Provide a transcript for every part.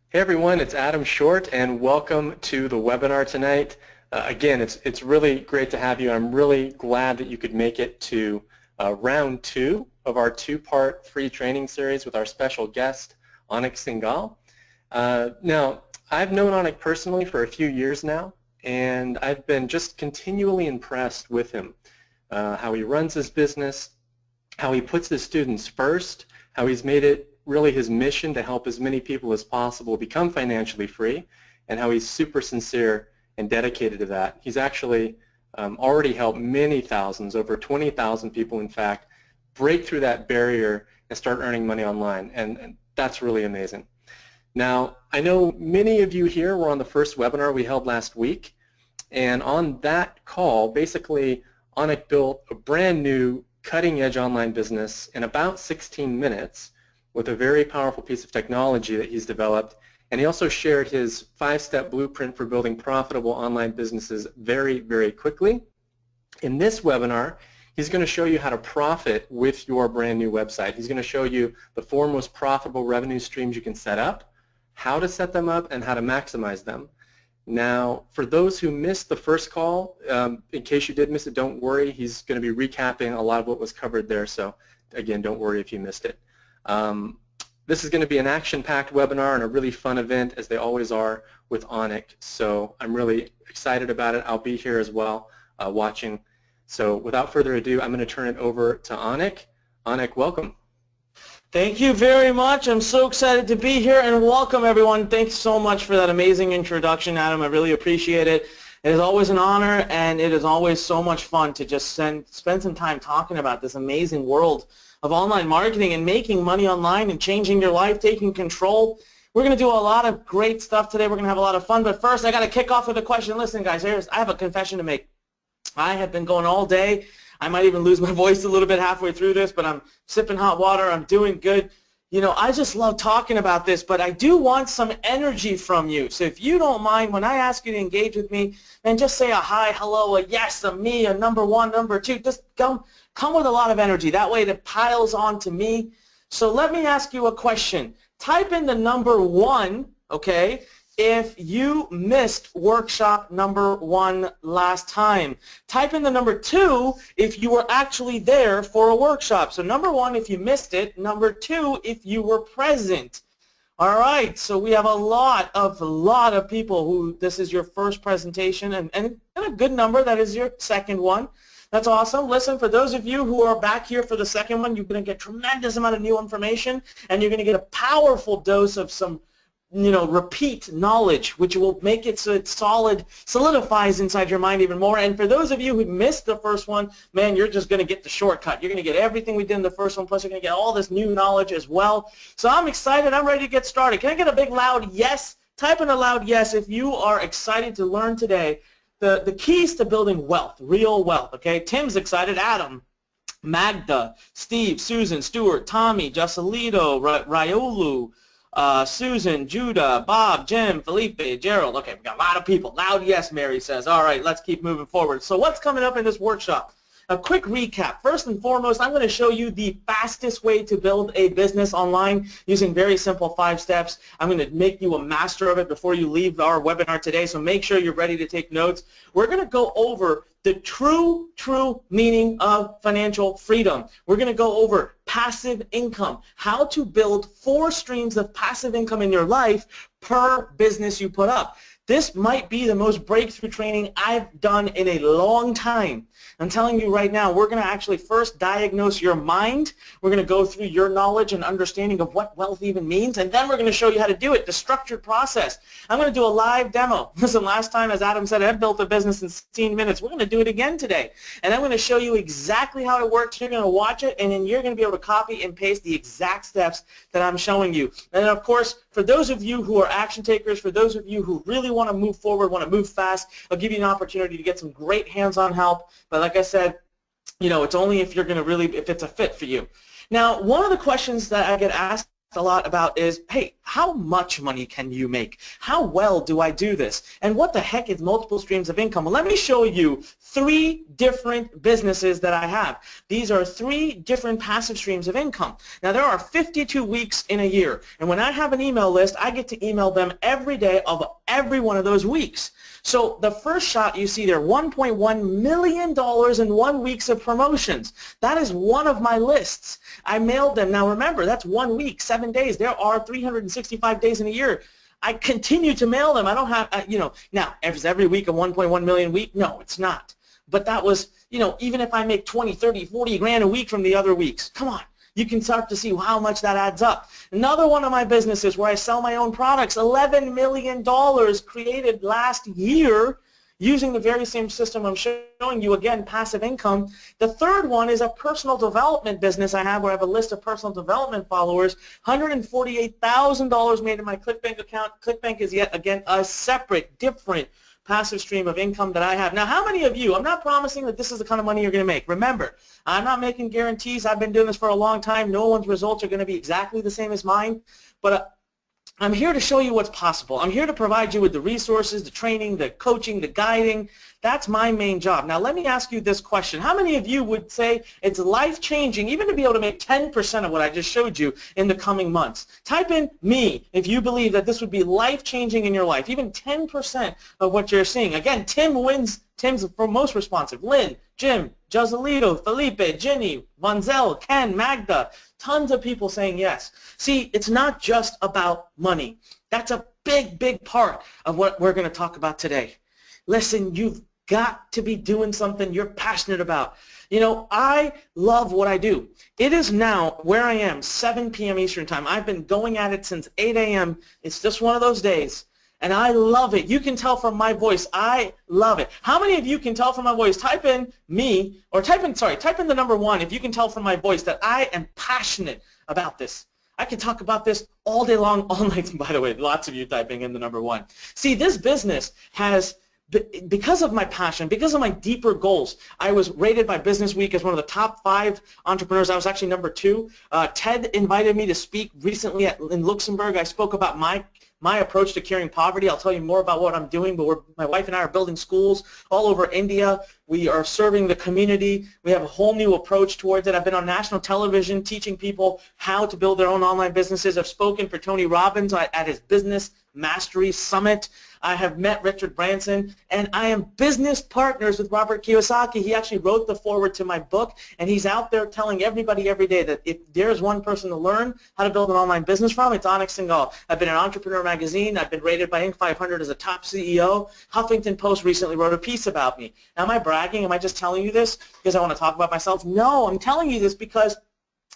Hey everyone, it's Adam Short and welcome to the webinar tonight. Again, it's really great to have you. I'm really glad that you could make it to round two of our two-part free training series with our special guest, Anik Singhal. Now, I've known Anik personally for a few years now, and I've been just continually impressed with him, how he runs his business, how he puts his students first, how he's made it really his mission to help as many people as possible become financially free, and how he's super sincere and dedicated to that. He's actually already helped many thousands, over 20,000 people in fact, break through that barrier and start earning money online, and that's really amazing. Now, I know many of you here were on the first webinar we held last week, and on that call, basically, Anik built a brand new cutting-edge online business in about 16 minutes with a very powerful piece of technology that he's developed, and he also shared his 5-step blueprint for building profitable online businesses very, very quickly. In this webinar, he's going to show you how to profit with your brand new website. He's going to show you the 4 most profitable revenue streams you can set up, how to set them up, and how to maximize them. Now, for those who missed the first call, in case you did miss it, don't worry. He's going to be recapping a lot of what was covered there, so again, don't worry if you missed it. This is going to be an action-packed webinar and a really fun event, as they always are with Anik. So I'm really excited about it. I'll be here as well watching. So without further ado, I'm going to turn it over to Anik. Anik, welcome. Thank you very much. I'm so excited to be here, and welcome everyone. Thanks so much for that amazing introduction, Adam. I really appreciate it. It is always an honor, and it is always so much fun to just spend some time talking about this amazing world of online marketing and making money online and changing your life, taking control. We're going to do a lot of great stuff today. We're going to have a lot of fun, but first I got to kick off with a question. Listen, guys, I have a confession to make. I have been going all day. I might even lose my voice a little bit halfway through this, but I'm sipping hot water. I'm doing good. You know, I just love talking about this, but I do want some energy from you. So if you don't mind, when I ask you to engage with me, then just say a hi, hello, a yes, a me, a number 1, number 2. Just come with a lot of energy. That way it piles on to me. So let me ask you a question. Type in the number 1, okay, if you missed workshop number 1 last time. Type in the number 2 if you were actually there for a workshop. So number 1 if you missed it, number 2 if you were present. All right, so we have a lot of people who this is your first presentation, and a good number that is your second one. That's awesome. Listen, for those of you who are back here for the second one, you're going to get tremendous amount of new information, and you're going to get a powerful dose of some, you know, repeat knowledge, which will make it so it's solidifies inside your mind even more. And for those of you who missed the first one, man, you're just going to get the shortcut. You're going to get everything we did in the first one, plus you're going to get all this new knowledge as well. So I'm excited. I'm ready to get started. Can I get a big loud yes? Type in a loud yes if you are excited to learn today the keys to building wealth, real wealth, okay? Tim's excited. Adam, Magda, Steve, Susan, Stuart, Tommy, Joselito, Ryolu, Susan, Judah, Bob, Jim, Felipe, Gerald. Okay, we got a lot of people. Loud yes, Mary says. All right, let's keep moving forward. So what's coming up in this workshop? A quick recap. First and foremost, I'm going to show you the fastest way to build a business online using very simple 5 steps. I'm going to make you a master of it before you leave our webinar today, so make sure you're ready to take notes. We're going to go over the true meaning of financial freedom. We're going to go over passive income, how to build 4 streams of passive income in your life per business you put up. This might be the most breakthrough training I've done in a long time. I'm telling you right now, we're going to actually first diagnose your mind. We're going to go through your knowledge and understanding of what wealth even means, and then we're going to show you how to do it, the structured process. I'm going to do a live demo. Listen, last time, as Adam said, I built a business in 16 minutes. We're going to do it again today, and I'm going to show you exactly how it works. You're going to watch it, and then you're going to be able to copy and paste the exact steps that I'm showing you. And then, of course, for those of you who are action takers, for those of you who really want to move forward, want to move fast, I'll give you an opportunity to get some great hands-on help. But like I said, you know, it's only if you're going to really, if it's a fit for you. Now, one of the questions that I get asked a lot about is, hey, how much money can you make? How well do I do this? And what the heck is multiple streams of income? Well, let me show you 3 different businesses that I have. These are 3 different passive streams of income. Now, there are 52 weeks in a year, and when I have an email list, I get to email them every day of every one of those weeks. So the first shot you see there, $1.1 million in 1 week of promotions. That is one of my lists. I mailed them. Now remember, that's 1 week, 7 days. There are 365 days in a year. I continue to mail them. I don't have, now, is every week a 1.1 million week? No, it's not. But that was, even if I make 20, 30, 40 grand a week from the other weeks, come on. You can start to see how much that adds up. Another one of my businesses where I sell my own products, $11 million created last year using the very same system I'm showing you, again, passive income. The third one is a personal development business I have where I have a list of personal development followers, $148,000 made in my ClickBank account. ClickBank is yet again a separate, different passive stream of income that I have. Now, how many of you, I'm not promising that this is the kind of money you're going to make. Remember, I'm not making guarantees. I've been doing this for a long time. No one's results are going to be exactly the same as mine, but I'm here to show you what's possible. I'm here to provide you with the resources, the training, the coaching, the guiding. That's my main job. Now, let me ask you this question. How many of you would say it's life-changing even to be able to make 10% of what I just showed you in the coming months? Type in me if you believe that this would be life-changing in your life, even 10% of what you're seeing. Again, Tim wins. Tim's the most responsive. Lynn, Jim, Joselito, Felipe, Ginny, Vonzel, Ken, Magda. Tons of people saying yes. See, it's not just about money. That's a big, big part of what we're going to talk about today. Listen, you've got to be doing something you're passionate about. I love what I do. It is now, where I am, 7 p.m. Eastern Time. I've been going at it since 8 a.m. It's just one of those days. And I love it. You can tell from my voice, I love it. How many of you can tell from my voice? Type in me, or type in the number 1 if you can tell from my voice that I am passionate about this. I can talk about this all day long, all night. By the way, lots of you typing in the number 1. See, this business has, because of my passion, because of my deeper goals, I was rated by Business Week as one of the top 5 entrepreneurs. I was actually number 2. Ted invited me to speak recently in Luxembourg. I spoke about my approach to curing poverty. I'll tell you more about what I'm doing, but my wife and I are building schools all over India. We are serving the community. We have a whole new approach towards it. I've been on national television teaching people how to build their own online businesses. I've spoken for Tony Robbins at his Business Mastery Summit. I have met Richard Branson, and I am business partners with Robert Kiyosaki. He actually wrote the foreword to my book, and he's out there telling everybody every day that if there's one person to learn how to build an online business from, it's Anik Singhal. I've been in Entrepreneur Magazine. I've been rated by Inc. 500 as a top CEO. Huffington Post recently wrote a piece about me. Now, am I bragging? Am I just telling you this because I want to talk about myself? No, I'm telling you this because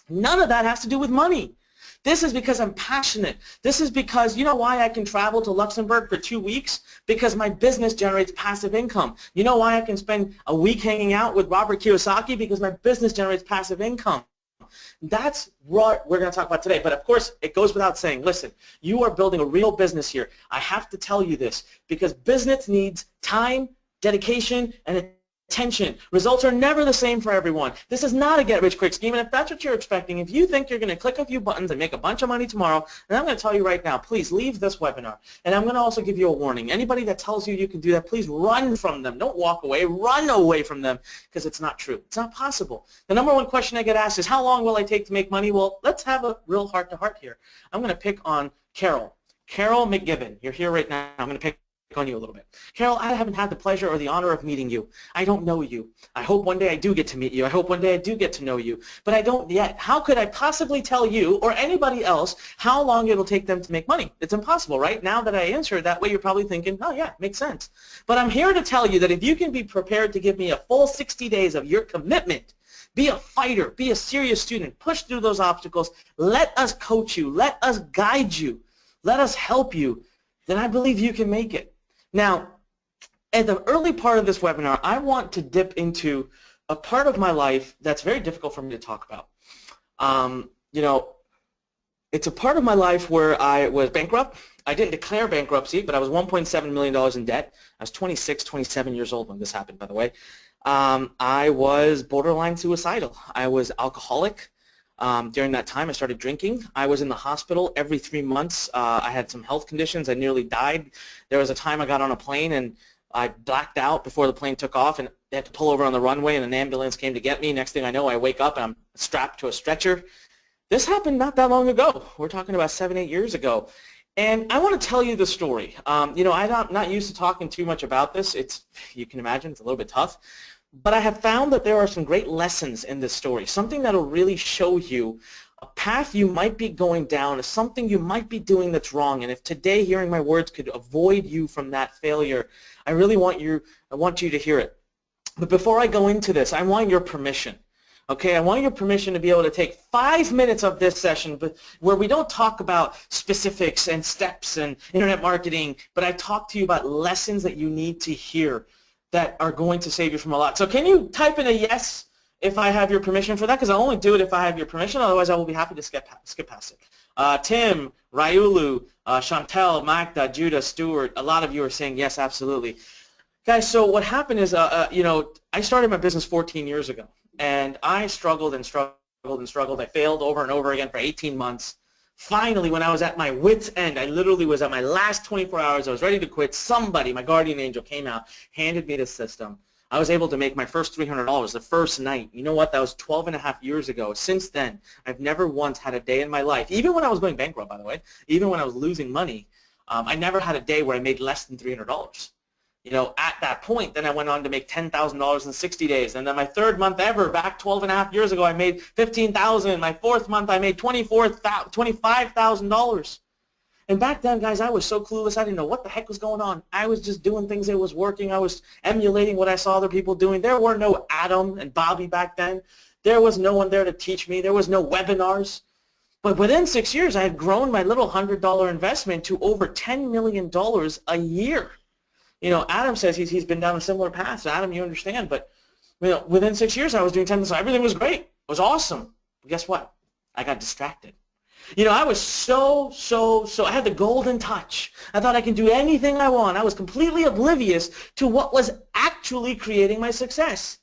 none of that has to do with money. This is because I'm passionate. This is because, you know why I can travel to Luxembourg for 2 weeks? Because my business generates passive income. You know why I can spend a week hanging out with Robert Kiyosaki? Because my business generates passive income. That's what we're going to talk about today. But of course, it goes without saying, listen, you are building a real business here. I have to tell you this because business needs time, dedication, and attention. Results are never the same for everyone. This is not a get-rich-quick scheme, and if that's what you're expecting, if you think you're going to click a few buttons and make a bunch of money tomorrow, then I'm going to tell you right now, please leave this webinar. And I'm going to also give you a warning. Anybody that tells you you can do that, please run from them. Don't walk away. Run away from them because it's not true. It's not possible. The number 1 question I get asked is, how long will I take to make money? Well, let's have a real heart-to-heart here. I'm going to pick on Carol. Carol McGibbon. You're here right now. I'm going to pick on you a little bit. Carol, I haven't had the pleasure or the honor of meeting you. I don't know you. I hope one day I do get to meet you. I hope one day I do get to know you. But I don't yet. How could I possibly tell you or anybody else how long it'll take them to make money? It's impossible, right? Now that I answered that way, you're probably thinking, oh yeah, makes sense. But I'm here to tell you that if you can be prepared to give me a full 60 days of your commitment, be a fighter, be a serious student, push through those obstacles, let us coach you, let us guide you, let us help you, then I believe you can make it. Now, at the early part of this webinar, I want to dip into a part of my life that's very difficult for me to talk about. It's a part of my life where I was bankrupt. I didn't declare bankruptcy, but I was $1.7 million in debt. I was 26, 27 years old when this happened, by the way. I was borderline suicidal. I was alcoholic. During that time, I started drinking. I was in the hospital every 3 months. I had some health conditions. I nearly died. There was a time I got on a plane and I blacked out before the plane took off, and they had to pull over on the runway, and an ambulance came to get me. Next thing I know, I wake up and I'm strapped to a stretcher. This happened not that long ago. We're talking about 7, 8 years ago. And I want to tell you the story. I'm not used to talking too much about this. You can imagine, it's a little bit tough. But I have found that there are some great lessons in this story, something that will really show you a path you might be going down, or something you might be doing that's wrong. And if today hearing my words could avoid you from that failure, I really want you to hear it. But before I go into this, I want your permission. Okay, I want your permission to be able to take 5 minutes of this session where we don't talk about specifics and steps and internet marketing, but I talk to you about lessons that you need to hear that are going to save you from a lot. So can you type in a yes if I have your permission for that? Because I'll only do it if I have your permission. Otherwise, I will be happy to skip past it. Tim, Ryulu, Chantel, Magda, Judah, Stuart, a lot of you are saying yes, absolutely. Guys, so what happened is, I started my business 14 years ago, and I struggled and struggled and struggled. I failed over and over again for 18 months. Finally, when I was at my wit's end, I literally was at my last 24 hours, I was ready to quit. Somebody, my guardian angel, came out, handed me the system. I was able to make my first $300 the first night. You know what? That was 12 and a half years ago. Since then, I've never once had a day in my life, even when I was going bankrupt, by the way, even when I was losing money, I never had a day where I made less than $300. At that point, then I went on to make $10,000 in 60 days. And then my third month ever, back 12 and a half years ago, I made $15,000. My fourth month, I made $25,000. And back then, guys, I was so clueless. I didn't know what the heck was going on. I was just doing things that was working. I was emulating what I saw other people doing. There were no Adam and Bobby back then. There was no one there to teach me. There was no webinars. But within 6 years, I had grown my little $100 investment to over $10 million a year. Adam says he's been down a similar path. So Adam, you understand. But within 6 years, I was doing 10. So everything was great. It was awesome. But guess what? I got distracted. I was so I had the golden touch. I thought I could do anything I want. I was completely oblivious to what was actually creating my success.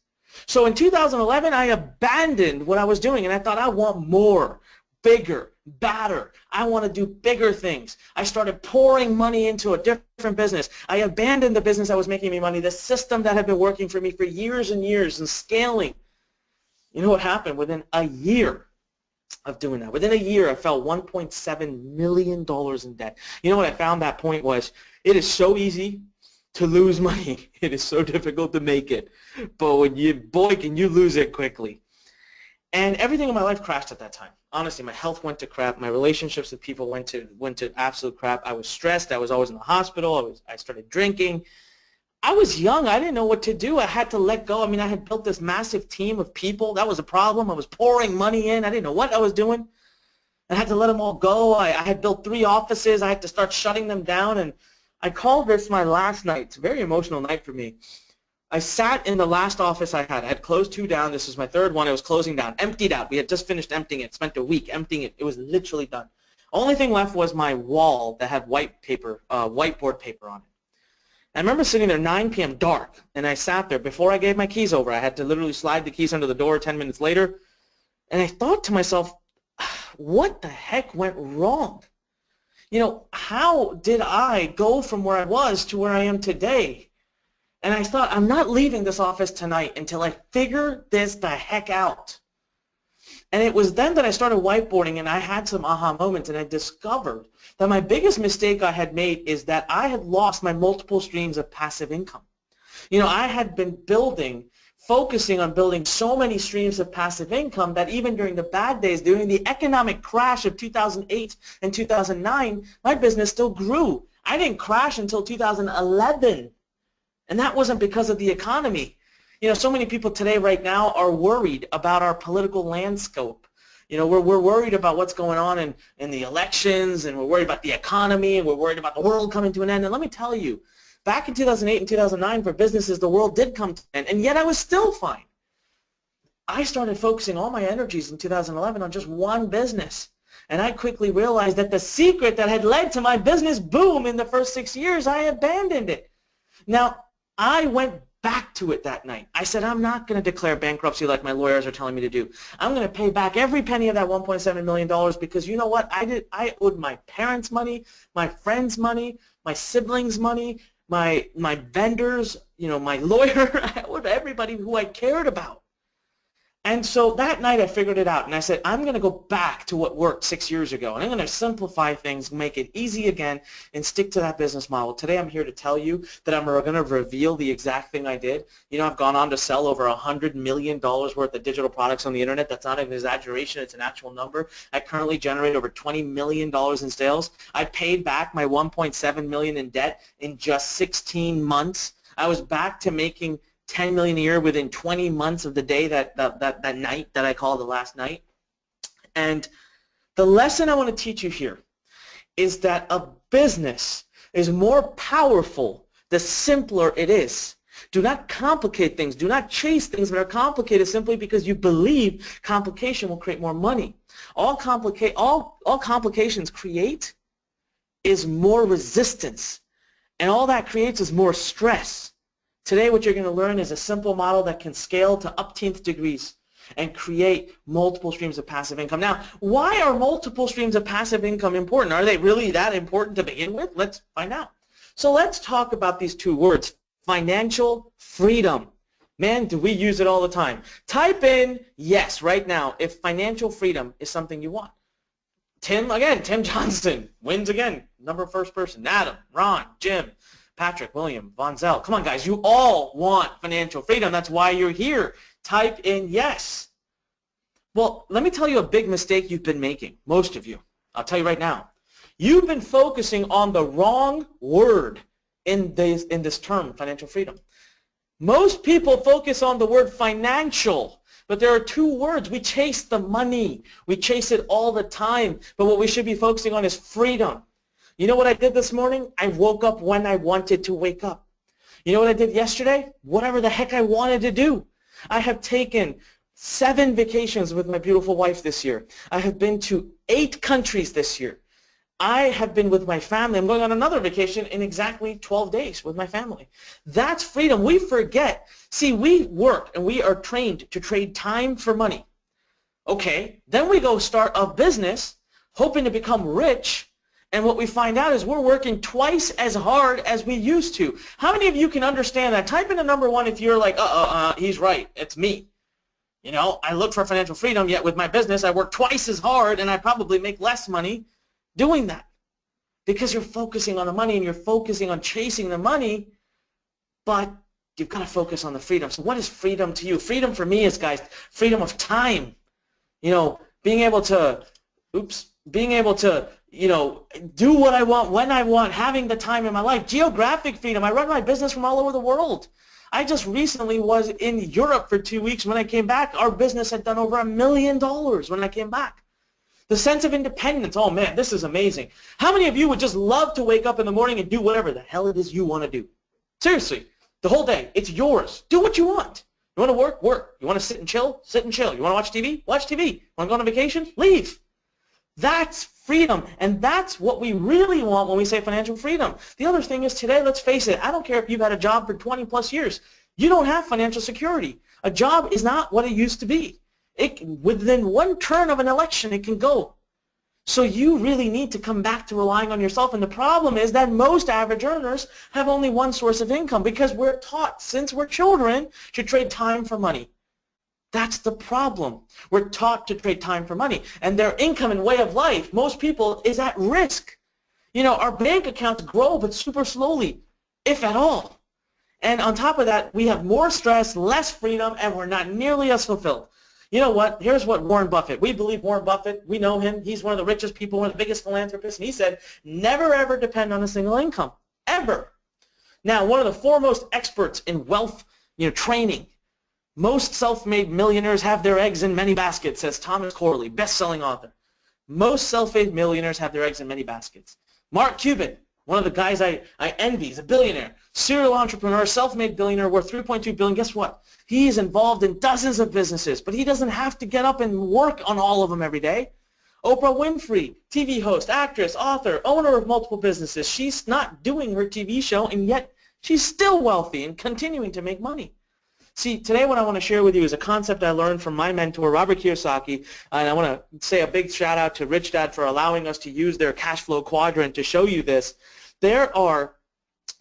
So in 2011, I abandoned what I was doing, and I thought I want more, bigger, badder. I want to do bigger things. I started pouring money into a different business. I abandoned the business that was making me money, the system that had been working for me for years and years and scaling. You know what happened? Within a year of doing that, within a year, I fell $1.7 million in debt. You know what I found that point was, it is so easy to lose money. It is so difficult to make it. But boy, can you lose it quickly. And everything in my life crashed at that time. Honestly, my health went to crap. My relationships with people went to absolute crap. I was stressed. I was always in the hospital. I started drinking. I was young. I didn't know what to do. I had to let go. I mean, I had built this massive team of people. That was a problem. I was pouring money in. I didn't know what I was doing. I had to let them all go. I had built 3 offices. I had to start shutting them down. And I call this my last night. It's a very emotional night for me. I sat in the last office I had. I had closed 2 down. This was my 3rd one. It was closing down. Emptied out. We had just finished emptying it. Spent a week emptying it. It was literally done. Only thing left was my wall that had whiteboard paper on it. I remember sitting there 9 p.m. dark, and I sat there. Before I gave my keys over, I had to literally slide the keys under the door 10 minutes later, and I thought to myself, what the heck went wrong? How did I go from where I was to where I am today? And I thought, I'm not leaving this office tonight until I figure this the heck out. And it was then that I started whiteboarding, and I had some aha moments, and I discovered that my biggest mistake I had made is that I had lost my multiple streams of passive income. I had been focusing on building so many streams of passive income that even during the bad days, during the economic crash of 2008 and 2009, my business still grew. I didn't crash until 2011. And that wasn't because of the economy. So many people today right now are worried about our political landscape. We're worried about what's going on in the elections, and we're worried about the economy, and we're worried about the world coming to an end. And let me tell you, back in 2008 and 2009 for businesses, the world did come to an end, and yet I was still fine. I started focusing all my energies in 2011 on just one business. And I quickly realized that the secret that had led to my business boom in the first 6 years, I abandoned it. Now, I went back to it that night. I said, I'm not going to declare bankruptcy like my lawyers are telling me to do. I'm going to pay back every penny of that $1.7 million because you know what? I owed my parents money, my friends money, my siblings money, my vendors, my lawyer. I owed everybody who I cared about. And so that night I figured it out, and I said, I'm going to go back to what worked 6 years ago, and I'm going to simplify things, make it easy again, and stick to that business model. Today I'm here to tell you that I'm going to reveal the exact thing I did. I've gone on to sell over $100 million worth of digital products on the internet. That's not an exaggeration. It's an actual number. I currently generate over $20 million in sales. I paid back my $1.7 million in debt in just 16 months. I was back to making $10 million a year within 20 months of the day that night that I call the last night. And the lesson I want to teach you here is that a business is more powerful the simpler it is. Do not complicate things. Do not chase things that are complicated simply because you believe complication will create more money. All complications create is more resistance, and all that creates is more stress. Today what you're going to learn is a simple model that can scale to upteenth degrees and create multiple streams of passive income. Now, why are multiple streams of passive income important? Are they really that important to begin with? Let's find out. So let's talk about these two words, financial freedom. Man, do we use it all the time. Type in yes right now if financial freedom is something you want. Tim Johnson wins again. First person. Adam, Ron, Jim, Patrick, William, Von Zell. Come on, guys. You all want financial freedom. That's why you're here. Type in yes. Well, let me tell you a big mistake you've been making, most of you. I'll tell you right now. You've been focusing on the wrong word in this term, financial freedom. Most people focus on the word financial, but there are two words. We chase the money. We chase it all the time, but what we should be focusing on is freedom. You know what I did this morning? I woke up when I wanted to wake up. You know what I did yesterday? Whatever the heck I wanted to do. I have taken 7 vacations with my beautiful wife this year. I have been to 8 countries this year. I have been with my family. I'm going on another vacation in exactly 12 days with my family. That's freedom. We forget. See, we work and we are trained to trade time for money. Okay, then we go start a business hoping to become rich. And what we find out is we're working twice as hard as we used to. How many of you can understand that? Type in a number 1 if you're like, he's right, it's me. I look for financial freedom, yet with my business I work twice as hard and I probably make less money doing that. Because you're focusing on the money and you're focusing on chasing the money, but you've got to focus on the freedom. So what is freedom to you? Freedom for me is, guys, freedom of time. Being able to do what I want, when I want, having the time in my life. Geographic freedom. I run my business from all over the world. I just recently was in Europe for 2 weeks. When I came back, our business had done over $1 million when I came back. The sense of independence. Oh, man, this is amazing. How many of you would just love to wake up in the morning and do whatever the hell it is you want to do? Seriously, the whole day. It's yours. Do what you want. You want to work? Work. You want to sit and chill? Sit and chill. You want to watch TV? Watch TV. Want to go on a vacation? Leave. That's freedom, and that's what we really want when we say financial freedom. The other thing is today, let's face it, I don't care if you've had a job for 20 plus years. You don't have financial security. A job is not what it used to be. Within one turn of an election, it can go. So you really need to come back to relying on yourself, and the problem is that most average earners have only one source of income because we're taught since we're children to trade time for money. That's the problem. We're taught to trade time for money, and their income and way of life, most people, is at risk. Our bank accounts grow, but super slowly, if at all. And on top of that, we have more stress, less freedom, and we're not nearly as fulfilled. You know what? Here's what Warren Buffett. We believe Warren Buffett. We know him. He's one of the richest people, one of the biggest philanthropists, and he said, never ever depend on a single income, ever. Now, one of the foremost experts in wealth, training. Most self-made millionaires have their eggs in many baskets, says Thomas Corley, best-selling author. Most self-made millionaires have their eggs in many baskets. Mark Cuban, one of the guys I envy, he's a billionaire, serial entrepreneur, self-made billionaire worth $3.2 billion. Guess what? He's involved in dozens of businesses, but he doesn't have to get up and work on all of them every day. Oprah Winfrey, TV host, actress, author, owner of multiple businesses. She's not doing her TV show, and yet She's still wealthy and continuing to make money. See, today what I want to share with you is a concept I learned from my mentor, Robert Kiyosaki, and I want to say a big shout out to Rich Dad for allowing us to use their cash flow quadrant to show you this. There are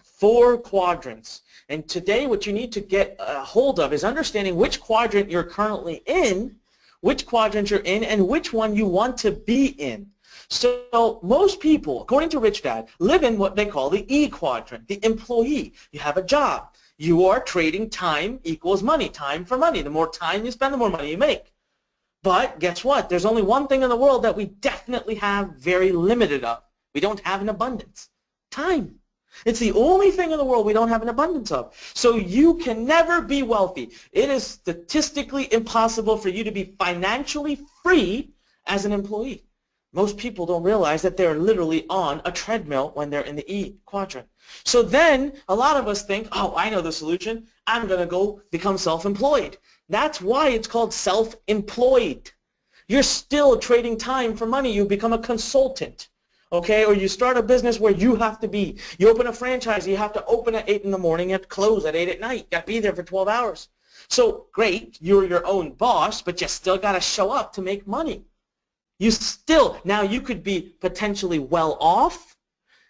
4 quadrants, and today what you need to get a hold of is understanding which quadrant you're currently in, which quadrant you're in, and which one you want to be in. So most people, according to Rich Dad, live in what they call the E quadrant, the employee. You have a job. You are trading time equals money, time for money. The more time you spend, the more money you make. But guess what? There's only one thing in the world that we definitely have very limited of. We don't have an abundance. Time. It's the only thing in the world we don't have an abundance of. So you can never be wealthy. It is statistically impossible for you to be financially free as an employee. Most people don't realize that they're literally on a treadmill when they're in the E quadrant. So then a lot of us think, oh, I know the solution. I'm going to go become self-employed. That's why it's called self-employed. You're still trading time for money. You become a consultant, okay? Or you start a business where you have to be. You open a franchise. You have to open at 8 in the morning and close at 8 at night. You got to be there for 12 hours. So great, you're your own boss, but you still got to show up to make money. You still, now you could be potentially well off,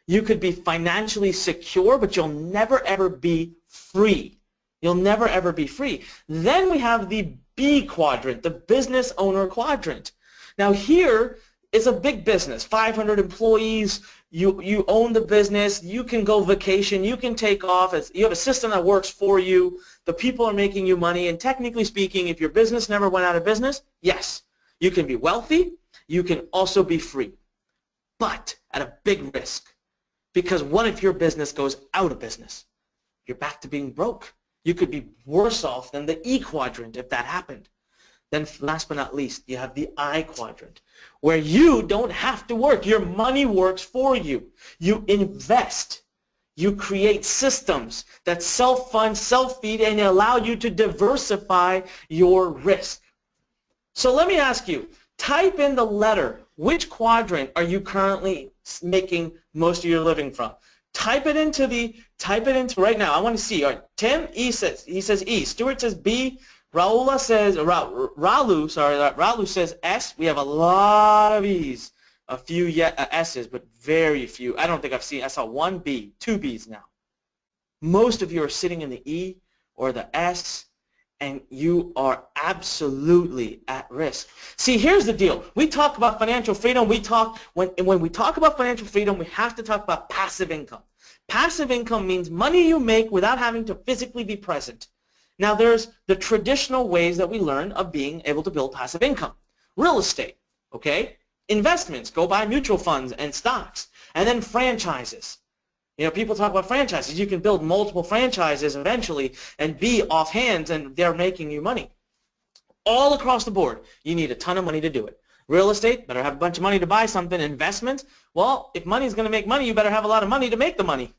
you could be financially secure, but you'll never ever be free. You'll never ever be free. Then we have the B quadrant, the business owner quadrant. Now here is a big business, 500 employees, you own the business, you can go vacation, you can take off, you have a system that works for you, the people are making you money, and technically speaking, if your business never went out of business, yes, you can be wealthy, you can also be free, but at a big risk. Because what if your business goes out of business? You're back to being broke. You could be worse off than the E quadrant if that happened. Then last but not least, you have the I quadrant, where you don't have to work. Your money works for you. You invest. You create systems that self-fund, self-feed, and allow you to diversify your risk. So let me ask you, type in the letter. Which quadrant are you currently making most of your living from? Type it into right now. I want to see. All right, Tim he says E. Stuart says B. Raul says S. We have a lot of E's. A few S's, but very few. I don't think I saw one B, 2 B's now. Most of you are sitting in the E or the S, and you are absolutely at risk. See, here's the deal. We talk about financial freedom. When we talk about financial freedom, we have to talk about passive income. Passive income means money you make without having to physically be present. Now, there's the traditional ways that we learn of being able to build passive income. Real estate, okay? Investments, go buy mutual funds and stocks. And then franchises. You know, people talk about franchises. You can build multiple franchises eventually and be off hands, and they're making you money. All across the board, you need a ton of money to do it. Real estate, better have a bunch of money to buy something. Investments, well, if money's going to make money, you better have a lot of money to make the money.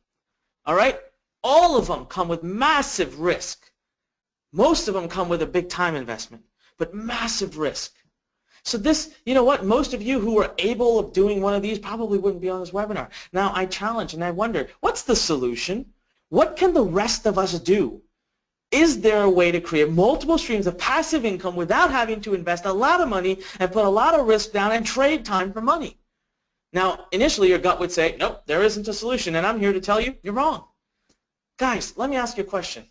All right? All of them come with massive risk. Most of them come with a big time investment, but massive risk. So this, you know what, most of you who are able of doing one of these probably wouldn't be on this webinar. Now I challenge and I wonder, what's the solution? What can the rest of us do? Is there a way to create multiple streams of passive income without having to invest a lot of money and put a lot of risk down and trade time for money? Now, initially your gut would say, nope, there isn't a solution, and I'm here to tell you, you're wrong. Guys, let me ask you a question.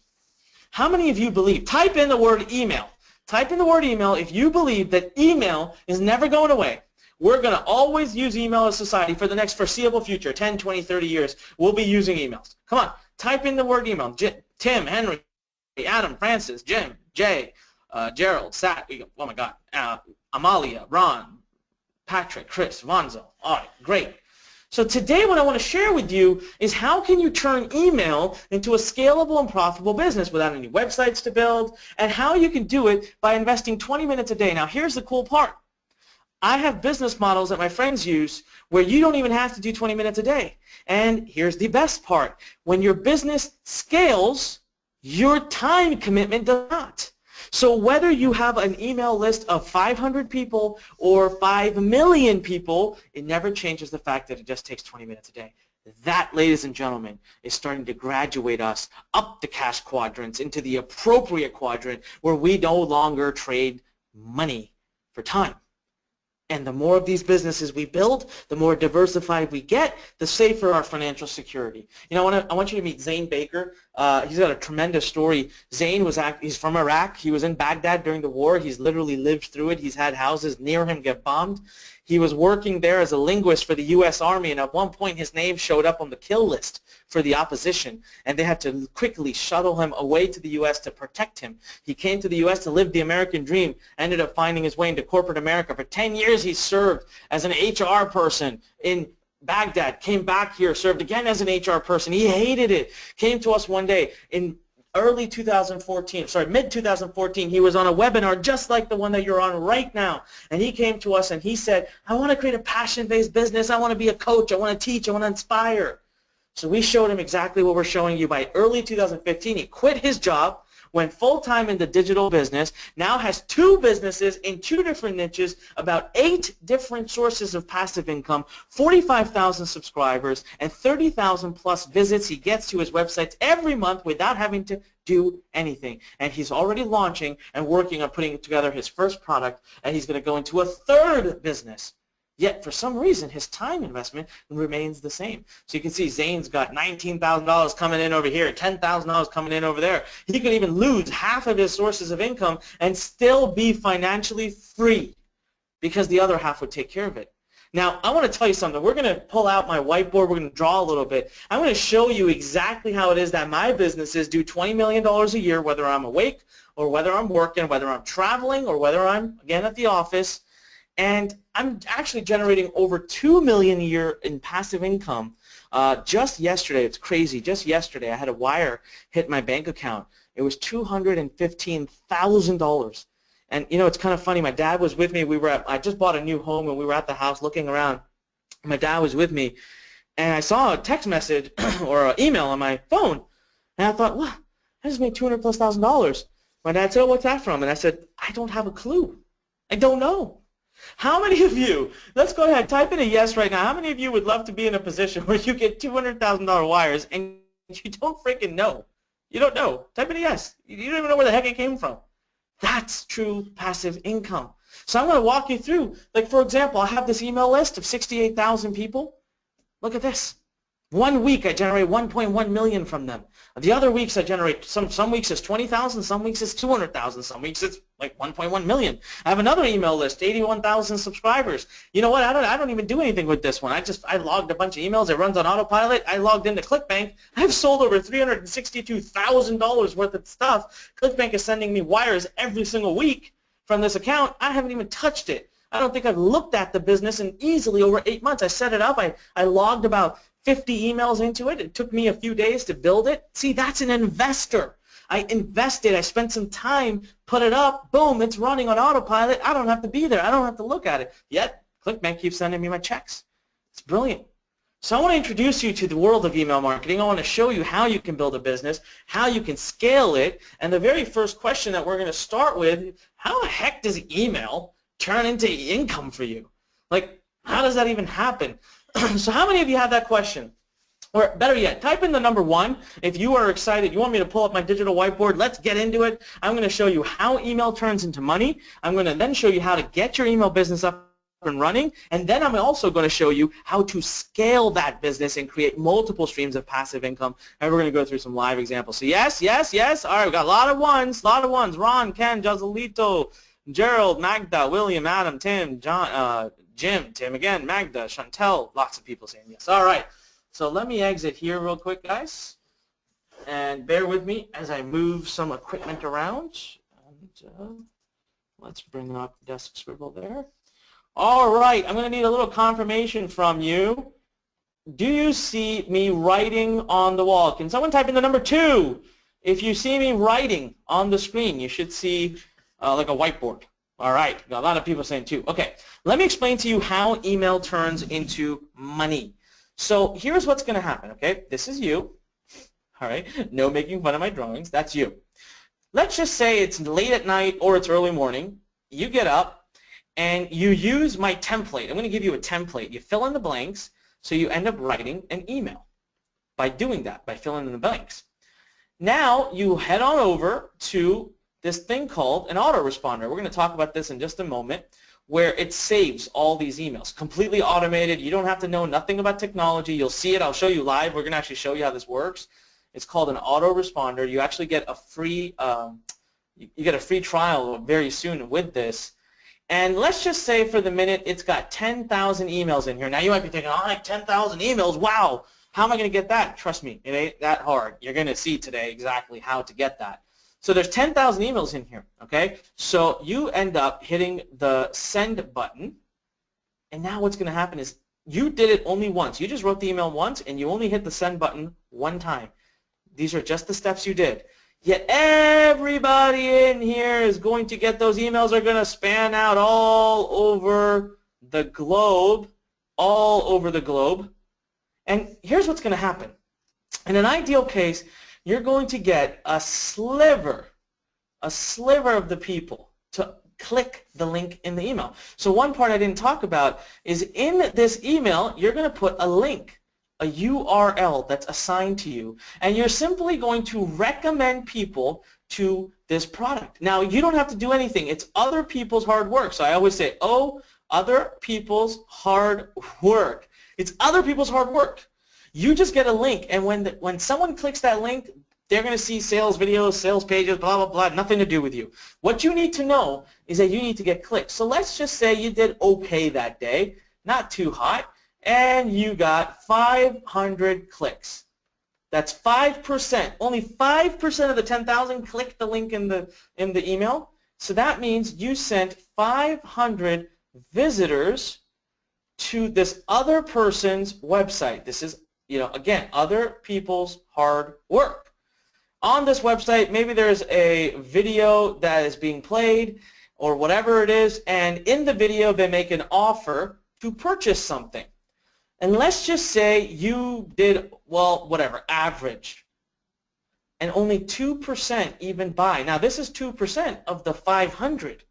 How many of you believe, type in the word email. Type in the word email if you believe that email is never going away. We're going to always use email as society for the next foreseeable future, 10, 20, 30 years. We'll be using emails. Come on, type in the word email. Tim, Henry, Adam, Francis, Jim, Jay, Gerald, Sat, oh my God, Amalia, Ron, Patrick, Chris, Vonzo. All right, great. So today what I want to share with you is how can you turn email into a scalable and profitable business without any websites to build, and how you can do it by investing 20 minutes a day. Now here's the cool part. I have business models that my friends use where you don't even have to do 20 minutes a day. And here's the best part. When your business scales, your time commitment does not. So whether you have an email list of 500 people or 5 million people, it never changes the fact that it just takes 20 minutes a day. That, ladies and gentlemen, is starting to graduate us up the cash quadrants into the appropriate quadrant where we no longer trade money for time. And the more of these businesses we build, the more diversified we get, the safer our financial security. You know, I want you to meet Zane Baker. He's got a tremendous story. Zane he's from Iraq. He was in Baghdad during the war. He's literally lived through it. He's had houses near him get bombed. He was working there as a linguist for the U.S. Army, and at one point his name showed up on the kill list for the opposition, and they had to quickly shuttle him away to the U.S. to protect him. He came to the U.S. to live the American dream, ended up finding his way into corporate America. For 10 years he served as an HR person in Baghdad, came back here, served again as an HR person. He hated it. Came to us one day in mid 2014, he was on a webinar just like the one that you're on right now. And he came to us and he said, I want to create a passion-based business. I want to be a coach. I want to teach. I want to inspire. So we showed him exactly what we're showing you. By early 2015, he quit his job, went full-time into digital business, now has 2 businesses in 2 different niches, about 8 different sources of passive income, 45,000 subscribers, and 30,000 plus visits. He gets to his websites every month without having to do anything. And he's already launching and working on putting together his first product, and he's going to go into a 3rd business. Yet, for some reason, his time investment remains the same. So you can see Zane's got $19,000 coming in over here, $10,000 coming in over there. He could even lose half of his sources of income and still be financially free because the other half would take care of it. Now, I want to tell you something. We're going to pull out my whiteboard. We're going to draw a little bit. I'm going to show you exactly how it is that my businesses do $20 million a year, whether I'm awake or whether I'm working, whether I'm traveling or whether I'm, again, at the office. And I'm actually generating over $2 million a year in passive income. Just yesterday, it's crazy, just yesterday I had a wire hit my bank account. It was $215,000. And you know, it's kind of funny, my dad was with me. I just bought a new home and we were at the house looking around. My dad was with me and I saw a text message or an email on my phone. And I thought, what? I just made $200,000+. My dad said, oh, what's that from? And I said, I don't have a clue. I don't know. How many of you, let's go ahead, type in a yes right now. How many of you would love to be in a position where you get $200,000 wires and you don't freaking know? You don't know. Type in a yes. You don't even know where the heck it came from. That's true passive income. So I'm going to walk you through, like for example, I have this email list of 68,000 people. Look at this. 1 week I generate 1.1 million from them. The other weeks I generate, some weeks it's 20,000, some weeks it's 200,000, some weeks it's like 1.1 million. I have another email list, 81,000 subscribers. You know what? I don't even do anything with this one. I logged a bunch of emails. It runs on autopilot. I logged into ClickBank. I've sold over $362,000 worth of stuff. ClickBank is sending me wires every single week from this account. I haven't even touched it. I don't think I've looked at the business in easily over 8 months. I set it up. I logged about 50 emails into it. It took me a few days to build it. See, that's an investor. I invested. I spent some time, put it up. Boom, it's running on autopilot. I don't have to be there. I don't have to look at it. Yet, ClickBank keeps sending me my checks. It's brilliant. So I want to introduce you to the world of email marketing. I want to show you how you can build a business, how you can scale it. And the very first question that we're going to start with, how the heck does email turn into income for you? Like, how does that even happen? So how many of you have that question? Or better yet, type in the number 1 if you are excited. You want me to pull up my digital whiteboard? Let's get into it. I'm going to show you how email turns into money. I'm going to then show you how to get your email business up and running. And then I'm also going to show you how to scale that business and create multiple streams of passive income. And we're going to go through some live examples. So yes, yes, yes. All right, we've got a lot of ones. Ron, Ken, Joselito, Gerald, Magda, William, Adam, Tim, John, Jim, Tim again, Magda, Chantel, lots of people saying yes. All right, so let me exit here real quick, guys, and bear with me as I move some equipment around. And let's bring up Desk Scribble there. All right, I'm going to need a little confirmation from you. Do you see me writing on the wall? Can someone type in the number 2? If you see me writing on the screen, you should see like a whiteboard. All right, got a lot of people saying 2. Okay, let me explain to you how email turns into money. So here's what's going to happen, okay? This is you. All right, no making fun of my drawings. That's you. Let's just say it's late at night or it's early morning. You get up and you use my template. I'm going to give you a template. You fill in the blanks. So you end up writing an email by doing that, by filling in the blanks. Now you head on over to this thing called an autoresponder. We're going to talk about this in just a moment, where it saves all these emails, completely automated. You don't have to know nothing about technology. You'll see it. I'll show you live. We're going to actually show you how this works. It's called an autoresponder. You actually get a free trial very soon with this. And let's just say for the minute it's got 10,000 emails in here. Now you might be thinking, oh, like 10,000 emails, wow. How am I going to get that? Trust me, it ain't that hard. You're going to see today exactly how to get that. So there's 10,000 emails in here, okay? So you end up hitting the send button, and now what's going to happen is you did it only once. You just wrote the email once, and you only hit the send button one time. These are just the steps you did. Yet everybody in here is going to get those emails. Are going to span out all over the globe, And here's what's going to happen. In an ideal case, you're going to get a sliver of the people to click the link in the email. So one part I didn't talk about is in this email, you're going to put a link, a URL that's assigned to you, and you're simply going to recommend people to this product. Now, you don't have to do anything. It's other people's hard work. So I always say, oh, other people's hard work. It's other people's hard work. You just get a link, and when someone clicks that link, they're going to see sales videos, sales pages, blah, blah, blah, nothing to do with you. What you need to know is that you need to get clicks. So let's just say you did okay that day, not too hot, and you got 500 clicks. That's 5%. Only 5% of the 10,000 clicked the link in the email. So that means you sent 500 visitors to this other person's website. This is, again, other people's hard work. On this website, maybe there's a video that is being played or whatever it is, and in the video they make an offer to purchase something. And let's just say you did, well, whatever, average, and only 2% even buy. Now this is 2% of the 500.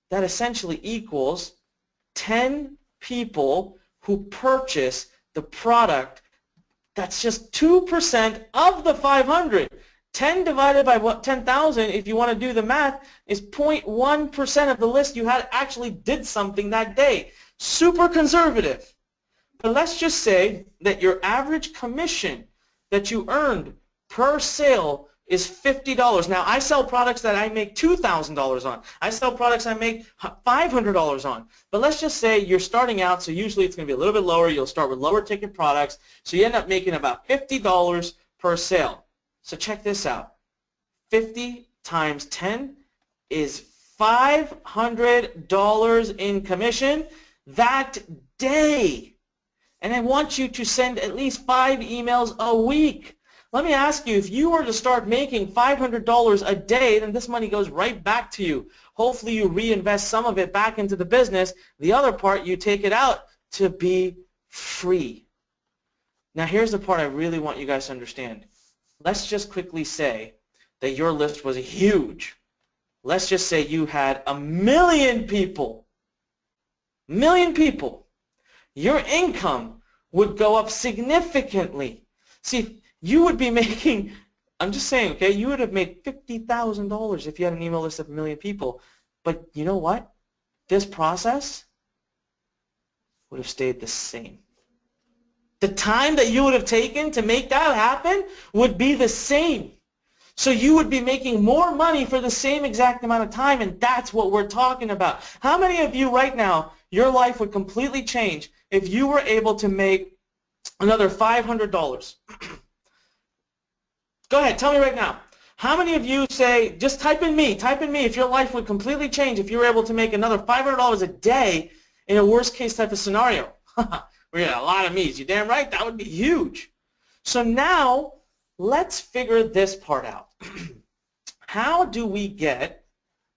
That essentially equals 10 people who purchase the product. That's just 2% of the 500. 10 divided by 10,000, if you want to do the math, is 0.1% of the list you had actually did something that day. Super conservative. But let's just say that your average commission that you earned per sale is $50. Now, I sell products that I make $2,000 on. I sell products I make $500 on. But let's just say you're starting out, so usually it's going to be a little bit lower. You'll start with lower ticket products, so you end up making about $50 per sale. So check this out. 50 times 10 is $500 in commission that day. And I want you to send at least 5 emails a week. Let me ask you, if you were to start making $500 a day, then this money goes right back to you. Hopefully you reinvest some of it back into the business. The other part, you take it out to be free. Now here's the part I really want you guys to understand. Let's just quickly say that your list was huge. Let's just say you had 1 million people. 1 million people. Your income would go up significantly. See, you would be making, I'm just saying, okay, you would have made $50,000 if you had an email list of 1 million people. But you know what? This process would have stayed the same. The time that you would have taken to make that happen would be the same. So you would be making more money for the same exact amount of time, and that's what we're talking about. How many of you right now, your life would completely change if you were able to make another $500? Go ahead, tell me right now. How many of you say, just type in me, if your life would completely change if you were able to make another $500 a day in a worst case type of scenario? We got a lot of me's. You damn right, that would be huge. So now, let's figure this part out. How do we get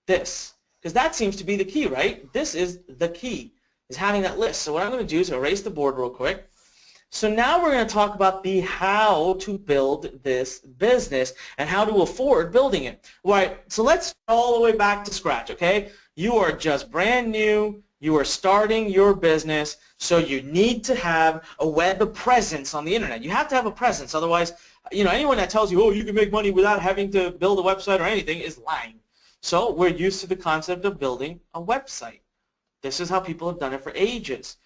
this? Because that seems to be the key, right? This is the key, is having that list. So what I'm going to do is erase the board real quick. So now we're going to talk about the how to build this business and how to afford building it. All right, so let's go all the way back to scratch, okay? You are just brand new. You are starting your business, so you need to have a web presence on the internet. You have to have a presence, otherwise, anyone that tells you, oh, you can make money without having to build a website or anything is lying. So we're used to the concept of building a website. This is how people have done it for ages.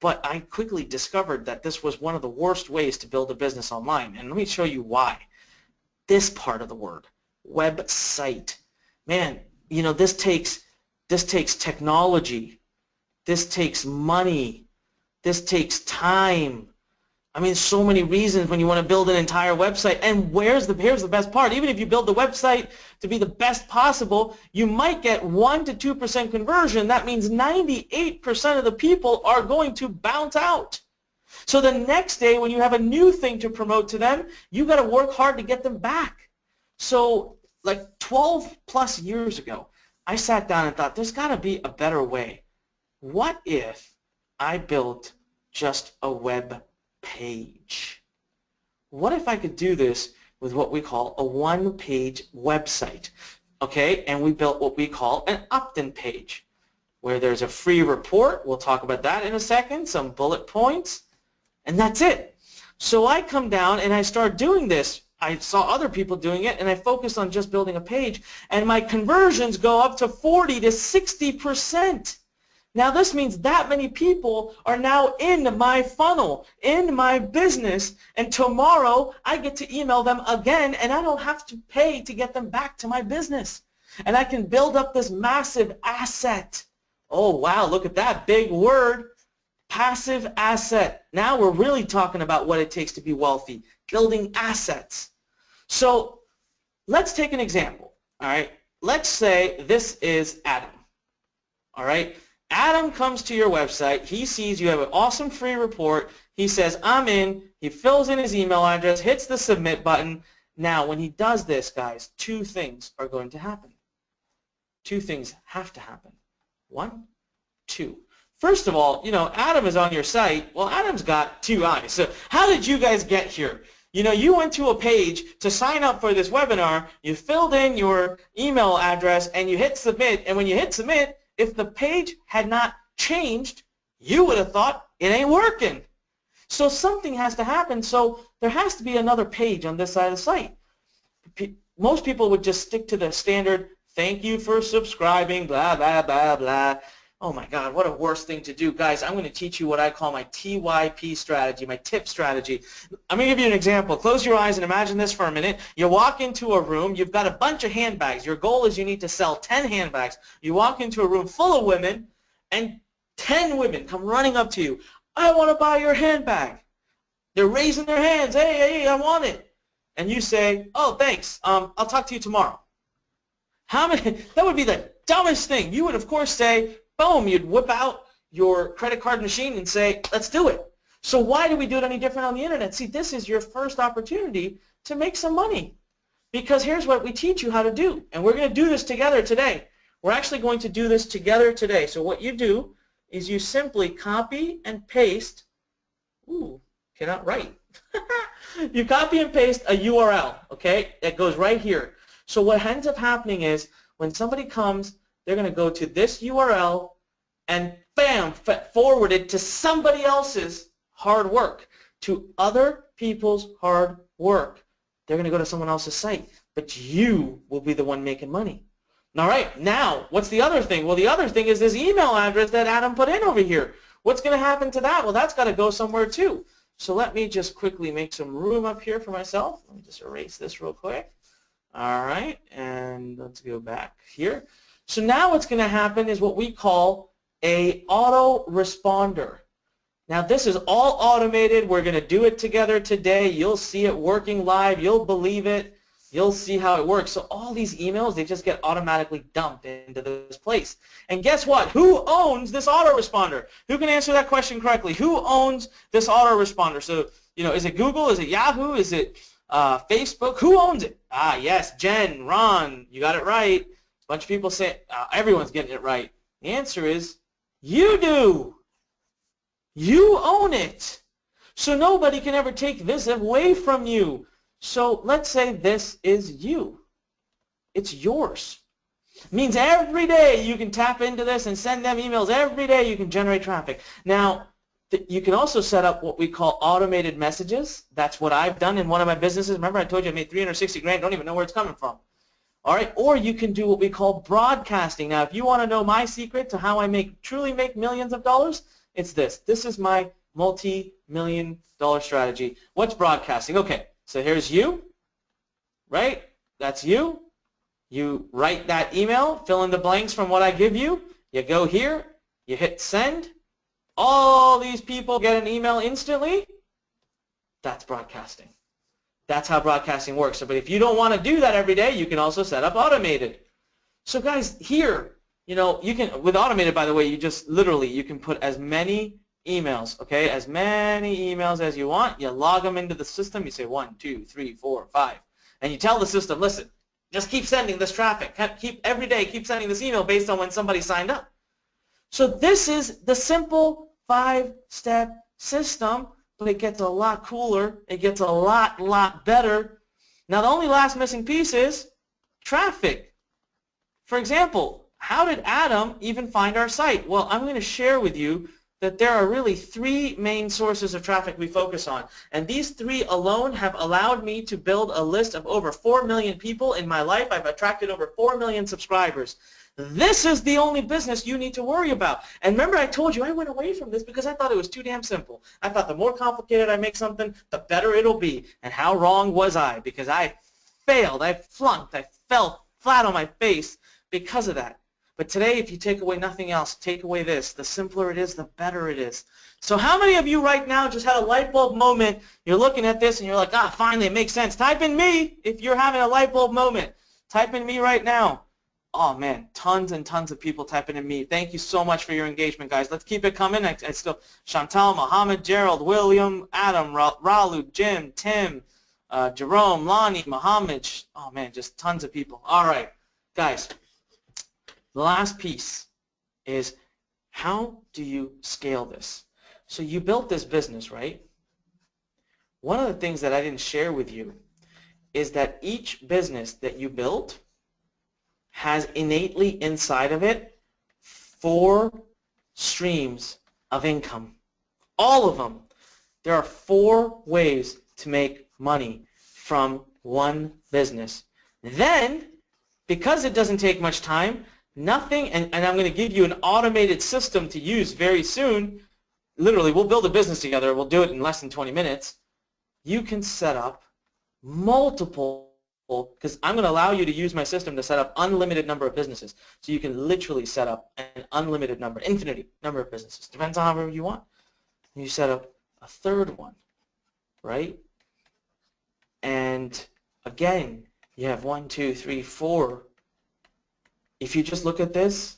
But I quickly discovered that this was one of the worst ways to build a business online, and let me show you why. This part of the word, website. Man, this takes technology. This takes money. This takes time. I mean, so many reasons when you want to build an entire website. And here's the best part. Even if you build the website to be the best possible, you might get 1 to 2% conversion. That means 98% of the people are going to bounce out. So the next day when you have a new thing to promote to them, you got to work hard to get them back. So like 12 plus years ago, I sat down and thought, there's got to be a better way. What if I built just a web page? What if I could do this with what we call a one-page website? Okay, and we built what we call an opt-in page, where there's a free report. We'll talk about that in a second, some bullet points, and that's it. So I come down and I start doing this. I saw other people doing it, and I focused on just building a page, and my conversions go up to 40 to 60%. Now this means that many people are now in my funnel, in my business, and tomorrow I get to email them again, and I don't have to pay to get them back to my business. And I can build up this massive asset. Oh wow, look at that big word, passive asset. Now we're really talking about what it takes to be wealthy, building assets. So let's take an example, all right? Let's say this is Adam, all right? Adam comes to your website, he sees you have an awesome free report, he says, I'm in, he fills in his email address, hits the submit button. Now, when he does this, guys, two things are going to happen. Two things have to happen. One, two. First of all, Adam is on your site. Well, Adam's got two eyes. So how did you guys get here? You went to a page to sign up for this webinar, you filled in your email address, and you hit submit, and when you hit submit, if the page had not changed, you would have thought it ain't working. So something has to happen. So there has to be another page on this side of the site. Most people would just stick to the standard, thank you for subscribing, blah, blah, blah, blah. Oh my God, what a worse thing to do. Guys, I'm going to teach you what I call my TYP strategy, my tip strategy. I'm going to give you an example. Close your eyes and imagine this for a minute. You walk into a room, you've got a bunch of handbags. Your goal is you need to sell 10 handbags. You walk into a room full of women, and 10 women come running up to you. I want to buy your handbag. They're raising their hands. Hey, I want it. And you say, oh, thanks. I'll talk to you tomorrow. That would be the dumbest thing. You would, of course, say, boom, you'd whip out your credit card machine and say, let's do it. So why do we do it any different on the internet? See, this is your first opportunity to make some money, because here's what we teach you how to do, and we're going to do this together today. We're actually going to do this together today. So what you do is you simply copy and paste, cannot write. You copy and paste a URL, okay, that goes right here. So what ends up happening is when somebody comes, they're going to go to this URL and bam, forward it to somebody else's hard work, to other people's hard work. They're going to go to someone else's site, but you will be the one making money. All right, now, what's the other thing? Well, the other thing is this email address that Adam put in over here. What's going to happen to that? Well, that's got to go somewhere too. So let me just quickly make some room up here for myself. Let me just erase this real quick. All right, and let's go back here. So now what's going to happen is what we call a autoresponder. Now this is all automated. We're going to do it together today. You'll see it working live. You'll believe it. You'll see how it works. So all these emails, they just get automatically dumped into this place. And guess what? Who owns this autoresponder? Who can answer that question correctly? Who owns this autoresponder? So, is it Google? Is it Yahoo? Is it Facebook? Who owns it? Ah, yes, Jen, Ron, you got it right. A bunch of people say everyone's getting it right. The answer is you do. You own it. So nobody can ever take this away from you. So let's say this is you. It's yours. means every day you can tap into this and send them emails. Every day you can generate traffic. Now, you can also set up what we call automated messages. That's what I've done in one of my businesses. Remember I told you I made 360 grand, don't even know where it's coming from. All right, or you can do what we call broadcasting. Now, if you want to know my secret to how I truly make millions of dollars, it's this. This is my multi-million-dollar strategy. What's broadcasting? Okay, so here's you, right? That's you. You write that email, fill in the blanks from what I give you. You go here, you hit send. All these people get an email instantly. That's broadcasting. That's how broadcasting works. But if you don't want to do that every day, you can also set up automated. So guys, here, you know, you can, with automated, by the way, you just literally, you can put as many emails, okay, as many emails as you want. You log them into the system. You say 1, 2, 3, 4, 5. And you tell the system, listen, just keep sending this traffic. Every day, keep sending this email based on when somebody signed up. So this is the simple 5-step system, but it gets a lot cooler. It gets a lot better. Now, the only last missing piece is traffic. For example, how did Adam even find our site? Well, I'm going to share with you that there are really 3 main sources of traffic we focus on. And these 3 alone have allowed me to build a list of over 4 million people in my life. I've attracted over 4 million subscribers. This is the only business you need to worry about. And remember I told you I went away from this because I thought it was too damn simple. I thought the more complicated I make something, the better it'll be. And how wrong was I? Because I failed, I flunked, I fell flat on my face because of that. But today, if you take away nothing else, take away this, the simpler it is, the better it is. So how many of you right now just had a light bulb moment? You're looking at this and you're like, ah, finally, it makes sense. Type in me if you're having a light bulb moment. Type in me right now. Oh, man, tons and tons of people typing in me. Thank you so much for your engagement, guys. Let's keep it coming. I still, Chantal, Mohammed, Gerald, William, Adam, Ralu, Jim, Tim, Jerome, Lonnie, Mohammed. Oh, man, just tons of people. All right, guys, the last piece is how do you scale this? So you built this business, right? One of the things that I didn't share with you is that each business that you built has innately inside of it 4 streams of income. All of them. There are 4 ways to make money from one business. Then, because it doesn't take much time, nothing, and I'm going to give you an automated system to use very soon. Literally, we'll build a business together. We'll do it in less than 20 minutes. You can set up multiple, because I'm going to allow you to use my system to set up unlimited number of businesses. So you can literally set up an unlimited number, infinity number of businesses. Depends on however you want. You set up a 3rd one, right? And again, you have 1, 2, 3, 4. If you just look at this,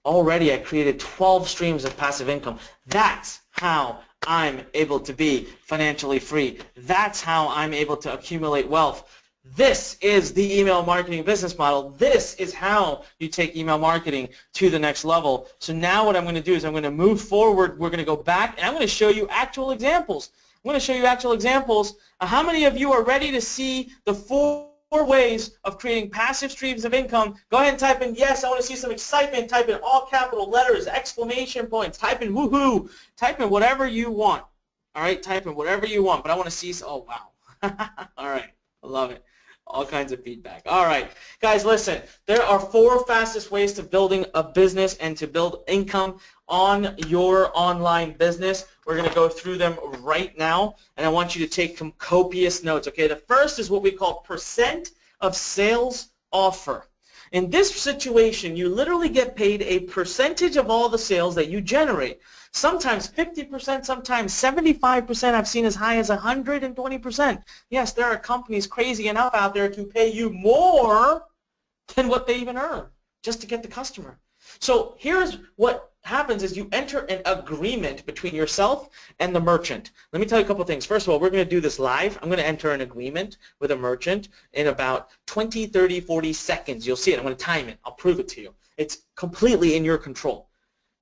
already I created 12 streams of passive income. That's how I'm able to be financially free. That's how I'm able to accumulate wealth. This is the email marketing business model. This is how you take email marketing to the next level. So now what I'm going to do is I'm going to move forward. We're going to go back, and I'm going to show you actual examples. I'm going to show you actual examples. How many of you are ready to see the 4 ways of creating passive streams of income? Go ahead and type in yes, I want to see some excitement. Type in all capital letters, exclamation points. Type in woohoo. Type in whatever you want. All right, type in whatever you want, but I want to see, oh wow. All right, I love it. All kinds of feedback. All right, guys, listen, there are 4 fastest ways to building a business and to build income on your online business. We're going to go through them right now, and I want you to take some copious notes, okay? The first is what we call percent of sales offer. In this situation, you literally get paid a percentage of all the sales that you generate. Sometimes 50%, sometimes 75%. I've seen as high as 120%. Yes, there are companies crazy enough out there to pay you more than what they even earn just to get the customer. So here's what happens is you enter an agreement between yourself and the merchant. Let me tell you a couple things. First of all, we're going to do this live. I'm going to enter an agreement with a merchant in about 20, 30, 40 seconds. You'll see it. I'm going to time it. I'll prove it to you. It's completely in your control.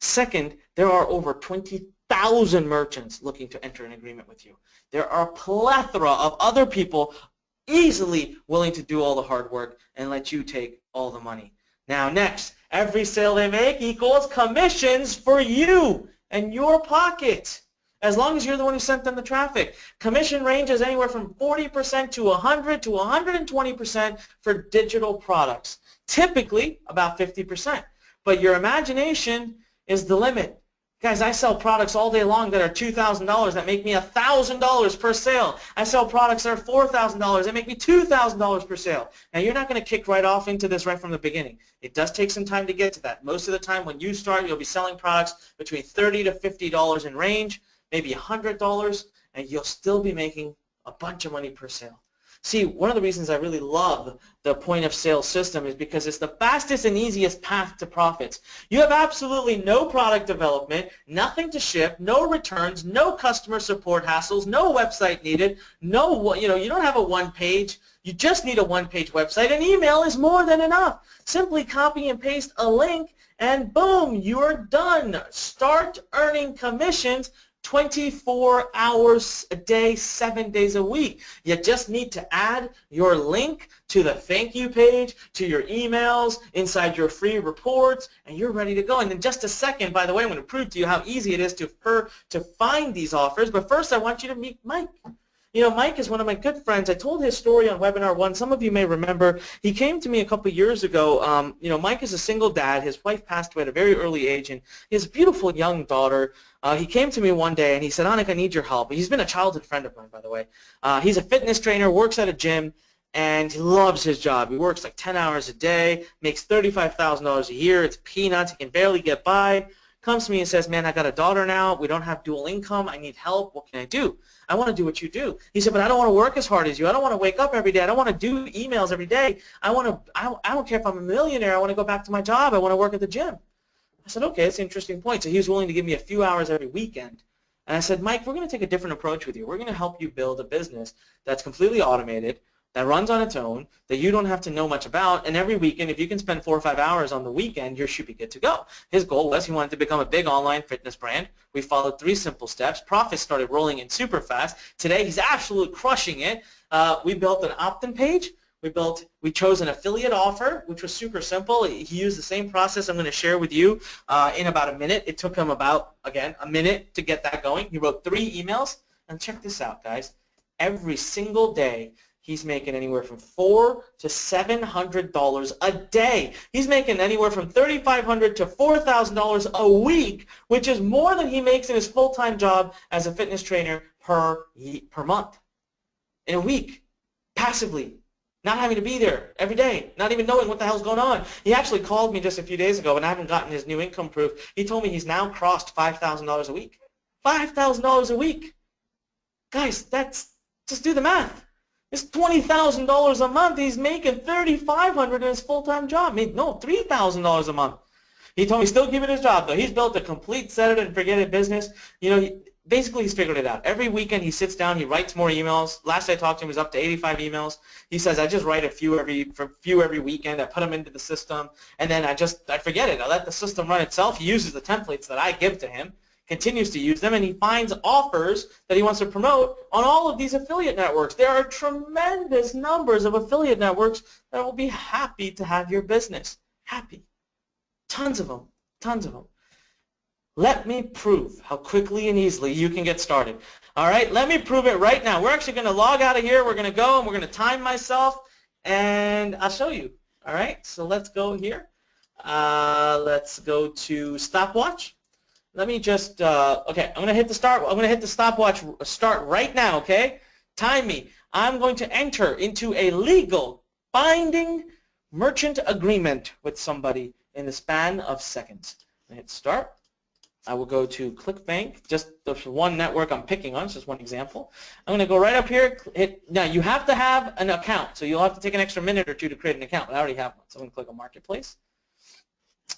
Second, there are over 20,000 merchants looking to enter an agreement with you. There are a plethora of other people easily willing to do all the hard work and let you take all the money. Now next, every sale they make equals commissions for you and your pocket, as long as you're the one who sent them the traffic. Commission ranges anywhere from 40% to 100 to 120% for digital products, typically about 50%. But your imagination is the limit. Guys, I sell products all day long that are $2,000 that make me $1,000 per sale. I sell products that are $4,000 that make me $2,000 per sale. Now, you're not going to kick right off into this right from the beginning. It does take some time to get to that. Most of the time when you start, you'll be selling products between $30 to $50 in range, maybe $100, and you'll still be making a bunch of money per sale. See, one of the reasons I really love the point of sale system is because it's the fastest and easiest path to profits. You have absolutely no product development, nothing to ship, no returns, no customer support hassles, no website needed, you don't have a one page. You just need a one-page website, and email is more than enough. Simply copy and paste a link, and boom, you're done. Start earning commissions 24 hours a day, 7 days a week. You just need to add your link to the thank you page, to your emails, inside your free reports, and you're ready to go. And in just a second, by the way, I'm going to prove to you how easy it is to find these offers. But first, I want you to meet Mike. You know, Mike is one of my good friends. I told his story on Webinar 1. Some of you may remember. He came to me a couple years ago. Mike is a single dad. His wife passed away at a very early age, and he has a beautiful young daughter. He came to me one day, and he said, Anik, I need your help. He's been a childhood friend of mine, by the way. He's a fitness trainer, works at a gym, and he loves his job. He works like 10 hours a day, makes $35,000 a year. It's peanuts. He can barely get by. Comes to me and says, man, I got a daughter now. We don't have dual income. I need help. What can I do? I want to do what you do. He said, but I don't want to work as hard as you. I don't want to wake up every day. I don't want to do emails every day. I don't care if I'm a millionaire. I want to go back to my job. I want to work at the gym. I said, okay, that's an interesting point. So he was willing to give me a few hours every weekend. And I said, Mike, we're going to take a different approach with you. We're going to help you build a business that's completely automated, that runs on its own, that you don't have to know much about, and every weekend, if you can spend 4 or 5 hours on the weekend, you should be good to go. His goal was he wanted to become a big online fitness brand. We followed 3 simple steps. Profits started rolling in super fast. Today, he's absolutely crushing it. We built an opt-in page. We chose an affiliate offer, which was super simple. He used the same process I'm going to share with you in about a minute. It took him about, again, a minute to get that going. He wrote 3 emails, and check this out, guys. Every single day, he's making anywhere from $400 to $700 a day. He's making anywhere from $3,500 to $4,000 a week, which is more than he makes in his full-time job as a fitness trainer per month. In a week, passively, not having to be there every day, not even knowing what the hell's going on. He actually called me just a few days ago, and I haven't gotten his new income proof. He told me he's now crossed $5,000 a week. $5,000 a week. Guys, just do the math. It's $20,000 a month. He's making $3,500 in his full-time job. $3,000 a month. He told me he's still keeping his job, though. He's built a complete set-it-and-forget-it business. Basically, he's figured it out. Every weekend, he sits down. He writes more emails. Last I talked to him, he was up to 85 emails. He says, I just write a few every weekend. I put them into the system, and then I forget it. I let the system run itself. He uses the templates that I give to him, continues to use them, and he finds offers that he wants to promote on all of these affiliate networks. There are tremendous numbers of affiliate networks that will be happy to have your business. Happy. Tons of them. Tons of them. Let me prove how quickly and easily you can get started. All right, let me prove it right now. We're actually going to log out of here. We're going to go, and we're going to time myself, and I'll show you. All right, so let's go here. Let's go to stopwatch. Let me just, okay, I'm going to hit the start. I'm going to hit the stopwatch start right now, okay? Time me. I'm going to enter into a legal binding merchant agreement with somebody in the span of seconds. I hit start. I will go to ClickBank, just the one network I'm picking on, it's just one example. I'm going to go right up here. Now, you have to have an account, so you'll have to take an extra minute or 2 to create an account, but I already have one, so I'm going to click on Marketplace.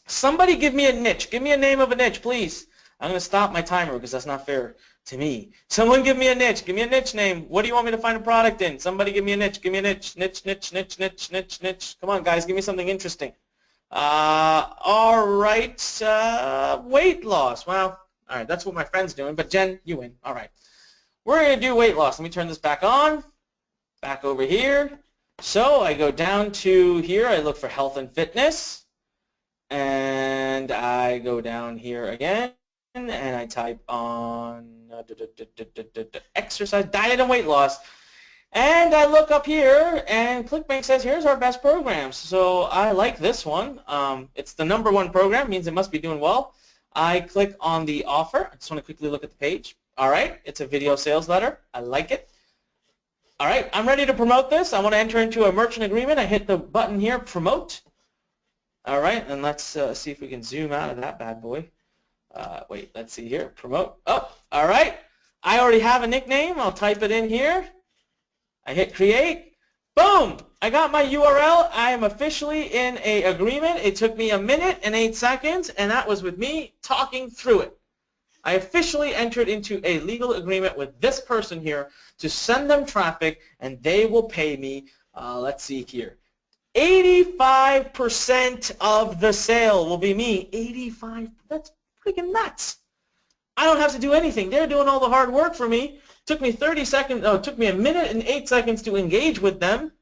Somebody give me a niche. Give me a name of a niche, please. I'm going to stop my timer because that's not fair to me. Someone give me a niche. Give me a niche name. What do you want me to find a product in? Somebody give me a niche. Give me a niche. Niche. Come on, guys. Give me something interesting. All right. Weight loss. Well, all right. That's what my friend's doing. But Jen, you win. All right. We're going to do weight loss. Let me turn this back on. Back over here. So I go down to here. I look for health and fitness. And I go down here again. And I type on exercise, diet, and weight loss. And I look up here, and ClickBank says, here's our best programs. So I like this one. It's the #1 program, means it must be doing well. I click on the offer. I just want to quickly look at the page. All right, it's a video sales letter. I like it. All right, I'm ready to promote this. I want to enter into a merchant agreement. I hit the button here, promote. All right, and let's see if we can zoom out of that bad boy. Wait, let's see here, promote. Oh, all right. I already have a nickname. I'll type it in here. I hit create. Boom! I got my URL. I am officially in an agreement. It took me 1 minute and 8 seconds, and that was with me talking through it. I officially entered into a legal agreement with this person here to send them traffic, and they will pay me, let's see here, 85% of the sale will be me. 85, that's freaking nuts. I don't have to do anything. They're doing all the hard work for me. Took me 30 seconds, oh, it took me 1 minute and 8 seconds to engage with them,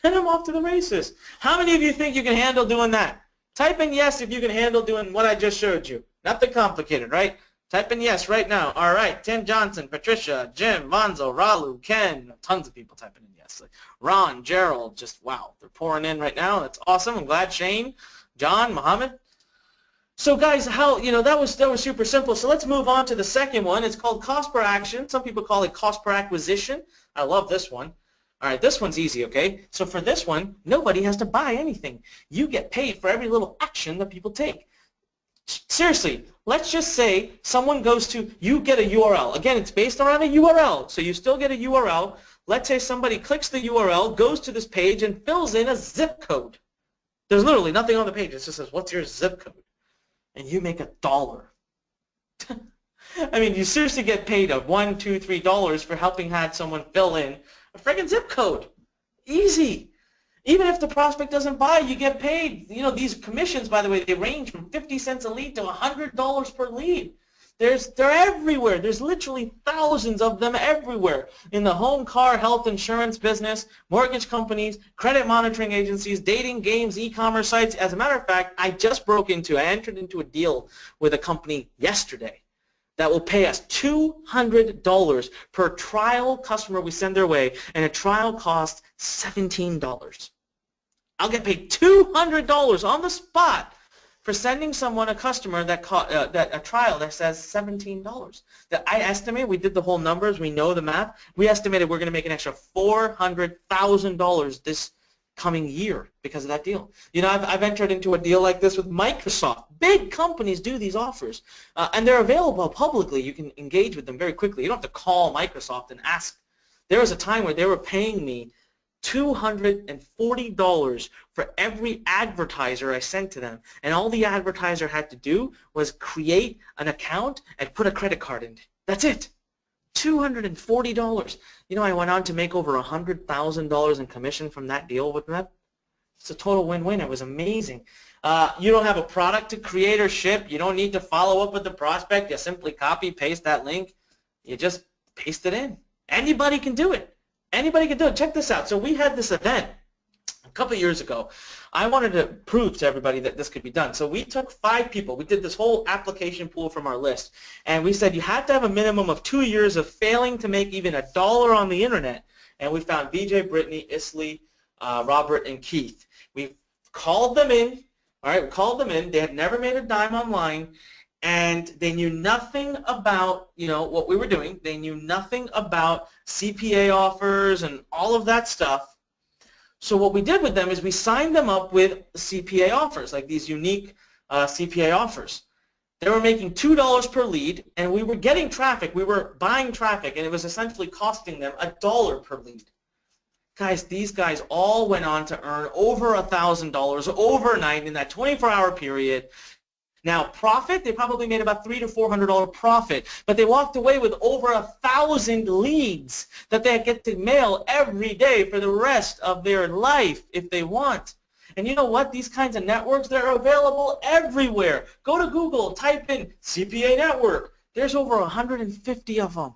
and I'm off to the races. How many of you think you can handle doing that? Type in yes if you can handle doing what I just showed you. Nothing complicated, right? Type in yes right now. All right, Tim Johnson, Patricia, Jim, Monzo, Ralu, Ken, tons of people typing in yes. Ron, Gerald, just wow, they're pouring in right now. That's awesome. I'm glad. Shane, John, Mohammed. So guys, how, that was super simple. So let's move on to the second one. It's called cost per action. Some people call it cost per acquisition. I love this one. All right, this one's easy, okay? So for this one, nobody has to buy anything. You get paid for every little action that people take. Seriously, let's just say someone goes to, you get a URL. Again, it's based around a URL, so you still get a URL. Let's say somebody clicks the URL, goes to this page, and fills in a zip code. There's literally nothing on the page. It just says, what's your zip code? And you make $1. I mean, you seriously get paid $1, $2, $3 for helping had someone fill in a friggin' zip code. Easy. Even if the prospect doesn't buy, you get paid. These commissions, by the way, they range from 50 cents a lead to $100 per lead. They're everywhere. There's literally thousands of them everywhere in the home, car, health insurance business, mortgage companies, credit monitoring agencies, dating, games, e-commerce sites. As a matter of fact, I entered into a deal with a company yesterday that will pay us $200 per trial customer we send their way, and a trial costs $17. I'll get paid $200 on the spot for sending someone a customer that a trial that says $17. That I estimate, we did the whole numbers, we know the math, we estimated we're going to make an extra $400,000 this coming year because of that deal. I've entered into a deal like this with Microsoft. Big companies do these offers, and they're available publicly. You can engage with them very quickly. You don't have to call Microsoft and ask. There was a time where they were paying me $240 for every advertiser I sent to them, and all the advertiser had to do was create an account and put a credit card in. That's it. $240. I went on to make over $100,000 in commission from that deal with them. It's a total win-win. It was amazing. You don't have a product to create or ship. You don't need to follow up with the prospect. You simply copy, paste that link. You just paste it in. Anybody can do it. Anybody can do it. Check this out. So we had this event a couple of years ago. I wanted to prove to everybody that this could be done. So we took 5 people. We did this whole application pool from our list. And we said you had to have a minimum of 2 years of failing to make even $1 on the internet. And we found BJ, Brittany, Isley, Robert, and Keith. We called them in. All right, we called them in. They had never made a dime online. And they knew nothing about, what we were doing. They knew nothing about CPA offers and all of that stuff. So what we did with them is we signed them up with CPA offers, like these unique CPA offers. They were making $2 per lead, and we were getting traffic. We were buying traffic, and it was essentially costing them $1 per lead. Guys, these guys all went on to earn over $1,000 overnight in that 24-hour period. Now, profit, they probably made about $300 to $400 profit, but they walked away with over 1,000 leads that they get to mail every day for the rest of their life if they want. And you know what? These kinds of networks, they're available everywhere. Go to Google, type in CPA network. There's over 150 of them.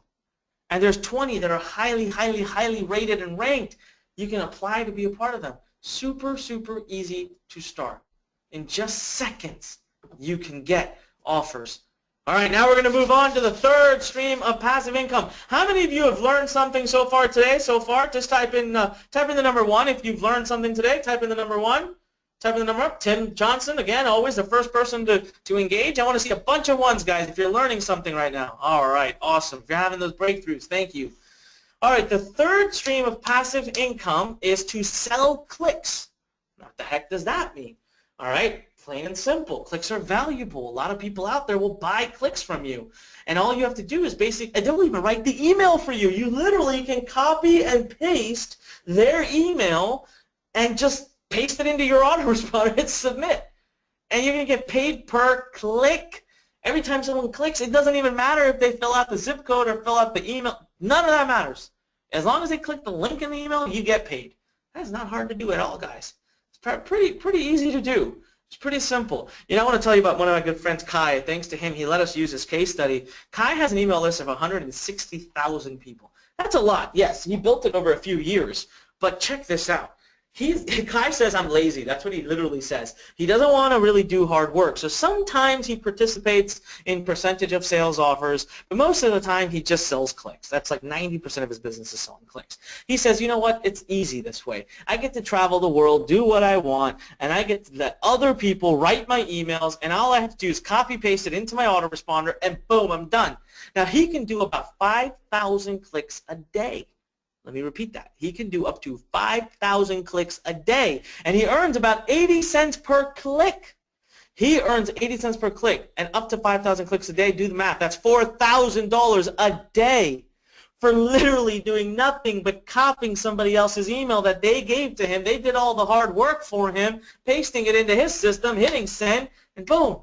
and there's 20 that are highly, highly, highly rated and ranked, you can apply to be a part of them. Super, super easy to start. In just seconds, you can get offers. All right, now we're going to move on to the third stream of passive income. How many of you have learned something so far today? Just type in the number 1 if you've learned something today. Type in the number 1. Type in the number up. Tim Johnson, again, always the first person to engage. I want to see a bunch of ones, guys, if you're learning something right now. All right, awesome. If you're having those breakthroughs, thank you. All right, the third stream of passive income is to sell clicks. What the heck does that mean? All right, plain and simple. Clicks are valuable. A lot of people out there will buy clicks from you. And all you have to do is basically, they'll even write the email for you. You literally can copy and paste their email and just paste it into your autoresponder and submit. And you're going to get paid per click. Every time someone clicks, it doesn't even matter if they fill out the zip code or fill out the email. None of that matters. As long as they click the link in the email, you get paid. That's not hard to do at all, guys. It's pretty easy to do. It's pretty simple. You know, I want to tell you about one of my good friends, Kai. Thanks to him, he let us use his case study. Kai has an email list of 160,000 people. That's a lot. Yes, he built it over a few years. But check this out. Kai says, I'm lazy. That's what he literally says. He doesn't want to really do hard work. So sometimes he participates in percentage of sales offers, but most of the time he just sells clicks. That's like 90% of his business is selling clicks. He says, you know what? It's easy this way. I get to travel the world, do what I want, and I get to let other people write my emails, and all I have to do is copy paste it into my autoresponder, and boom, I'm done. Now he can do about 5,000 clicks a day. Let me repeat that. He can do up to 5,000 clicks a day, and he earns about 80 cents per click. He earns 80 cents per click, and up to 5,000 clicks a day. Do the math. That's $4,000 a day for literally doing nothing but copying somebody else's email that they gave to him. They did all the hard work for him, pasting it into his system, hitting send, and boom.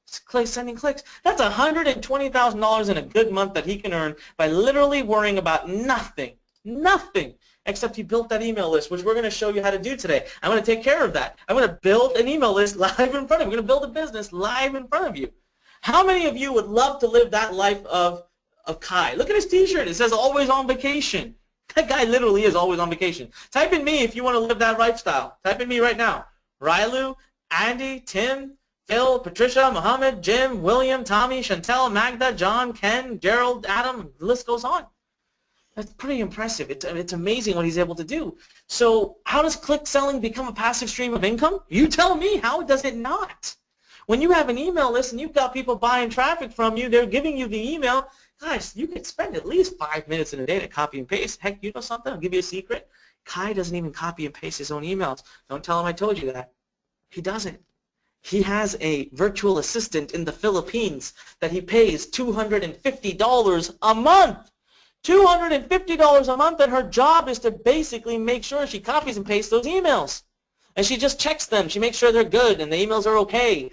Sending clicks. That's $120,000 in a good month that he can earn by literally worrying about nothing. Nothing except he built that email list, which we're going to show you how to do today. I'm going to take care of that. I'm going to build an email list live in front of you. We're going to build a business live in front of you. How many of you would love to live that life of Kai? Look at his t-shirt. It says always on vacation. That guy literally is always on vacation. Type in me if you want to live that lifestyle. Type in me right now. Rylu, Andy, Tim, Phil, Patricia, Mohammed, Jim, William, Tommy, Chantel, Magda, John, Ken, Gerald, Adam, the list goes on. That's pretty impressive. It's amazing what he's able to do. So how does click selling become a passive stream of income? You tell me. How does it not? When you have an email list and you've got people buying traffic from you, they're giving you the email, guys, you could spend at least 5 minutes in a day to copy and paste. Heck, you know something? I'll give you a secret. Kai doesn't even copy and paste his own emails. Don't tell him I told you that. He doesn't. He has a virtual assistant in the Philippines that he pays $250 a month. $250 a month, and her job is to basically make sure she copies and pastes those emails. And she just checks them. She makes sure they're good and the emails are okay.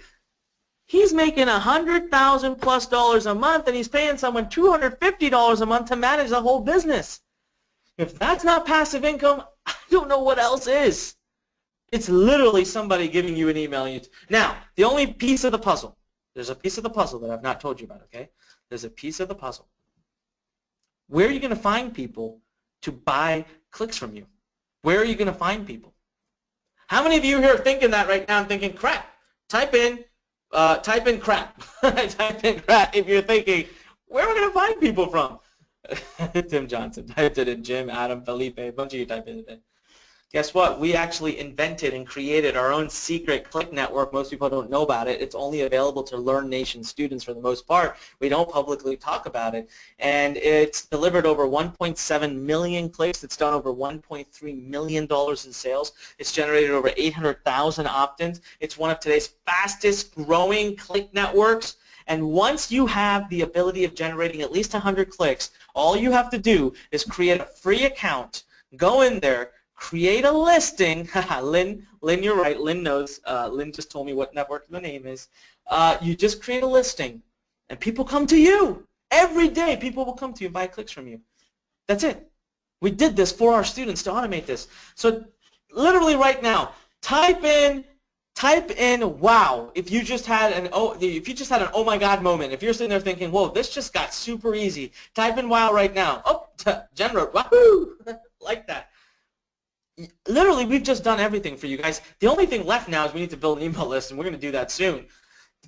He's making $100,000+ a month, and he's paying someone $250 a month to manage the whole business. If that's not passive income, I don't know what else is. It's literally somebody giving you an email. Now, the only piece of the puzzle, there's a piece of the puzzle that I've not told you about, okay? There's a piece of the puzzle. Where are you going to find people to buy clicks from you? Where are you going to find people? How many of you here are thinking that right now and thinking, crap? Type in crap. Type in crap if you're thinking, where am I going to find people from? Tim Johnson typed it in. Jim, Adam, Felipe, a bunch of you typed it in. Guess what? We actually invented and created our own secret click network. Most people don't know about it. It's only available to LearnNation students for the most part. We don't publicly talk about it. And it's delivered over 1.7 million clicks. It's done over $1.3 million in sales. It's generated over 800,000 opt-ins. It's one of today's fastest growing click networks. And once you have the ability of generating at least 100 clicks, all you have to do is create a free account, go in there, create a listing. Lynn, you're right. Lynn knows. Lynn just told me what network the name is. You just create a listing, and people come to you. Every day, people will come to you and buy clicks from you. That's it. We did this for our students to automate this. So literally right now, type in type in wow if you just had an oh my god moment. If you're sitting there thinking, whoa, this just got super easy, type in wow right now. Oh, Jen wrote wahoo like that. Literally, we've just done everything for you guys. The only thing left now is we need to build an email list, and we're going to do that soon.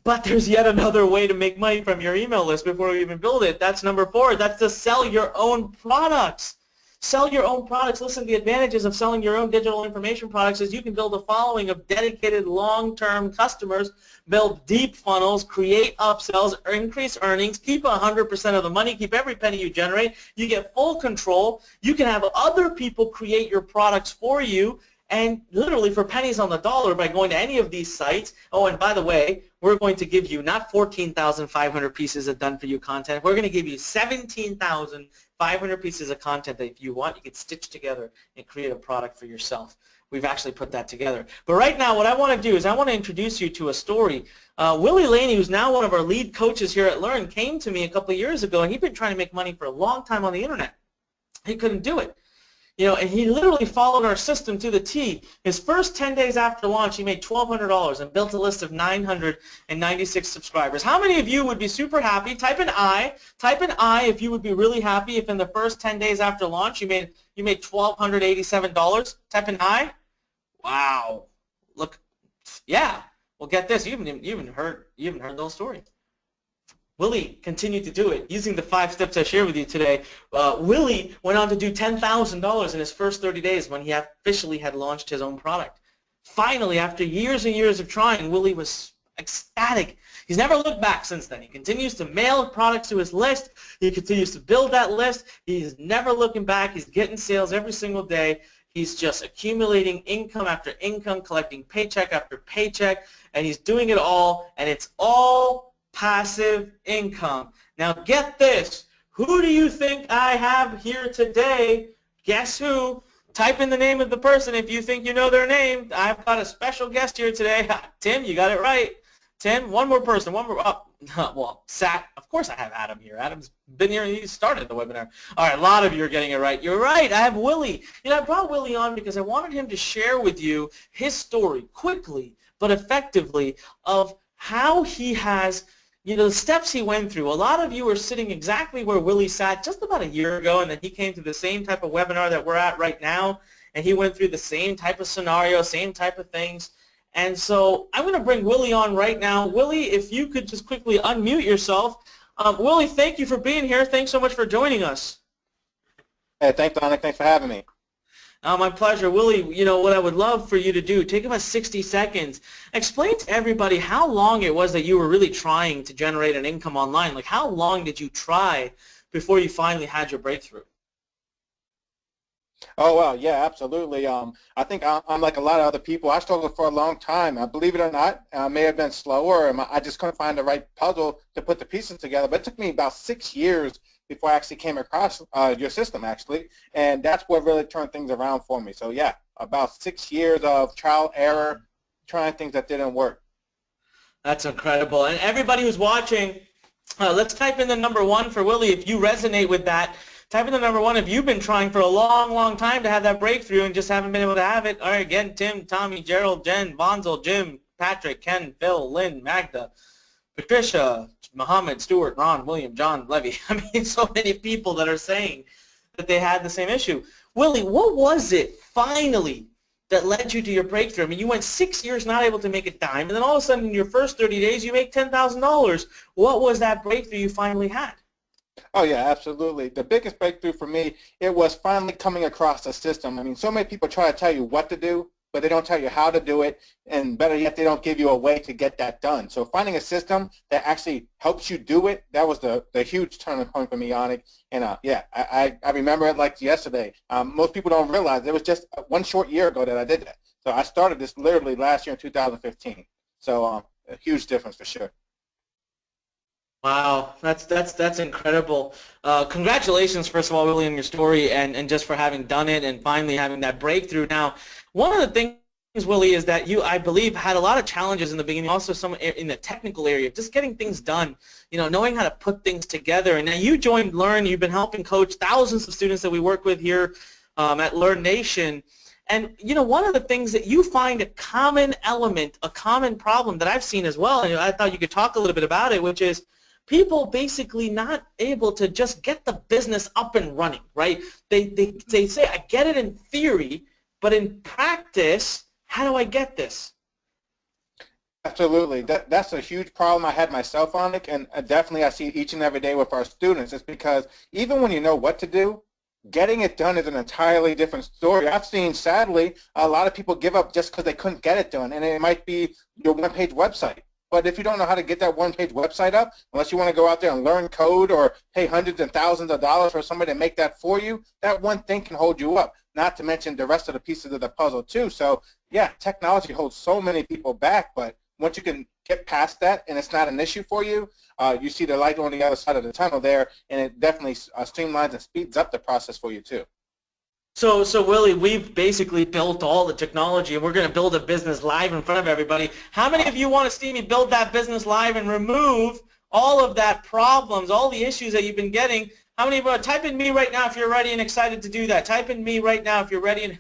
But there's yet another way to make money from your email list before we even build it. That's number 4. That's to sell your own products. Sell your own products. Listen, the advantages of selling your own digital information products is you can build a following of dedicated long-term customers, build deep funnels, create upsells, increase earnings, keep 100% of the money, keep every penny you generate. You get full control. You can have other people create your products for you, and literally for pennies on the dollar by going to any of these sites. Oh, and by the way, we're going to give you not 14,500 pieces of done-for-you content. We're going to give you 17,500 pieces of content that if you want, you can stitch together and create a product for yourself. We've actually put that together. But right now, what I want to do is I want to introduce you to a story. Willie Laney, who's now one of our lead coaches here at Learn, came to me a couple of years ago, and he'd been trying to make money for a long time on the internet. He couldn't do it. You know, and he literally followed our system to the T. His first 10 days after launch, he made $1,200 and built a list of 996 subscribers. How many of you would be super happy? Type in I. Type in I if you would be really happy if in the first 10 days after launch you made $1,287. Type in I. Wow. Look, yeah. Well, get this. You haven't heard the whole story. Willie continued to do it using the 5 steps I shared with you today. Willie went on to do $10,000 in his first 30 days when he officially had launched his own product. Finally, after years and years of trying, Willie was ecstatic. He's never looked back since then. He continues to mail products to his list. He continues to build that list. He's never looking back. He's getting sales every single day. He's just accumulating income after income, collecting paycheck after paycheck, and he's doing it all, and it's all passive income. Now get this. Who do you think I have here today? Guess who? Type in the name of the person if you think you know their name. I've got a special guest here today. Tim, you got it right. Tim, one more person. One more. Oh, well, of course I have Adam here. Adam's been here and he started the webinar. All right, a lot of you are getting it right. You're right. I have Willie. You know, I brought Willie on because I wanted him to share with you his story quickly but effectively of how he has, you know, the steps he went through. A lot of you are sitting exactly where Willie sat just about a year ago, and then he came to the same type of webinar that we're at right now, and he went through the same type of scenario, same type of things. And so I'm going to bring Willie on right now. Willie, if you could just quickly unmute yourself. Willie, thank you for being here. Thanks so much for joining us. Hey, thanks, Dominic. Thanks for having me. My pleasure. Willie, you know, what I would love for you to do, take about 60 seconds. Explain to everybody how long it was that you were really trying to generate an income online. Like, how long did you try before you finally had your breakthrough? Oh, well, yeah, absolutely. I think I'm like a lot of other people. I struggled for a long time. Believe it or not, I may have been slower. I just couldn't find the right puzzle to put the pieces together. But it took me about 6 years before I actually came across your system, actually. And that's what really turned things around for me. So, yeah, about 6 years of trial, error, trying things that didn't work. That's incredible. And everybody who's watching, let's type in the number 1 for Willie if you resonate with that. Type in the number 1 if you've been trying for a long, long time to have that breakthrough and just haven't been able to have it. All right, again, Tim, Tommy, Gerald, Jen, Bonzel, Jim, Patrick, Ken, Phil, Lynn, Magda, Patricia, Muhammad, Stuart, Ron, William, John, Levy. I mean, so many people that are saying that they had the same issue. Willie, what was it finally that led you to your breakthrough? I mean, you went 6 years not able to make a dime, and then all of a sudden in your first 30 days you make $10,000. What was that breakthrough you finally had? Oh, yeah, absolutely. The biggest breakthrough for me, it was finally coming across a system. I mean, so many people try to tell you what to do, but they don't tell you how to do it, and better yet, they don't give you a way to get that done. So finding a system that actually helps you do it, that was the huge turning point for me, Yannick. And, yeah, I remember it like yesterday. Most people don't realize it was just one short year ago that I did that. So I started this literally last year in 2015. So a huge difference for sure. Wow, that's incredible. Congratulations, first of all, Willie, on your story and just for having done it and finally having that breakthrough. Now, one of the things, Willie, is that you, I believe, had a lot of challenges in the beginning, also some in the technical area, just getting things done, you know, knowing how to put things together. And now you joined Learn. You've been helping coach thousands of students that we work with here at Learn Nation. And one of the things that you find a common element, a common problem that I've seen as well, and I thought you could talk a little bit about it, which is people basically not able to just get the business up and running, right? They say, I get it in theory, but in practice, how do I get this? Absolutely. That's a huge problem I had myself on it, and definitely I see each and every day with our students. It's because even when you know what to do, getting it done is an entirely different story. I've seen, sadly, a lot of people give up just because they couldn't get it done, and it might be your one-page website. But if you don't know how to get that one-page website up, unless you want to go out there and learn code or pay hundreds and thousands of dollars for somebody to make that for you, that one thing can hold you up, not to mention the rest of the pieces of the puzzle too. So, yeah, technology holds so many people back, but once you can get past that and it's not an issue for you, you see the light on the other side of the tunnel there, and it definitely streamlines and speeds up the process for you too. So Willie, we've basically built all the technology, and we're going to build a business live in front of everybody. How many of you want to see me build that business live and remove all of that problems, all the issues that you've been getting? How many of you type in me right now if you're ready and excited to do that? Type in me right now if you're ready and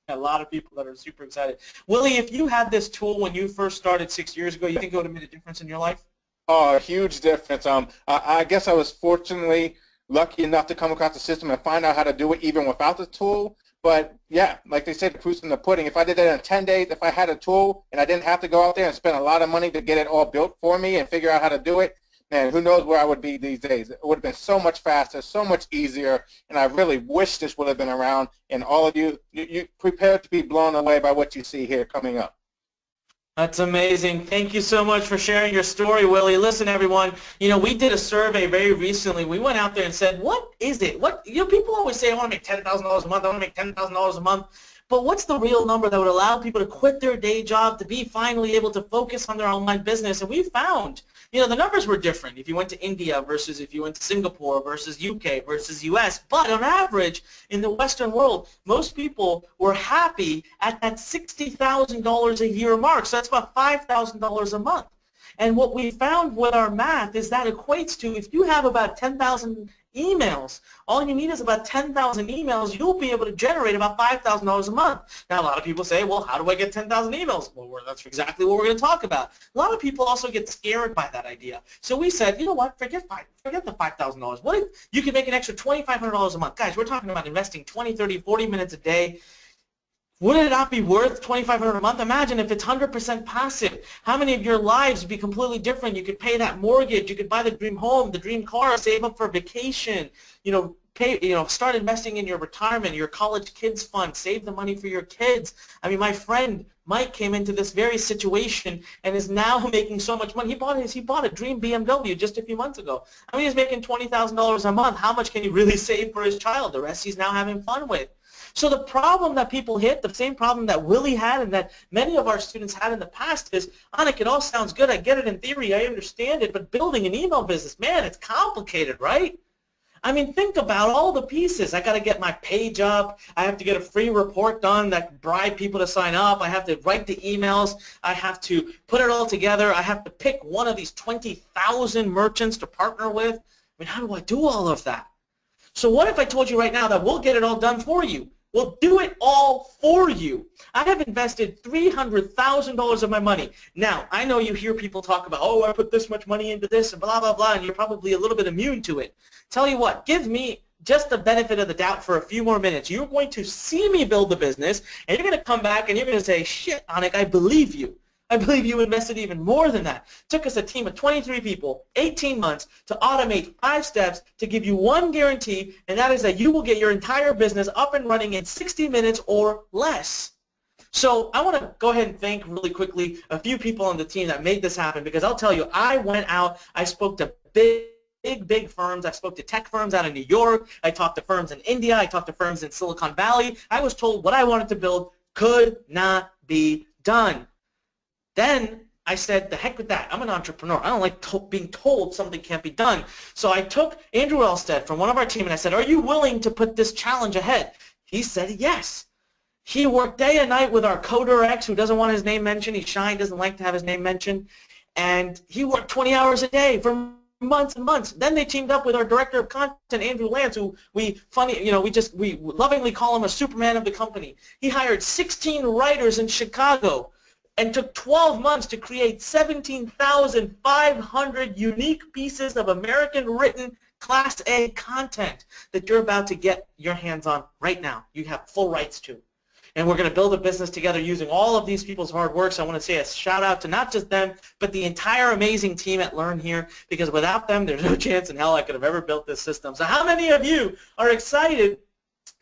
a lot of people that are super excited. Willie, if you had this tool when you first started 6 years ago, you think it would have made a difference in your life? Oh, a huge difference. I guess I was fortunately lucky enough to come across the system and find out how to do it even without the tool. But yeah, like they said, the proof's in the pudding. If I did that in 10 days, if I had a tool and I didn't have to go out there and spend a lot of money to get it all built for me and figure out how to do it, man, who knows where I would be these days. It would have been so much faster, so much easier, and I really wish this would have been around. And all of you prepare to be blown away by what you see here coming up. That's amazing. Thank you so much for sharing your story, Willie. Listen, everyone, we did a survey very recently. We went out there and said, what is it? People always say, I want to make $10,000 a month, I want to make $10,000 a month. But what's the real number that would allow people to quit their day job, to be finally able to focus on their online business? And we found, the numbers were different if you went to India versus if you went to Singapore versus UK versus US. But on average, in the Western world, most people were happy at that $60,000 a year mark. So that's about $5,000 a month. And what we found with our math is that equates to, if you have about 10,000 emails, all you need is about 10,000 emails, you'll be able to generate about $5,000 a month. Now, a lot of people say, well, how do I get 10,000 emails? Well, that's exactly what we're going to talk about. A lot of people also get scared by that idea. So we said, you know what, forget the $5,000. What if you could make an extra $2,500 a month? Guys, we're talking about investing 20, 30, 40 minutes a day. Would it not be worth $2,500 a month? Imagine if it's 100% passive. How many of your lives would be completely different? You could pay that mortgage. You could buy the dream home, the dream car, save up for vacation. Start investing in your retirement, your college kids fund, save the money for your kids. I mean, my friend Mike came into this very situation and is now making so much money. He bought a dream BMW just a few months ago. I mean, he's making $20,000 a month. How much can he really save for his child? The rest he's now having fun with. So the problem that people hit, the same problem that Willie had and that many of our students had in the past is, Anik, it all sounds good. I get it in theory. I understand it. But building an email business, man, it's complicated, right? I mean, think about all the pieces. I got to get my page up. I have to get a free report done that bribe people to sign up. I have to write the emails. I have to put it all together. I have to pick one of these 20,000 merchants to partner with. I mean, how do I do all of that? So what if I told you right now that we'll get it all done for you? We'll do it all for you. I have invested $300,000 of my money. Now, I know you hear people talk about, oh, I put this much money into this and blah, blah, blah, and you're probably a little bit immune to it. Tell you what, give me just the benefit of the doubt for a few more minutes. You're going to see me build the business, and you're going to come back and you're going to say, shit, Anik, I believe you. I believe you invested even more than that. It took us a team of 23 people, 18 months, to automate 5 steps to give you one guarantee, and that is that you will get your entire business up and running in 60 minutes or less. So I want to go ahead and thank really quickly a few people on the team that made this happen, because I'll tell you, I went out, I spoke to big firms. I spoke to tech firms out of New York. I talked to firms in India. I talked to firms in Silicon Valley. I was told what I wanted to build could not be done. Then I said, the heck with that. I'm an entrepreneur. I don't like being told something can't be done. So I took Andrew Elstead from one of our team and I said, are you willing to put this challenge ahead? He said yes. He worked day and night with our Coder X, who doesn't want his name mentioned. He's shy, doesn't like to have his name mentioned. And he worked 20 hours a day for months and months. Then they teamed up with our director of content, Andrew Lance, who we lovingly call him a Superman of the company. He hired 16 writers in Chicago and took 12 months to create 17,500 unique pieces of American written Class A content that you're about to get your hands on right now. You have full rights to. And we're going to build a business together using all of these people's hard work. So I want to say a shout out to not just them, but the entire amazing team at Learn Here, because without them, there's no chance in hell I could have ever built this system. So how many of you are excited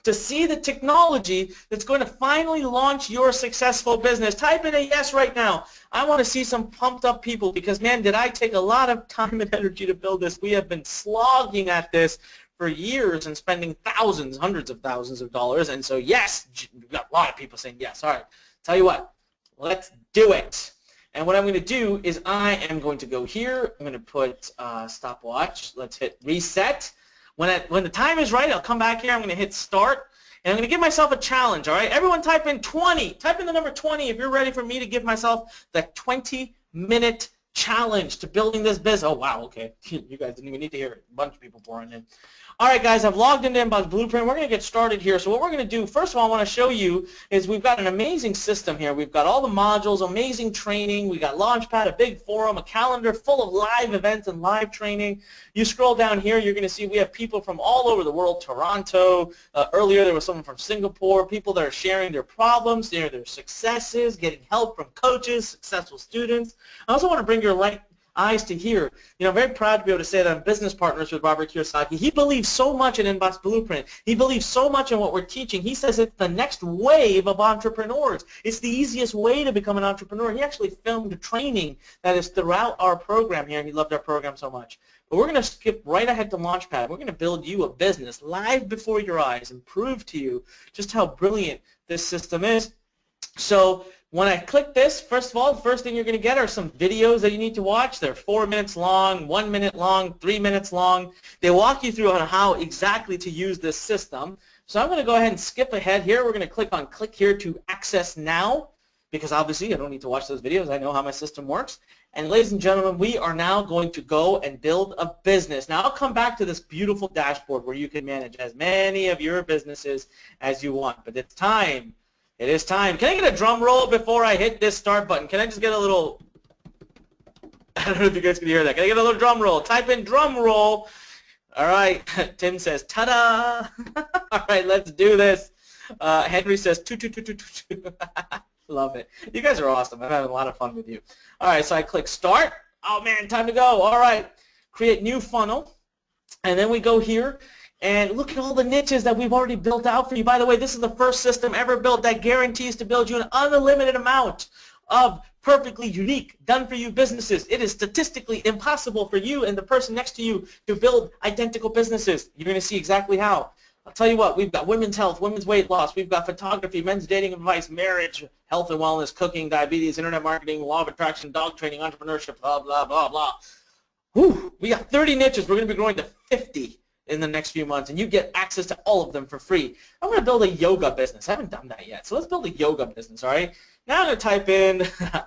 to see the technology that's going to finally launch your successful business? Type in a yes right now. I want to see some pumped up people because, man, did I take a lot of time and energy to build this. We have been slogging at this for years and spending thousands, hundreds of thousands of dollars. And so, yes, we've got a lot of people saying yes. All right, tell you what, let's do it. And what I'm going to do is I am going to go here. I'm going to put stopwatch. Let's hit reset. When the time is right, I'll come back here. I'm going to hit start. And I'm going to give myself a challenge, all right? Everyone type in 20. Type in the number 20 if you're ready for me to give myself the 20-minute challenge to building this business. Oh, wow, okay. You guys didn't even need to hear it. A bunch of people pouring in. All right, guys, I've logged into Inbox Blueprint. We're going to get started here. So what we're going to do, first of all, I want to show you is we've got an amazing system here. We've got all the modules, amazing training. We've got Launchpad, a big forum, a calendar full of live events and live training. You scroll down here, you're going to see we have people from all over the world, Toronto. Earlier there was someone from Singapore, people that are sharing their problems, their successes, getting help from coaches, successful students. I also want to bring your eyes to hear. You know, I'm very proud to be able to say that I'm business partners with Robert Kiyosaki. He believes so much in Inbox Blueprint. He believes so much in what we're teaching. He says it's the next wave of entrepreneurs. It's the easiest way to become an entrepreneur. He actually filmed a training that is throughout our program here, and he loved our program so much. But we're going to skip right ahead to Launchpad. We're going to build you a business live before your eyes and prove to you just how brilliant this system is. So when I click this, first of all, the first thing you're going to get are some videos that you need to watch. They're 4 minutes long, 1 minute long, 3 minutes long. They walk you through on how exactly to use this system. So I'm going to go ahead and skip ahead here. We're going to click here to access now, because obviously I don't need to watch those videos. I know how my system works. And ladies and gentlemen, we are now going to go and build a business. Now I'll come back to this beautiful dashboard where you can manage as many of your businesses as you want. But it's time. It is time. Can I get a drum roll before I hit this start button? Can I just get a little, I don't know if you guys can hear that. Can I get a little drum roll? Type in drum roll. All right. Tim says, ta-da. All right, let's do this. Henry says, toot. Love it. You guys are awesome. I'm having a lot of fun with you. All right, so I click start. Oh, man, time to go. All right. Create new funnel. And then we go here. And look at all the niches that we've already built out for you. By the way, this is the first system ever built that guarantees to build you an unlimited amount of perfectly unique, done-for-you businesses. It is statistically impossible for you and the person next to you to build identical businesses. You're going to see exactly how. I'll tell you what, we've got women's health, women's weight loss, we've got photography, men's dating advice, marriage, health and wellness, cooking, diabetes, internet marketing, law of attraction, dog training, entrepreneurship, blah, blah, blah, blah. Whew, we got 30 niches. We're going to be growing to 50. In the next few months, and you get access to all of them for free. I'm going to build a yoga business. I haven't done that yet, so let's build a yoga business, all right? Now I'm going to type in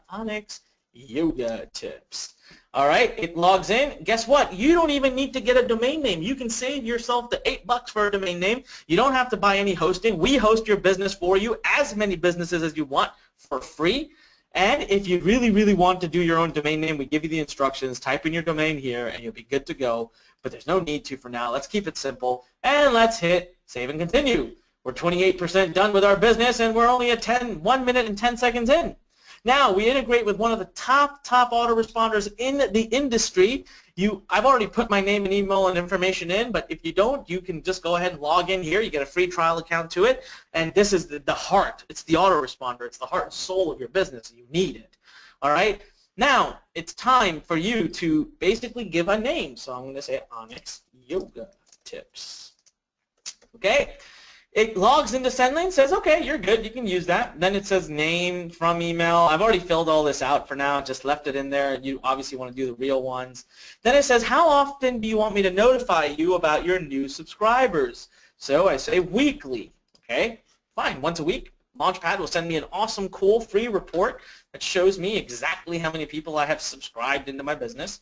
Onyx Yoga Tips. All right, it logs in. Guess what? You don't even need to get a domain name. You can save yourself the $8 for a domain name. You don't have to buy any hosting. We host your business for you, as many businesses as you want, for free. And if you really, really want to do your own domain name, we give you the instructions. Type in your domain here, and you'll be good to go. But there's no need to for now. Let's keep it simple, and let's hit save and continue. We're 28% done with our business, and we're only at 1 minute and 10 seconds in. Now, we integrate with one of the top autoresponders in the industry. I've already put my name and email and information in, but if you don't, you can just go ahead and log in here. You get a free trial account to it, and this is the heart. It's the autoresponder. It's the heart and soul of your business. You need it. All right? Now, it's time for you to basically give a name. So I'm going to say Onyx Yoga Tips. Okay? It logs into SendLane, says, okay, you're good, you can use that. Then it says name from email. I've already filled all this out for now, just left it in there. You obviously want to do the real ones. Then it says, how often do you want me to notify you about your new subscribers? So I say weekly. Okay, fine, once a week. Launchpad will send me an awesome, cool, free report that shows me exactly how many people I have subscribed into my business.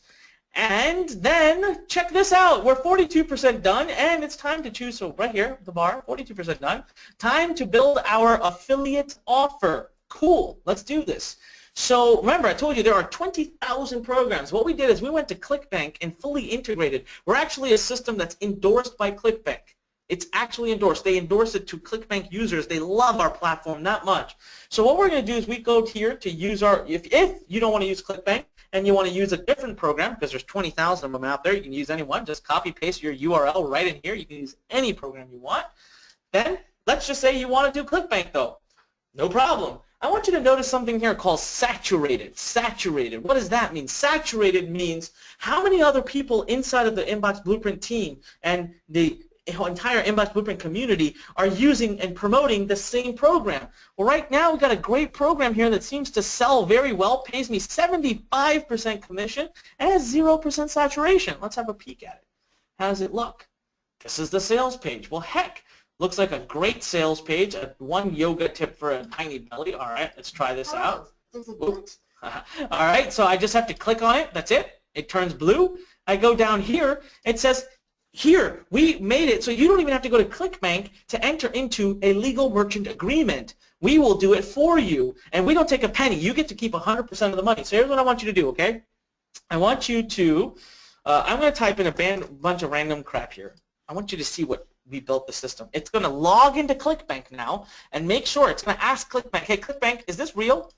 And then check this out. We're 42% done, and it's time to choose. So right here, the bar, 42% done. Time to build our affiliate offer. Cool. Let's do this. So remember, I told you there are 20,000 programs. What we did is we went to ClickBank and fully integrated. We're actually a system that's endorsed by ClickBank. It's actually endorsed. They endorse it to ClickBank users. They love our platform that much. So what we're going to do is we go here to use our, if you don't want to use ClickBank and you want to use a different program, because there's 20,000 of them out there, you can use any one. Just copy paste your URL right in here. You can use any program you want. Then let's just say you want to do ClickBank though. No problem. I want you to notice something here called saturated. Saturated. What does that mean? Saturated means how many other people inside of the Inbox Blueprint team and the entire Inbox Blueprint community are using and promoting the same program. Well, right now we've got a great program here that seems to sell very well, pays me 75% commission, and has 0% saturation. Let's have a peek at it. How does it look? This is the sales page. Well, heck, looks like a great sales page. One yoga tip for a tiny belly. All right, let's try this out. Oops. All right, so I just have to click on it. That's it. It turns blue. I go down here. It says, here, we made it so you don't even have to go to ClickBank to enter into a legal merchant agreement. We will do it for you, and we don't take a penny. You get to keep 100% of the money. So here's what I want you to do, okay? I want you to, I'm going to type in a bunch of random crap here. I want you to see what we built the system. It's going to log into ClickBank now and make sure it's going to ask ClickBank, hey, ClickBank, is this real?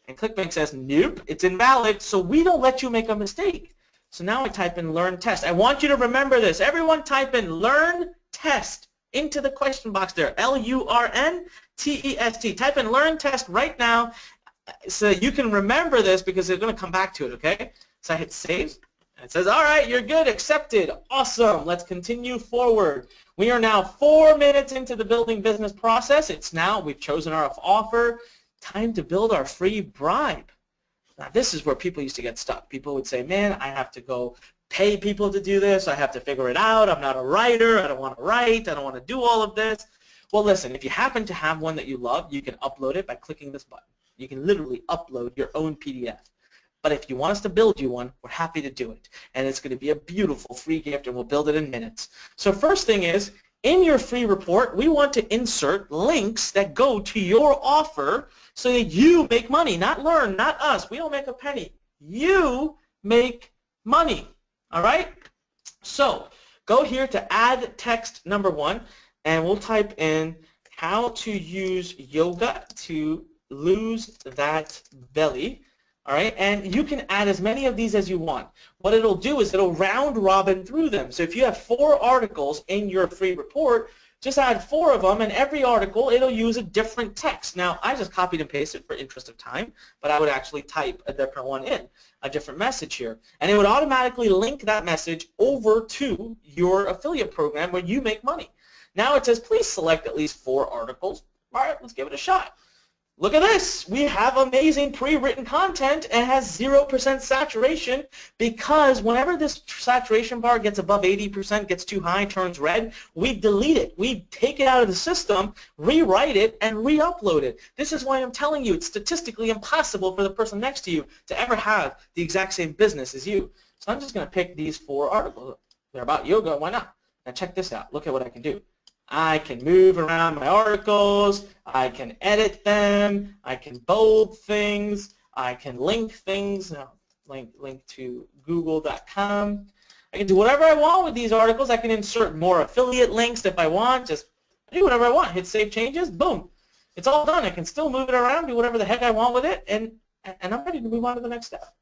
And ClickBank says, nope, it's invalid, so we don't let you make a mistake. So now I type in learn test. I want you to remember this. Everyone type in learn test into the question box there. LURNTEST. Type in learn test right now so you can remember this because they're going to come back to it, okay? So I hit save. And it says, all right, you're good, accepted. Awesome. Let's continue forward. We are now 4 minutes into the building business process. It's now, we've chosen our offer. Time to build our free bribe. Now, this is where people used to get stuck. People would say, man, I have to go pay people to do this. I have to figure it out. I'm not a writer. I don't want to write. I don't want to do all of this. Well, listen, if you happen to have one that you love, you can upload it by clicking this button. You can literally upload your own PDF. But if you want us to build you one, we're happy to do it. And it's going to be a beautiful free gift, and we'll build it in minutes. So first thing is, in your free report, we want to insert links that go to your offer so that you make money, not learn, not us. We don't make a penny. You make money, all right? So go here to add text number 1, and we'll type in how to use yoga to lose that belly. All right, and you can add as many of these as you want. What it'll do is it'll round robin through them. So if you have 4 articles in your free report, just add 4 of them, and every article it'll use a different text. Now, I just copied and pasted for interest of time, but I would actually type a different one in, a different message here. And it would automatically link that message over to your affiliate program where you make money. Now it says, please select at least 4 articles. All right, let's give it a shot. Look at this. We have amazing pre-written content and has 0% saturation because whenever this saturation bar gets above 80%, gets too high, turns red, we delete it. We take it out of the system, rewrite it, and re-upload it. This is why I'm telling you it's statistically impossible for the person next to you to ever have the exact same business as you. So I'm just going to pick these 4 articles. They're about yoga. Why not? Now check this out. Look at what I can do. I can move around my articles, I can edit them, I can bold things, I can link things, link to google.com. I can do whatever I want with these articles. I can insert more affiliate links if I want, just do whatever I want. Hit save changes, boom. It's all done. I can still move it around, do whatever the heck I want with it, and I'm ready to move on to the next step.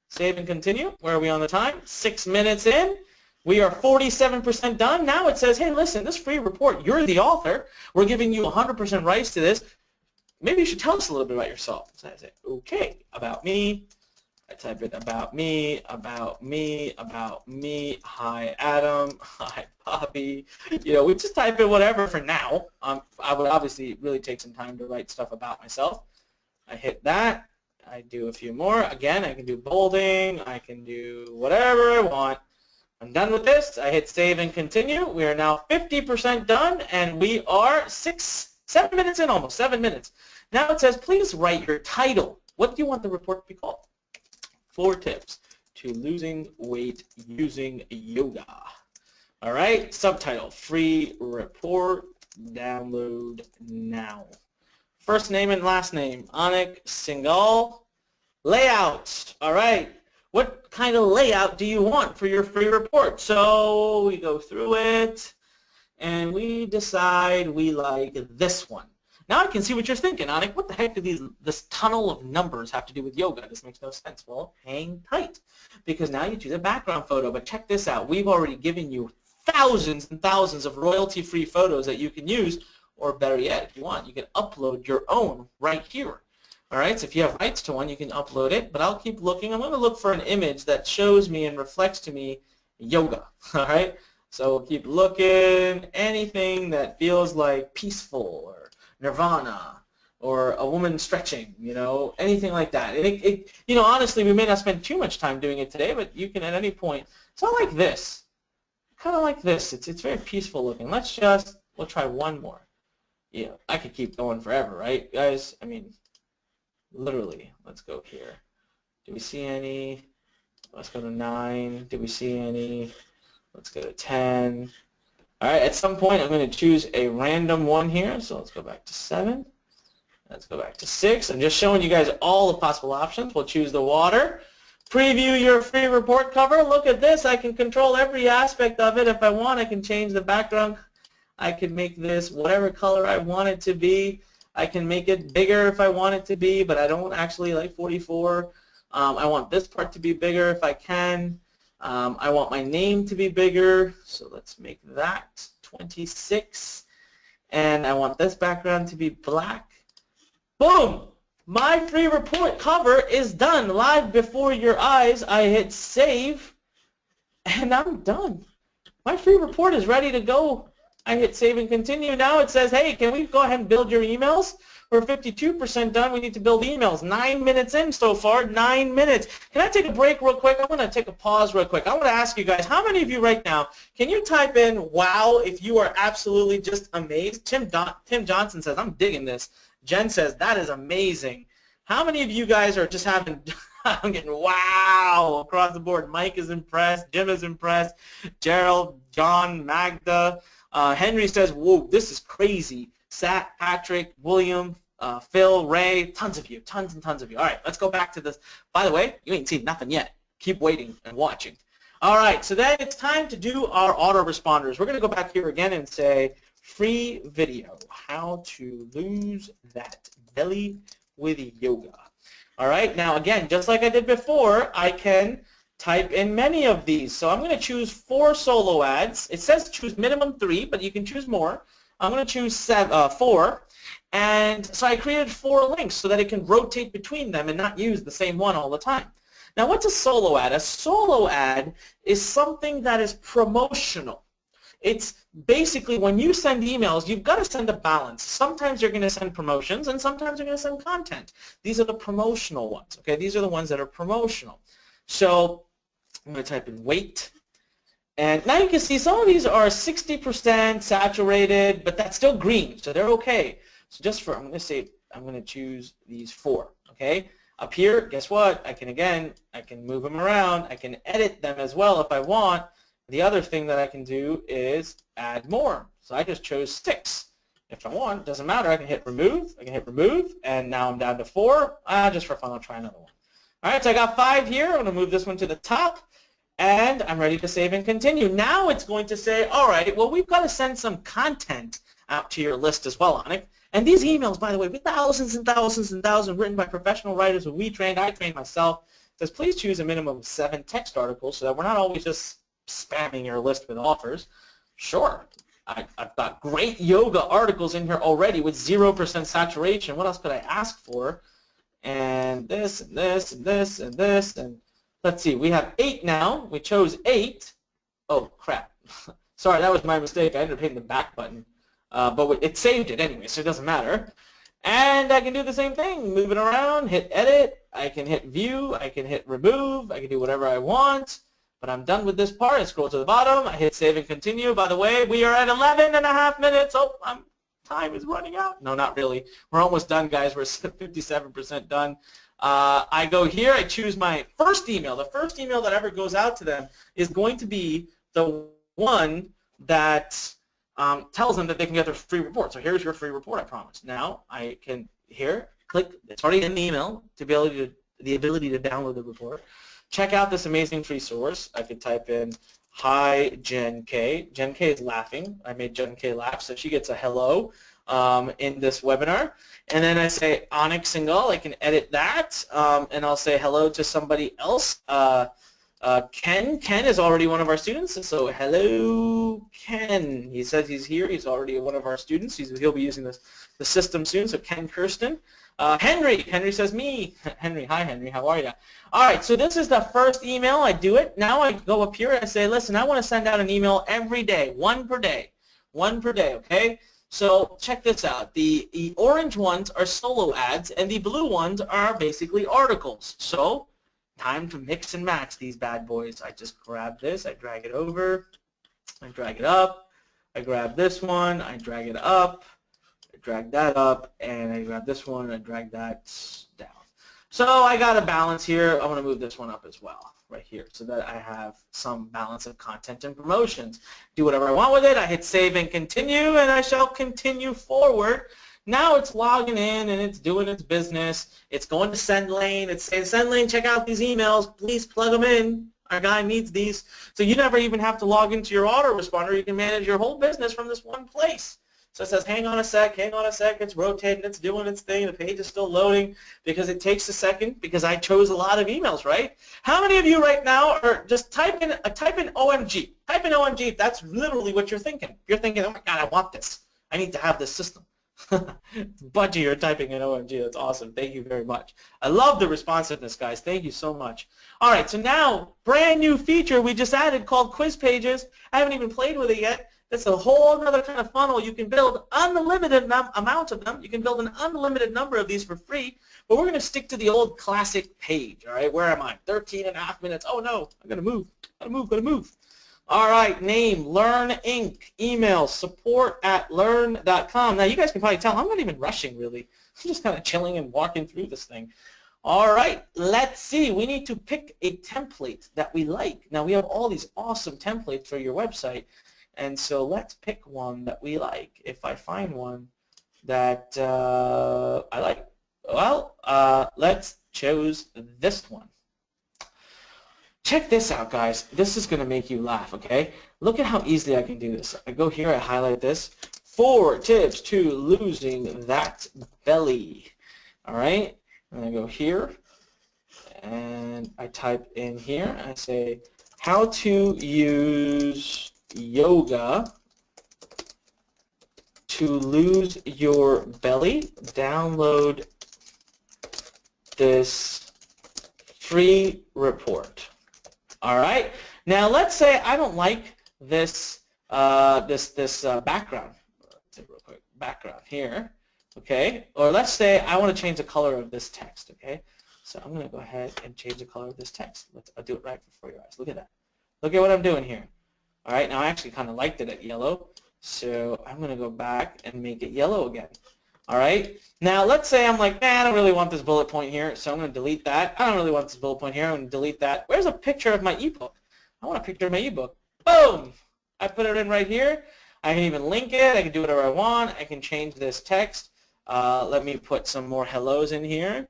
Save and continue. Where are we on the time? 6 minutes in. We are 47% done. Now it says, hey, listen, this free report, you're the author. We're giving you 100% rights to this. Maybe you should tell us a little bit about yourself. So I say, okay, about me. I type it about me, about me, about me. Hi, Adam. Hi, Bobby. You know, we just type in whatever for now. I would obviously really take some time to write stuff about myself. I hit that. I do a few more. Again, I can do bolding. I can do whatever I want. I'm done with this. I hit save and continue. We are now 50% done, and we are 7 minutes in, almost 7 minutes. Now it says, please write your title. What do you want the report to be called? 4 tips. to losing weight using yoga. All right, subtitle, free report, download now. First name and last name, Anik Singhal. Layout, all right. What kind of layout do you want for your free report? So we go through it, and we decide we like this one. Now I can see what you're thinking, Anik. What the heck do this tunnel of numbers have to do with yoga? This makes no sense. Well, hang tight, because now you choose a background photo. But check this out. We've already given you thousands and thousands of royalty-free photos that you can use, or better yet, if you want, you can upload your own right here. All right, so if you have rights to one, you can upload it, but I'll keep looking. I'm going to look for an image that shows me and reflects to me yoga. All right, so we'll keep looking. Anything that feels like peaceful or nirvana or a woman stretching, you know, anything like that. You know, honestly, we may not spend too much time doing it today, but you can at any point. It's not like this. Kind of like this. It's very peaceful looking. We'll try one more. Yeah, I could keep going forever, right, guys? I mean, literally. Let's go here. Do we see any? Let's go to 9. Do we see any? Let's go to 10. All right, at some point I'm going to choose a random one here. So let's go back to 7. Let's go back to 6. I'm just showing you guys all the possible options. We'll choose the water. Preview your free report cover. Look at this. I can control every aspect of it. If I want, I can change the background. I can make this whatever color I want it to be. I can make it bigger if I want it to be, but I don't actually like 44. I want this part to be bigger if I can. I want my name to be bigger, so let's make that 26. And I want this background to be black. Boom! My free report cover is done live before your eyes. I hit save, and I'm done. My free report is ready to go. I hit save and continue. Now it says, hey, can we go ahead and build your emails? We're 52% done. We need to build emails. 9 minutes in so far. 9 minutes. Can I take a break real quick? I want to take a pause real quick. I want to ask you guys, how many of you right now, can you type in wow if you are absolutely just amazed? Tim Johnson says, I'm digging this. Jen says, that is amazing. How many of you guys are just having, I'm getting wow across the board. Mike is impressed. Jim is impressed. Gerald, John, Magda. Henry says, whoa, this is crazy. Sat, Patrick, William, Phil, Ray, tons of you, tons and tons of you. All right, let's go back to this. By the way, you ain't seen nothing yet. Keep waiting and watching. All right, so then it's time to do our autoresponders. We're going to go back here again and say free video, how to lose that belly with yoga. All right, now again, just like I did before, I can type in many of these. So I'm going to choose 4 solo ads. It says choose minimum 3, but you can choose more. I'm going to choose 4. And so I created 4 links so that it can rotate between them and not use the same one all the time. Now, what's a solo ad? A solo ad is something that is promotional. It's basically when you send emails, you've got to send a balance. Sometimes you're going to send promotions, and sometimes you're going to send content. These are the promotional ones. Okay, these are the ones that are promotional. So I'm going to type in weight. And now you can see some of these are 60% saturated, but that's still green, so they're okay. So just for, I'm going to say, I'm going to choose these 4, okay? Up here, guess what? I can move them around. I can edit them as well if I want. The other thing that I can do is add more. So I just chose 6. If I want, doesn't matter. I can hit remove. And now I'm down to 4. Just for fun, I'll try another one. All right, so I got 5 here. I'm going to move this one to the top. And I'm ready to save and continue. Now it's going to say, all right, well, we've got to send some content out to your list as well, Anik. And these emails, by the way, with thousands and thousands and thousands written by professional writers who we trained, I trained myself, says please choose a minimum of 7 text articles so that we're not always just spamming your list with offers. Sure, I've got great yoga articles in here already with 0% saturation. What else could I ask for? And this, and this, and this, and this, and let's see, we have 8 now. We chose 8. Oh, crap. Sorry, that was my mistake. I ended up hitting the back button. But it saved it anyway, so it doesn't matter. And I can do the same thing. Move it around, hit edit. I can hit view. I can hit remove. I can do whatever I want. But I'm done with this part. I scroll to the bottom. I hit save and continue. By the way, we are at 11.5 minutes. Oh, time is running out. No, not really. We're almost done, guys. We're 57% done. I go here, I choose my first email. The first email that ever goes out to them is going to be the one that tells them that they can get their free report. So here's your free report, I promise. Now I can here click, it's already in the email, to be able to the ability to download the report. Check out this amazing free source. I could type in, hi Jen K. Jen K is laughing. I made Jen K laugh, so she gets a hello in this webinar. And then I say Onyx Singal. I can edit that, and I'll say hello to somebody else. Ken. Ken is already one of our students, so hello, Ken. He says he's here. He's already one of our students. He'll be using the system soon, so Ken Kirsten. Henry. Henry says me. Henry. Hi, Henry. How are you? All right, so this is the first email. I do it. Now I go up here and I say, listen, I want to send out an email every day, one per day, okay? So check this out. The orange ones are solo ads, and the blue ones are basically articles. So time to mix and match these bad boys. I just grab this, I drag it over, I drag it up, I grab this one, I drag it up, I drag that up, and I grab this one, I drag that down. So I got a balance here. I'm going to move this one up as well, right here, so that I have some balance of content and promotions. Do whatever I want with it. I hit save and continue, and I shall continue forward. Now it's logging in and it's doing its business. It's going to SendLane. It's saying, SendLane, check out these emails. Please plug them in. Our guy needs these. So you never even have to log into your autoresponder. You can manage your whole business from this one place. So it says, hang on a sec, it's rotating, it's doing its thing, the page is still loading because it takes a second because I chose a lot of emails, right? How many of you right now are just type in OMG. Type in OMG, that's literally what you're thinking. You're thinking, oh my God, I want this. I need to have this system. Bunch of you are typing in OMG, that's awesome. Thank you very much. I love the responsiveness, guys. Thank you so much. All right, so now, brand new feature we just added called Quiz Pages. I haven't even played with it yet. That's a whole other kind of funnel. You can build unlimited amount of them. You can build an unlimited number of these for free, but we're going to stick to the old classic page, all right? Where am I? 13.5 minutes. Oh, no, I'm going to move. All right, name, Learn Inc., email, support@learn.com. Now, you guys can probably tell I'm not even rushing, really. I'm just kind of chilling and walking through this thing. All right, let's see. We need to pick a template that we like. Now, we have all these awesome templates for your website. And so let's pick one that we like. If I find one that I like, well, let's choose this one. Check this out, guys. This is going to make you laugh, okay? Look at how easily I can do this. I go here, I highlight this. 4 tips to losing that belly. All right? And I go here, and I type in here, and I say, how to use yoga to lose your belly. Download this free report. All right. Now let's say I don't like this background. Let's take real quick background here. Okay. Or let's say I want to change the color of this text. Okay. So I'm going to go ahead and change the color of this text. I'll do it right before your eyes. Look at that. Look at what I'm doing here. All right, now I actually kind of liked it at yellow, so I'm going to go back and make it yellow again. All right, now let's say I'm like, I don't really want this bullet point here, so I'm going to delete that. I don't really want this bullet point here, I'm going to delete that. Where's a picture of my ebook? I want a picture of my ebook. Boom! I put it in right here. I can even link it. I can do whatever I want. I can change this text. Let me put some more hellos in here.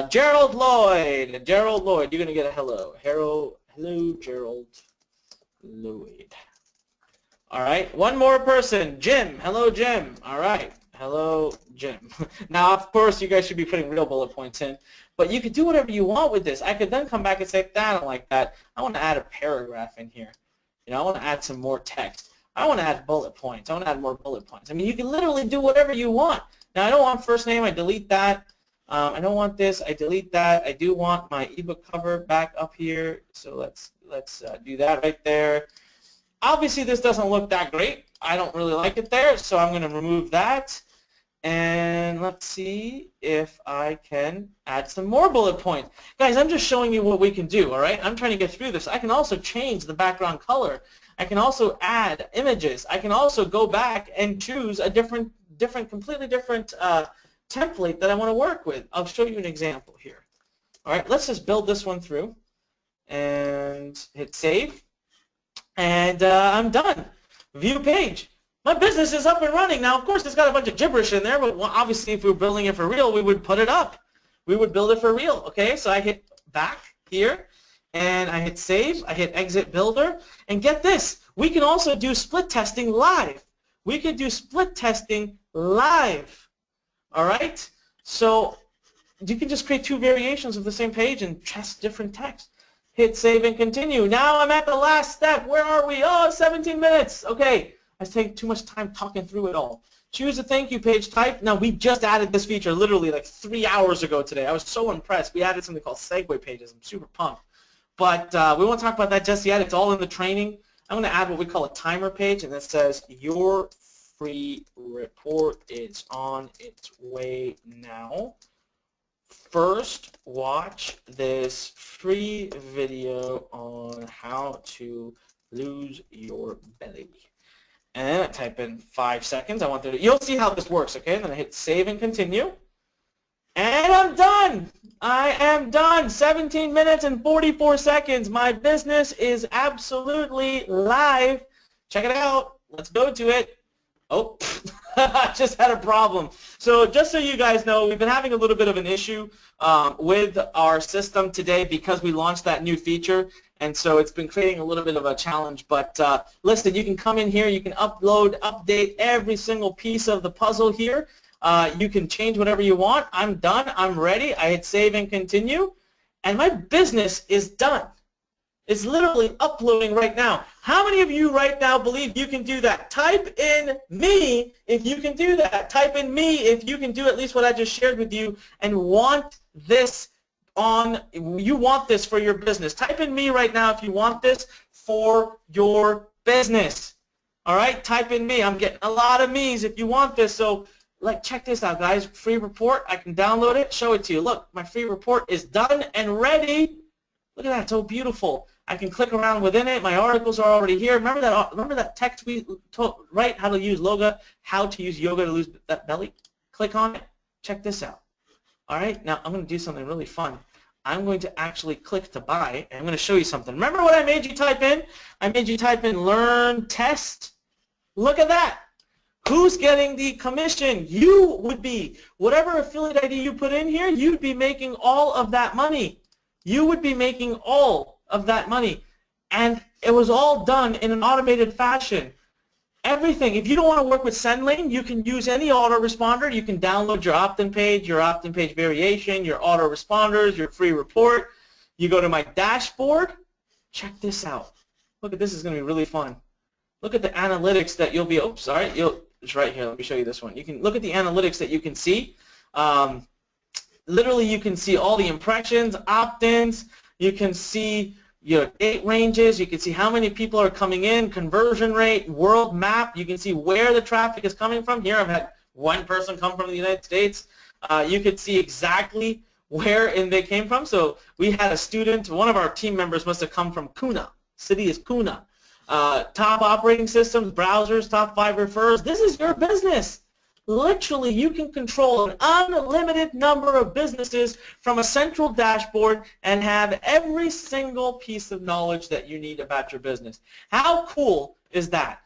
Gerald Lloyd, you're going to get a hello. Hello, Gerald Lloyd. All right, one more person, Jim. Hello, Jim. All right, hello, Jim. Now, of course, you guys should be putting real bullet points in, but you could do whatever you want with this. I could then come back and say, I don't like that. I want to add a paragraph in here. You know, I want to add some more text. I want to add bullet points. I want to add more bullet points. I mean, you can literally do whatever you want. Now, I don't want first name. I delete that. I don't want this. I delete that. I do want my ebook cover back up here, so let's do that right there. Obviously, this doesn't look that great. I don't really like it there, so I'm going to remove that. And let's see if I can add some more bullet points. Guys, I'm just showing you what we can do, all right? I'm trying to get through this. I can also change the background color. I can also add images. I can also go back and choose a completely different template that I want to work with. I'll show you an example here. All right, let's just build this one through and hit save. And I'm done. View page. My business is up and running. Now, of course, it's got a bunch of gibberish in there, but obviously if we were building it for real, we would put it up. We would build it for real. Okay, so I hit back here, and I hit save. I hit exit builder. And get this, we can also do split testing live. We can do split testing live. All right? So you can just create two variations of the same page and test different text. Hit save and continue. Now I'm at the last step. Where are we? Oh, 17 minutes. Okay. I take too much time talking through it all. Choose a thank you page type. Now, we just added this feature literally like 3 hours ago today. I was so impressed. We added something called segue pages. I'm super pumped. But we won't talk about that just yet. It's all in the training. I'm going to add what we call a timer page, and that says your free report is on its way now. First, watch this free video on how to lose your belly. And then I type in 5 seconds. I want you'll see how this works, okay? And then I hit save and continue. And I'm done. I am done. 17 minutes and 44 seconds. My business is absolutely live. Check it out. Let's go to it. Oh, I just had a problem. So just so you guys know, we've been having a little bit of an issue with our system today because we launched that new feature. And so it's been creating a little bit of a challenge. But listen, you can come in here. You can upload, update every single piece of the puzzle here. You can change whatever you want. I'm done. I'm ready. I hit save and continue. And my business is done. It's literally uploading right now. How many of you right now believe you can do that? Type in me if you can do that. Type in me if you can do at least what I just shared with you and want this you want this for your business. Type in me right now if you want this for your business. All right? Type in me. I'm getting a lot of me's if you want this. So check this out, guys. Free report. I can download it, show it to you. Look, my free report is done and ready. Look at that. It's so beautiful. I can click around within it. My articles are already here. Remember that text we told, right? How to use yoga to lose that belly? Click on it. Check this out. All right, now I'm going to do something really fun. I'm going to actually click to buy, and I'm going to show you something. Remember what I made you type in? I made you type in learn test. Look at that. Who's getting the commission? You would be. Whatever affiliate ID you put in here, you'd be making all of that money. You would be making all of that money. And it was all done in an automated fashion. Everything. If you don't want to work with SendLane, you can use any autoresponder. You can download your opt-in page variation, your autoresponders, your free report. You go to my dashboard. Check this out. Look at this. Is going to be really fun. Look at the analytics that you'll be. Oops, sorry. It's right here. Let me show you this one. You can look at the analytics that you can see. Literally, you can see all the impressions, opt-ins. You can see your date ranges. You can see how many people are coming in, conversion rate, world map. You can see where the traffic is coming from. Here I've had one person come from the United States. You could see exactly where they came from. So we had a student, one of our team members must have come from Kuna. City is Kuna. Top operating systems, browsers, top 5 referrals. This is your business. Literally, you can control an unlimited number of businesses from a central dashboard and have every single piece of knowledge that you need about your business. How cool is that?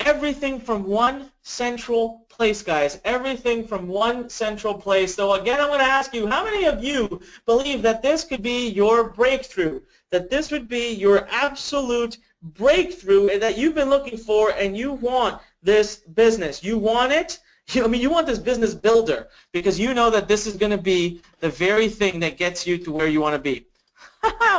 Everything from one central place, guys. Everything from one central place. So again, I'm going to ask you, how many of you believe that this could be your breakthrough? That this would be your absolute breakthrough that you've been looking for and you want this business. You want it? You want this business builder because you know that this is going to be the very thing that gets you to where you want to be.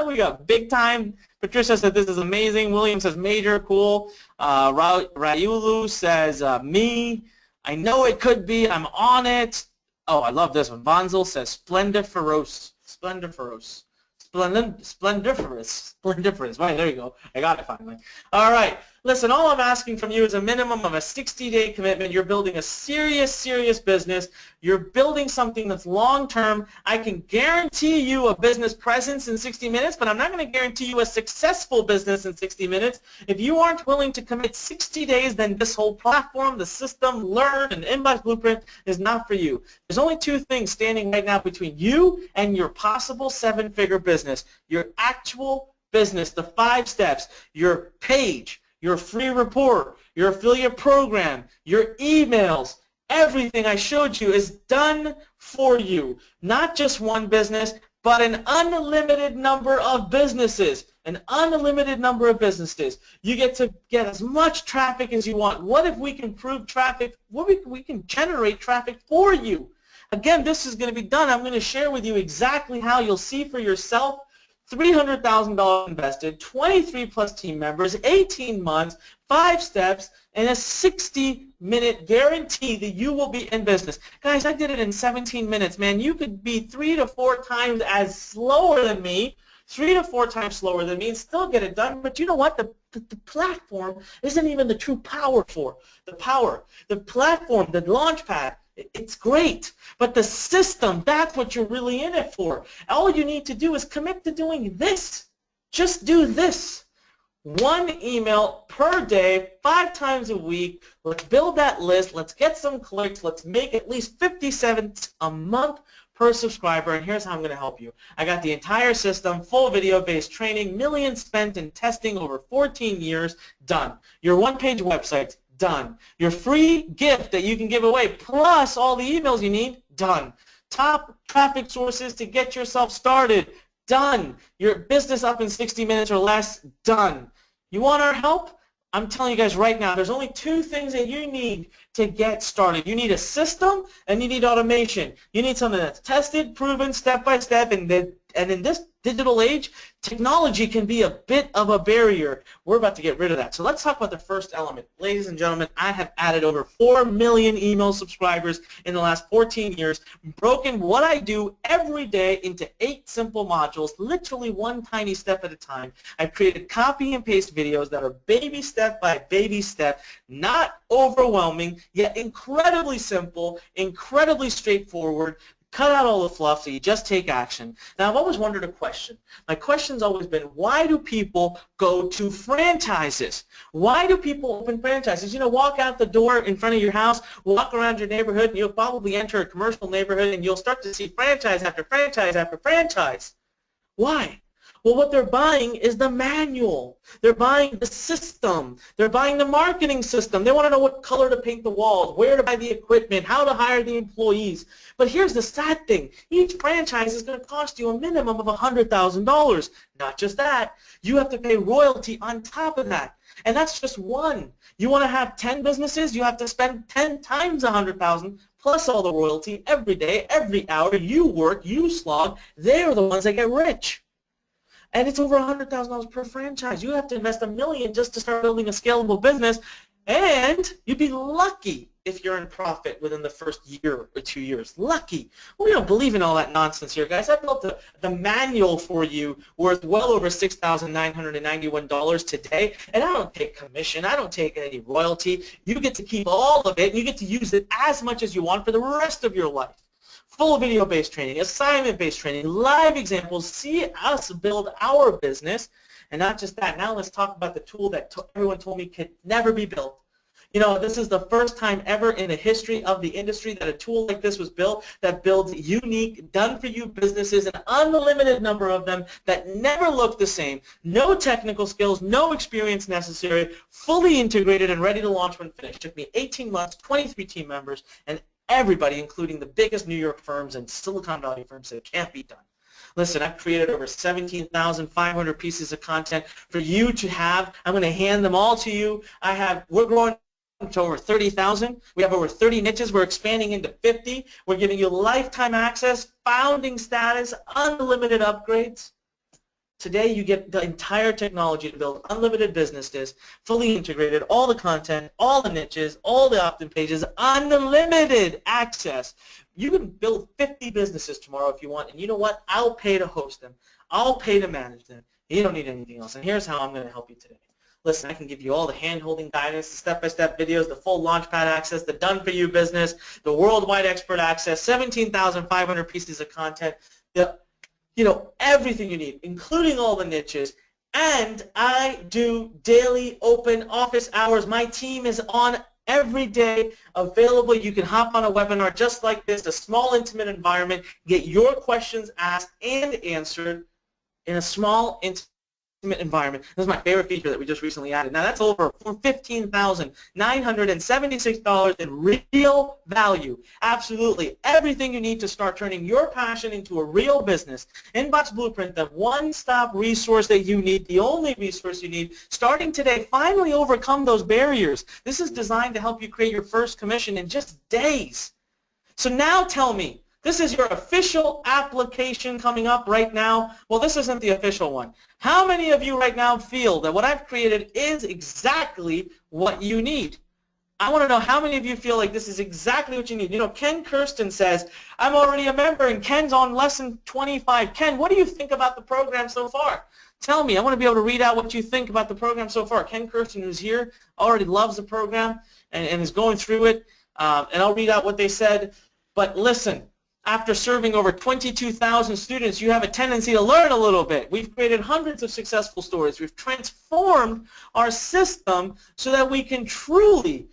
We got big time. Patricia said this is amazing. William says major, cool. Rayulu says me. I know it could be. I'm on it. Oh, I love this one. Vonzel says splendiferous. Splendiferous. Splendiferous. Right, there you go. I got it finally. All right. Listen, all I'm asking from you is a minimum of a 60-day commitment. You're building a serious, serious business. You're building something that's long-term. I can guarantee you a business presence in 60 minutes, but I'm not going to guarantee you a successful business in 60 minutes. If you aren't willing to commit 60 days, then this whole platform, the system, Learn, and Inbox Blueprint is not for you. There's only two things standing right now between you and your possible seven-figure business. Your actual business, the 5 steps, your page, your free report, your affiliate program, your emails, everything I showed you is done for you. Not just one business, but an unlimited number of businesses. An unlimited number of businesses. You get to get as much traffic as you want. What if we can prove traffic? What if we can generate traffic for you? Again, this is going to be done. I'm going to share with you exactly how you'll see for yourself. $300,000 invested, 23 plus team members, 18 months, 5 steps, and a 60-minute guarantee that you will be in business. Guys, I did it in 17 minutes, man. You could be 3 to 4 times as slower than me, 3 to 4 times slower than me, and still get it done. But you know what? The platform isn't even the true power for. The platform, the launchpad, it's great, but the system, that's what you're really in it for. All you need to do is commit to doing this. Just do this. 1 email per day, 5 times a week. Let's build that list. Let's get some clicks. Let's make at least 50 cents a month per subscriber, and here's how I'm going to help you. I got the entire system, full video-based training, millions spent in testing over 14 years, done. Your one-page website, done. Your free gift that you can give away, plus all the emails you need, done. Top traffic sources to get yourself started, done. Your business up in 60 minutes or less, done. You want our help? I'm telling you guys right now, there's only 2 things that you need to get started. You need a system and you need automation. You need something that's tested, proven, step by step, and in this digital age, technology can be a bit of a barrier. We're about to get rid of that. So let's talk about the first element. Ladies and gentlemen, I have added over 4 million email subscribers in the last 14 years, broken what I do every day into 8 simple modules, literally one tiny step at a time. I've created copy and paste videos that are baby step by baby step, not overwhelming, yet incredibly simple, incredibly straightforward. Cut out all the fluff so you just take action. Now, I've always wondered a question. My question's always been, why do people go to franchises? Why do people open franchises? You know, walk out the door in front of your house, walk around your neighborhood, and you'll probably enter a commercial neighborhood, and you'll start to see franchise after franchise after franchise. Why? Well, what they're buying is the manual. They're buying the system. They're buying the marketing system. They want to know what color to paint the walls, where to buy the equipment, how to hire the employees. But here's the sad thing. Each franchise is going to cost you a minimum of $100,000. Not just that. You have to pay royalty on top of that. And that's just one. You want to have 10 businesses, you have to spend 10 times $100,000 plus all the royalty every day, every hour. You work, you slog. They're the ones that get rich. And it's over $100,000 per franchise. You have to invest $1 million just to start building a scalable business, and you'd be lucky if you're in profit within the first year or 2 years. Lucky. We don't believe in all that nonsense here, guys. I built the manual for you worth well over $6,991 today, and I don't take commission. I don't take any royalty. You get to keep all of it, and you get to use it as much as you want for the rest of your life. Full video-based training, assignment-based training, live examples, see us build our business, and not just that. Now let's talk about the tool that everyone told me could never be built. You know, this is the first time ever in the history of the industry that a tool like this was built that builds unique, done-for-you businesses, an unlimited number of them that never look the same, no technical skills, no experience necessary, fully integrated and ready to launch when finished. It took me 18 months, 23 team members, and everybody, including the biggest New York firms and Silicon Valley firms, that can't be done. Listen, I've created over 17,500 pieces of content for you to have. I'm going to hand them all to you. We're growing to over 30,000. We have over 30 niches. We're expanding into 50. We're giving you lifetime access, founding status, unlimited upgrades. Today you get the entire technology to build unlimited businesses, fully integrated, all the content, all the niches, all the opt-in pages, unlimited access. You can build 50 businesses tomorrow if you want, and you know what? I'll pay to host them. I'll pay to manage them. You don't need anything else. And here's how I'm going to help you today. Listen, I can give you all the hand-holding guidance, the step-by-step videos, the full Launchpad access, the done-for-you business, the worldwide expert access, 17,500 pieces of content, everything you need, including all the niches. And I do daily open office hours. My team is on every day available. You can hop on a webinar just like this, a small, intimate environment, get your questions asked and answered in a small, intimate environment. This is my favorite feature that we just recently added. Now that's over $15,976 in real value. Absolutely everything you need to start turning your passion into a real business. Inbox Blueprint, the one-stop resource that you need, the only resource you need. Starting today, finally overcome those barriers. This is designed to help you create your first commission in just days. So now tell me, this is your official application coming up right now. Well, this isn't the official one. How many of you right now feel that what I've created is exactly what you need? I want to know how many of you feel like this is exactly what you need. You know, Ken Kirsten says, I'm already a member, and Ken's on lesson 25. Ken, what do you think about the program so far? Tell me. I want to be able to read out what you think about the program so far. Ken Kirsten, who's here, already loves the program and is going through it, and I'll read out what they said. But listen. After serving over 22,000 students, you have a tendency to learn a little bit. We've created hundreds of successful stories. We've transformed our system so that we can truly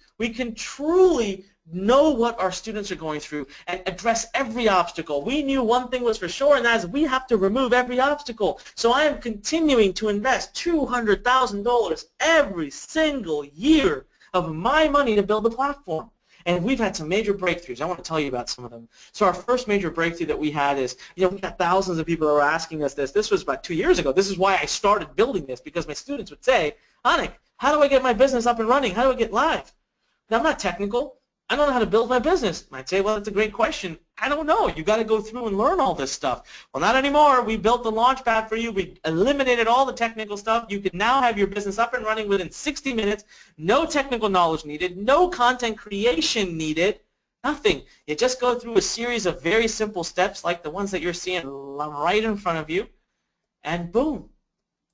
know what our students are going through and address every obstacle. We knew one thing was for sure, and that is we have to remove every obstacle. So I am continuing to invest $200,000 every single year of my money to build the platform. And we've had some major breakthroughs. I want to tell you about some of them. So our first major breakthrough that we had is, we got thousands of people that were asking us this. This was about 2 years ago. This is why I started building this, because my students would say, Anik, how do I get my business up and running? How do I get live? Now, I'm not technical. I don't know how to build my business. I'd say, well, that's a great question. I don't know. You got to go through and learn all this stuff. Well, not anymore. We built the Launchpad for you. We eliminated all the technical stuff. You can now have your business up and running within 60 minutes. No technical knowledge needed. No content creation needed. Nothing. You just go through a series of very simple steps like the ones that you're seeing right in front of you, and boom,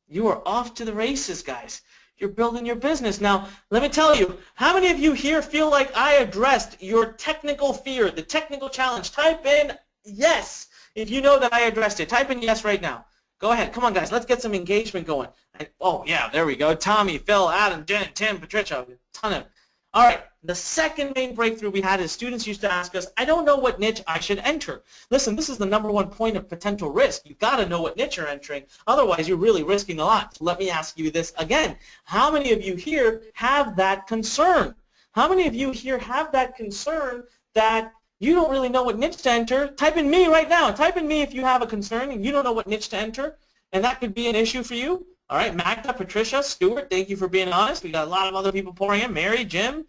you are off to the races, guys. You're building your business. Now, let me tell you, how many of you here feel like I addressed your technical fear, the technical challenge? Type in yes if you know that I addressed it. Type in yes right now. Go ahead. Come on, guys. Let's get some engagement going. Oh, yeah, there we go. Tommy, Phil, Adam, Jen, Tim, Patricia, a ton of. All right. The second main breakthrough we had is students used to ask us, I don't know what niche I should enter. Listen, this is the #1 point of potential risk. You've got to know what niche you're entering. Otherwise, you're really risking a lot. So let me ask you this again. How many of you here have that concern? How many of you here have that concern that you don't really know what niche to enter? Type in me right now. Type in me if you have a concern and you don't know what niche to enter, and that could be an issue for you. All right, Magda, Patricia, Stuart, thank you for being honest. We got a lot of other people pouring in. Mary, Jim,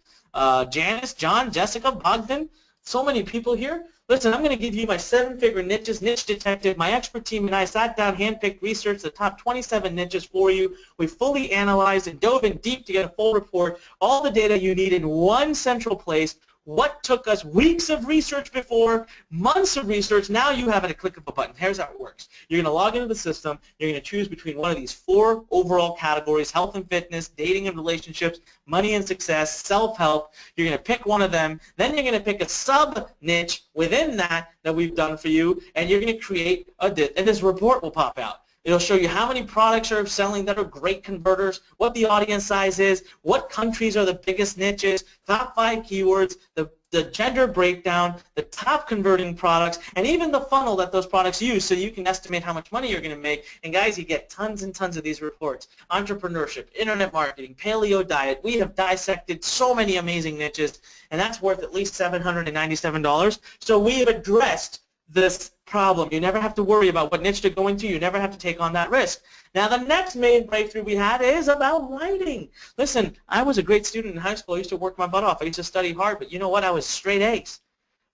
Janice, John, Jessica, Bogdan, so many people here. Listen, I'm going to give you my 7-figure niches, Niche Detective. My expert team and I sat down, handpicked, researched the top 27 niches for you. We fully analyzed and dove in deep to get a full report, all the data you need in one central place. What took us weeks of research before, months of research, now you have at a click of a button. Here's how it works. You're going to log into the system. You're going to choose between one of these 4 overall categories: health and fitness, dating and relationships, money and success, self-help. You're going to pick one of them. Then you're going to pick a sub-niche within that we've done for you, and you're going to create and this report will pop out. It'll show you how many products are selling that are great converters, what the audience size is, what countries are the biggest niches, top 5 keywords, the gender breakdown, the top converting products, and even the funnel that those products use, so you can estimate how much money you're going to make. And guys, you get tons and tons of these reports. Entrepreneurship, internet marketing, paleo diet. We have dissected so many amazing niches, and that's worth at least $797. So we have addressed this problem. You never have to worry about what niche to go into. You never have to take on that risk. Now, the next main breakthrough we had is about writing. Listen, I was a great student in high school. I used to work my butt off. I used to study hard, but you know what? I was straight A's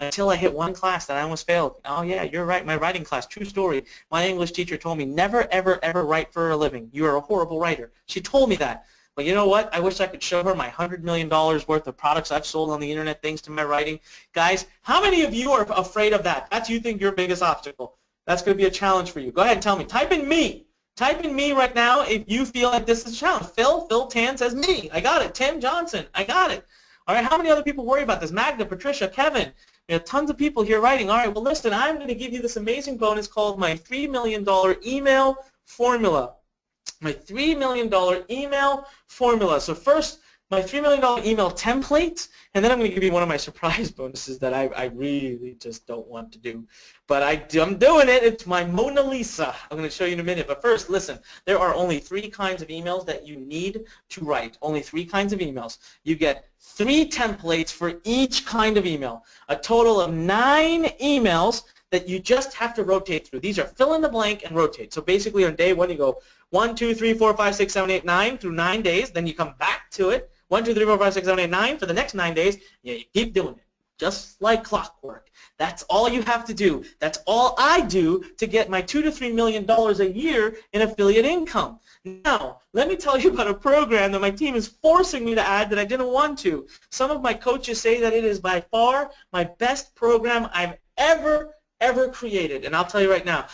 until I hit one class that I almost failed. Oh, yeah, you're right. My writing class, true story. My English teacher told me, never, ever, ever write for a living. You are a horrible writer. She told me that. But you know what? I wish I could show her my $100 million worth of products I've sold on the internet thanks to my writing. Guys, how many of you are afraid of that? That's you think your biggest obstacle. That's going to be a challenge for you. Go ahead and tell me. Type in me. Type in me right now if you feel like this is a challenge. Phil Tan says me. I got it. Tim Johnson, I got it. All right, how many other people worry about this? Magda, Patricia, Kevin. We have tons of people here writing. All right, well, listen, I'm going to give you this amazing bonus called my $3 million email formula. My $3 million email formula. So first, my $3 million email template, and then I'm going to give you one of my surprise bonuses that I really just don't want to do. But I'm doing it. It's my Mona Lisa. I'm going to show you in a minute. But first, listen, there are only 3 kinds of emails that you need to write. Only 3 kinds of emails. You get 3 templates for each kind of email. A total of 9 emails that you just have to rotate through. These are fill in the blank and rotate. So basically on day 1 you go 1, 2, 3, 4, 5, 6, 7, 8, 9 through 9 days. Then you come back to it. 1, 2, 3, 4, 5, 6, 7, 8, 9 for the next 9 days. Yeah, you keep doing it, just like clockwork. That's all you have to do. That's all I do to get my $2 to $3 million a year in affiliate income. Now, let me tell you about a program that my team is forcing me to add that I didn't want to. Some of my coaches say that it is by far my best program I've ever created. And I'll tell you right now,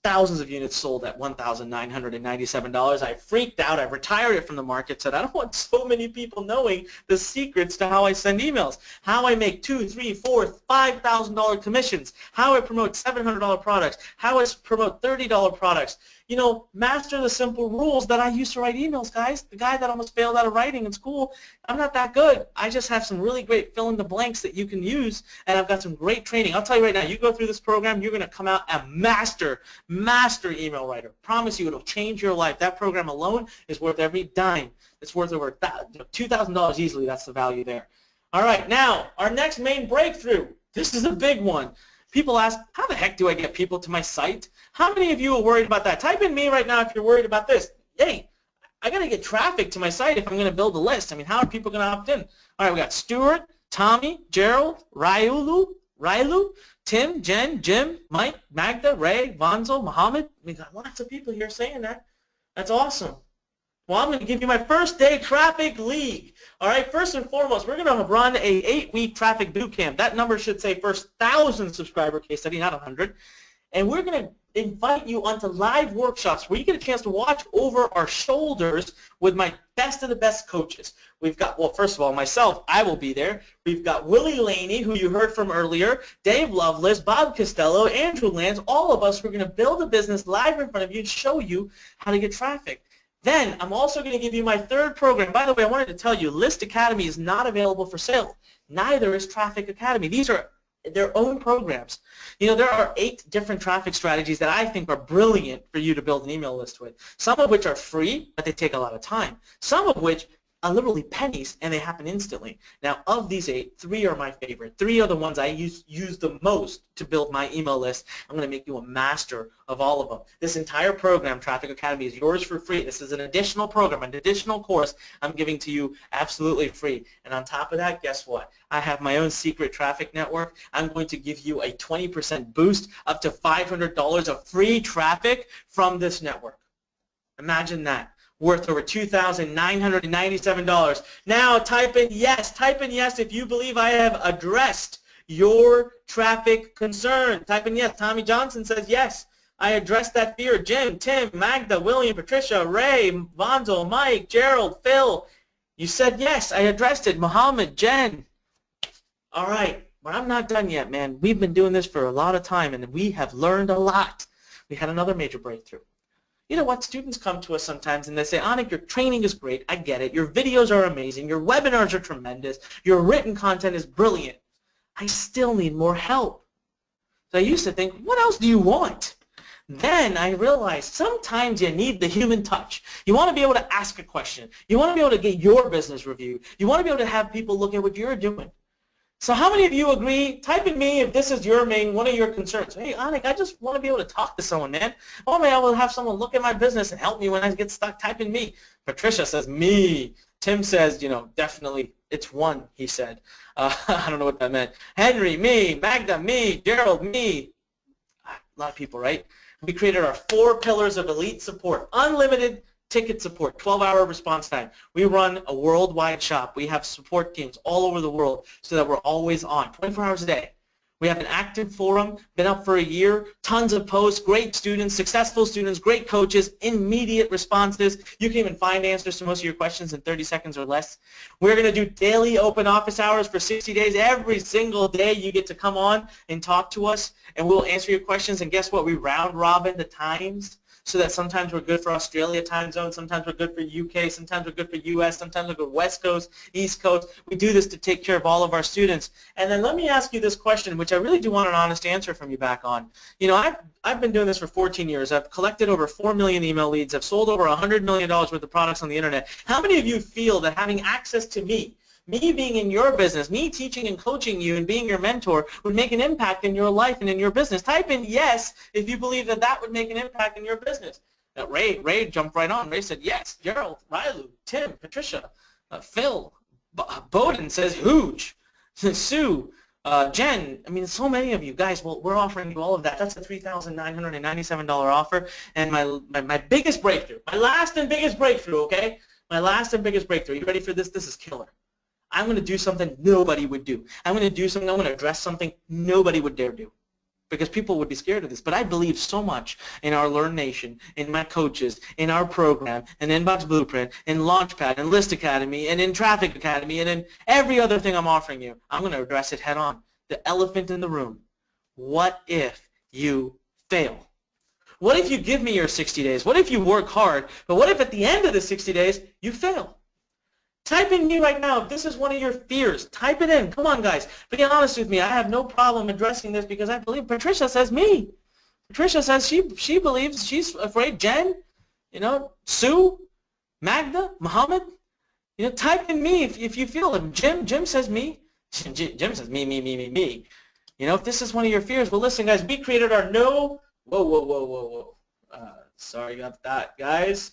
thousands of units sold at $1,997. I freaked out. I retired it from the market, said I don't want so many people knowing the secrets to how I send emails, how I make $2,000, $3,000, $4,000, $5,000 commissions, how I promote $700 products, how I promote $30 products. You know, master the simple rules that I used to write emails, guys. The guy that almost failed out of writing in school, I'm not that good. I just have some really great fill-in-the-blanks that you can use, and I've got some great training. I'll tell you right now, you go through this program, you're going to come out a master email writer. Promise you, it'll change your life. That program alone is worth every dime. It's worth over $2,000 easily. That's the value there. All right, now, our next main breakthrough. This is a big one. People ask, how the heck do I get people to my site? How many of you are worried about that? Type in me right now if you're worried about this. Hey, I got to get traffic to my site if I'm going to build a list. I mean, how are people going to opt in? All right, we got Stuart, Tommy, Gerald, Railu, Tim, Jen, Jim, Mike, Magda, Ray, Vonzo, Mohammed. We got lots of people here saying that. That's awesome. Well, I'm going to give you my first day traffic league. All right, first and foremost, we're going to run a 8-week traffic boot camp. That number should say first 1,000 subscriber case study, not 100. And we're going to invite you onto live workshops where you get a chance to watch over our shoulders with my best of the best coaches. We've got, well, first of all, myself, I will be there. We've got Willie Laney, who you heard from earlier, Dave Lovelace, Bob Costello, Andrew Lance, all of us who are going to build a business live in front of you and show you how to get traffic. Then I'm also going to give you my 3rd program. By the way, I wanted to tell you, List Academy is not available for sale. Neither is Traffic Academy. These are their own programs. You know, there are 8 different traffic strategies that I think are brilliant for you to build an email list with. Some of which are free, but they take a lot of time. Some of which are literally pennies, and they happen instantly. Now, of these 8, 3 are my favorite. 3 are the ones I use the most to build my email list. I'm going to make you a master of all of them. This entire program, Traffic Academy, is yours for free. This is an additional program, an additional course I'm giving to you absolutely free. And on top of that, guess what? I have my own secret traffic network. I'm going to give you a 20% boost, up to $500 of free traffic from this network. Imagine that. Worth over $2,997. Now type in yes. Type in yes if you believe I have addressed your traffic concern. Type in yes. Tommy Johnson says yes. I addressed that fear. Jim, Tim, Magda, William, Patricia, Ray, Vonzo, Mike, Gerald, Phil. You said yes. I addressed it. Mohammed, Jen. All right. But I'm not done yet, man. We've been doing this for a lot of time, and we have learned a lot. We had another major breakthrough. You know what? Students come to us sometimes and they say, Anik, your training is great. I get it. Your videos are amazing. Your webinars are tremendous. Your written content is brilliant. I still need more help. So I used to think, what else do you want? Then I realized sometimes you need the human touch. You want to be able to ask a question. You want to be able to get your business reviewed. You want to be able to have people look at what you're doing. So how many of you agree? Type in me if this is one of your concerns. Hey, Anik, I just want to be able to talk to someone, man. I want to be able to have someone look at my business and help me when I get stuck. Type in me. Patricia says me. Tim says, you know, definitely it's one, he said. I don't know what that meant. Henry, me. Magda, me. Gerald, me. A lot of people, right? We created our 4 pillars of elite support. Unlimited ticket support, 12-hour response time. We run a worldwide shop. We have support teams all over the world so that we're always on, 24 hours a day. We have an active forum, been up for a year, tons of posts, great students, successful students, great coaches, immediate responses. You can even find answers to most of your questions in 30 seconds or less. We're going to do daily open office hours for 60 days. Every single day you get to come on and talk to us, and we'll answer your questions. And guess what? We round robin the times, so that sometimes we're good for Australia time zone, sometimes we're good for UK, sometimes we're good for US, sometimes we're good West Coast, East Coast. We do this to take care of all of our students. And then let me ask you this question, which I really do want an honest answer from you back on. You know, I've been doing this for 14 years. I've collected over 4 million email leads. I've sold over $100 million worth of products on the internet. How many of you feel that having access to me being in your business, me teaching and coaching you and being your mentor would make an impact in your life and in your business? Type in yes if you believe that that would make an impact in your business. Now, Ray jumped right on. Ray said yes. Gerald, Rylu, Tim, Patricia, Phil, Bowden says huge. Sue, Jen, I mean, so many of you guys, well, we're offering you all of that. That's a $3,997 offer. And my biggest breakthrough, my last and biggest breakthrough, okay? My last and biggest breakthrough. You ready for this? This is killer. I'm going to do something nobody would do. I'm going to address something nobody would dare do, because people would be scared of this. But I believe so much in our Learn Nation, in my coaches, in our program, in Inbox Blueprint, in Launchpad, in List Academy, and in Traffic Academy, and in every other thing I'm offering you. I'm going to address it head on. The elephant in the room. What if you fail? What if you give me your 60 days? What if you work hard, but what if at the end of the 60 days you fail? Type in me right now if this is one of your fears. Type it in. Come on, guys. Be honest with me. I have no problem addressing this because I believe Patricia says me. Patricia says she believes, she's afraid. Jen, you know, Sue, Magda, Muhammad. You know, type in me if you feel it. Jim says me. Jim says me. You know, if this is one of your fears, well, listen, guys. We created our Whoa. Sorry about that, guys.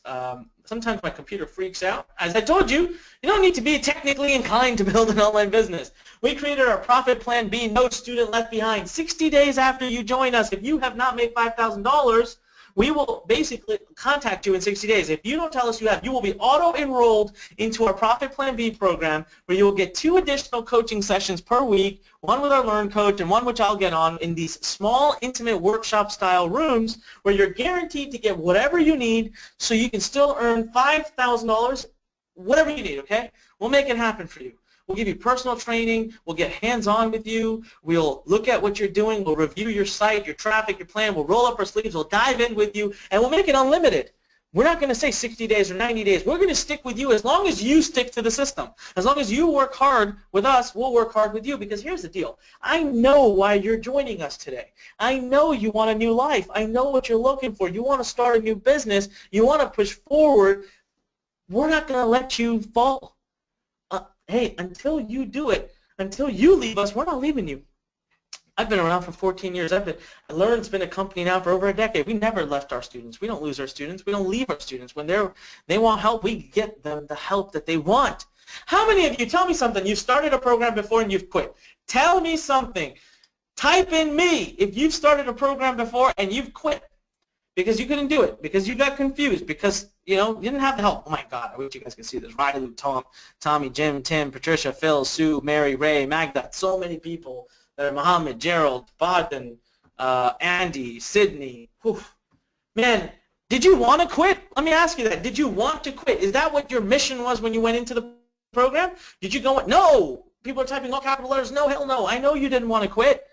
Sometimes my computer freaks out. As I told you, you don't need to be technically inclined to build an online business. We created our Profit Plan B, No Student Left Behind. 60 days after you join us, if you have not made $5,000, we will basically contact you in 60 days. If you don't tell us you have, you will be auto-enrolled into our Profit Plan B program, where you will get 2 additional coaching sessions per week, one with our Learn Coach and one which I'll get on, in these small, intimate workshop-style rooms where you're guaranteed to get whatever you need so you can still earn $5,000, whatever you need, okay? We'll make it happen for you. We'll give you personal training. We'll get hands-on with you. We'll look at what you're doing. We'll review your site, your traffic, your plan. We'll roll up our sleeves. We'll dive in with you, and we'll make it unlimited. We're not going to say 60 days or 90 days. We're going to stick with you as long as you stick to the system. As long as you work hard with us, we'll work hard with you, because here's the deal. I know why you're joining us today. I know you want a new life. I know what you're looking for. You want to start a new business. You want to push forward. We're not going to let you fall. Hey, until you do it, until you leave us, we're not leaving you. I've been around for 14 years. Learn's been a company now for over a decade. We never left our students. We don't lose our students. We don't leave our students. When they want help, we get them the help that they want. How many of you, tell me something, you've started a program before and you've quit? Tell me something. Type in me if you've started a program before and you've quit because you couldn't do it, because you got confused, because you didn't have the help. Oh my God, I wish you guys could see this. Riley, Tommy, Jim, Tim, Patricia, Phil, Sue, Mary, Ray, Magda, so many people. Muhammad, Gerald, Bodden, Andy, Sydney. Whew. Man, did you want to quit? Let me ask you that. Did you want to quit? Is that what your mission was when you went into the program? Did you go, no? People are typing all capital letters, no, hell no. I know you didn't want to quit.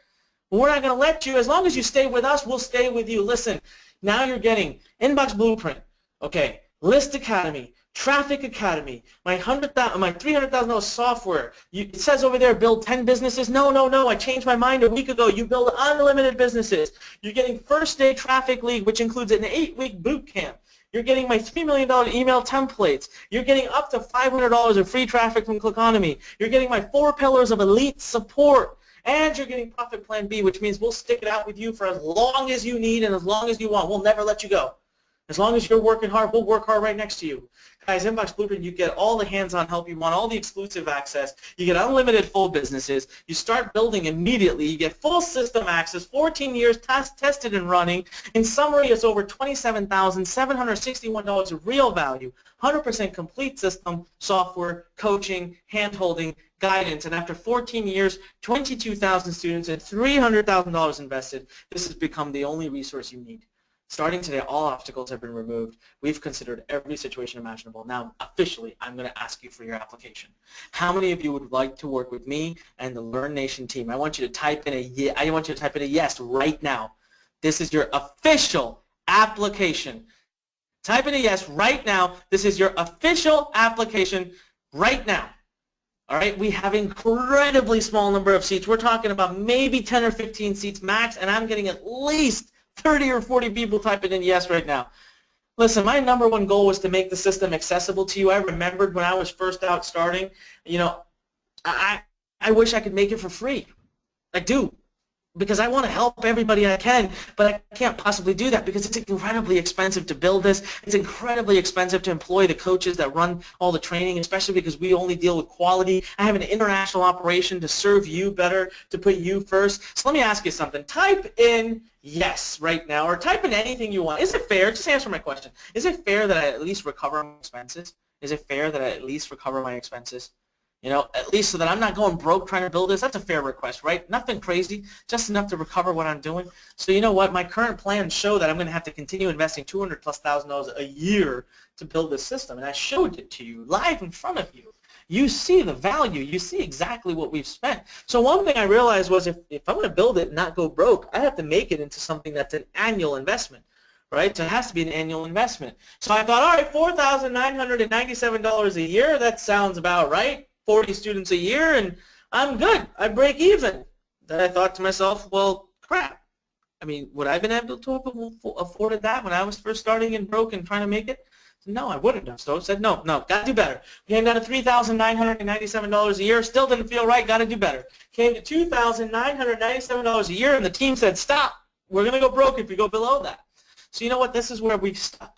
But we're not going to let you. As long as you stay with us, we'll stay with you. Listen, now you're getting Inbox Blueprint, okay, List Academy, Traffic Academy, my $300,000 software. It says over there, build 10 businesses. No. I changed my mind a week ago. You build unlimited businesses. You're getting First Day Traffic League, which includes an 8-week boot camp. You're getting my $3 million email templates. You're getting up to $500 of free traffic from Clickonomy. You're getting my 4 pillars of elite support. And you're getting Profit Plan B, which means we'll stick it out with you for as long as you need and as long as you want. We'll never let you go. As long as you're working hard, we'll work hard right next to you. Guys, Inbox Blueprint, you get all the hands-on help you want, all the exclusive access. You get unlimited full businesses. You start building immediately. You get full system access, 14 years tested and running. In summary, it's over $27,761 of real value, 100% complete system, software, coaching, hand-holding, guidance, and after 14 years, 22,000 students, and $300,000 invested, this has become the only resource you need. Starting today, all obstacles have been removed. We've considered every situation imaginable. Now, officially, I'm going to ask you for your application. How many of you would like to work with me and the LearnNation team? I want you to type in a yes right now. This is your official application. Type in a yes right now. This is your official application right now. All right, we have incredibly small number of seats. We're talking about maybe 10 or 15 seats max, and I'm getting at least 30 or 40 people typing in yes right now. Listen, my number one goal was to make the system accessible to you. I remembered when I was first out starting, you know, I wish I could make it for free. I do, because I want to help everybody I can, but I can't possibly do that because it's incredibly expensive to build this. It's incredibly expensive to employ the coaches that run all the training, especially because we only deal with quality. I have an international operation to serve you better, to put you first. So let me ask you something. Type in yes right now, or type in anything you want. Is it fair? Just answer my question. Is it fair that I at least recover my expenses? Is it fair that I at least recover my expenses? You know, at least so that I'm not going broke trying to build this. That's a fair request, right? Nothing crazy, just enough to recover what I'm doing. So you know what? My current plans show that I'm going to have to continue investing $200,000+ a year to build this system, and I showed it to you live in front of you. You see the value. You see exactly what we've spent. So one thing I realized was if I'm going to build it and not go broke, I have to make it into something that's an annual investment, right? So it has to be an annual investment. So I thought, all right, $4,997 a year, that sounds about right. 40 students a year, and I'm good. I break even. Then I thought to myself, well, crap. I mean, would I have been able to have afforded that when I was first starting and broke and trying to make it? No, I wouldn't have. So I said, no, got to do better. Came down to $3,997 a year. Still didn't feel right. Got to do better. Came to $2,997 a year, and the team said, stop. We're going to go broke if we go below that. So you know what? This is where we've stuck.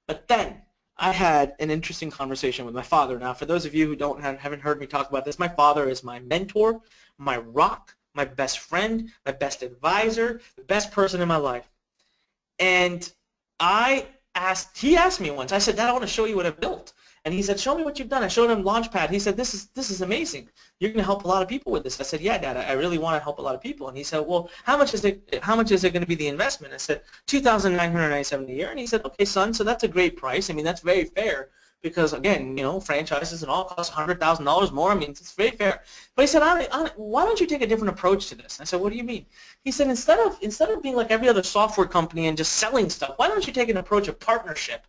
But then I had an interesting conversation with my father. Now, for those of you who haven't heard me talk about this, my father is my mentor, my rock, my best friend, my best advisor, the best person in my life. And he asked me once, I said, Dad, I want to show you what I built. And he said, show me what you've done. I showed him Launchpad. He said, this is amazing. You're going to help a lot of people with this. I said, yeah, Dad, I really want to help a lot of people. And he said, well, how much is it going to be the investment? I said, $2,997 a year. And he said, okay, son, so that's a great price. I mean, that's very fair because, again, you know, franchises and all cost $100,000 more. I mean, it's very fair. But he said, why don't you take a different approach to this? I said, what do you mean? He said, instead of being like every other software company and just selling stuff, why don't you take an approach of partnership?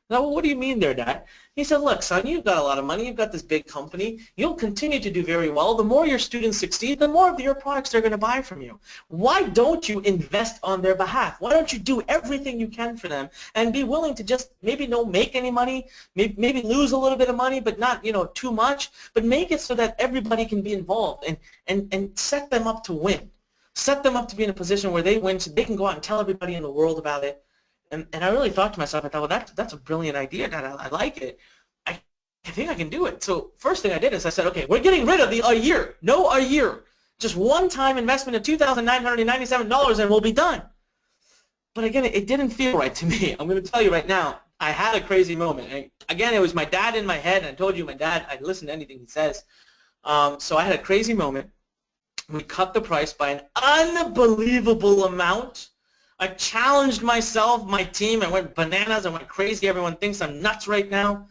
Now, well, what do you mean there, Dad? He said, look, son, you've got a lot of money. You've got this big company. You'll continue to do very well. The more your students succeed, the more of your products they're going to buy from you. Why don't you invest on their behalf? Why don't you do everything you can for them and be willing to just maybe not make any money, maybe lose a little bit of money, but not, you know, too much, but make it so that everybody can be involved and set them up to win. Set them up to be in a position where they win so they can go out and tell everybody in the world about it. And I really thought to myself, I thought, well, that's a brilliant idea, Dad. I like it. I think I can do it. So first thing I did is I said, okay, we're getting rid of a year. No, a year. Just one-time investment of $2,997 and we'll be done. But again, it didn't feel right to me. I'm going to tell you right now, I had a crazy moment. Again, it was my dad in my head, and I told you my dad, I listen to anything he says. So I had a crazy moment. We cut the price by an unbelievable amount. I challenged myself, my team. I went bananas. I went crazy. Everyone thinks I'm nuts right now.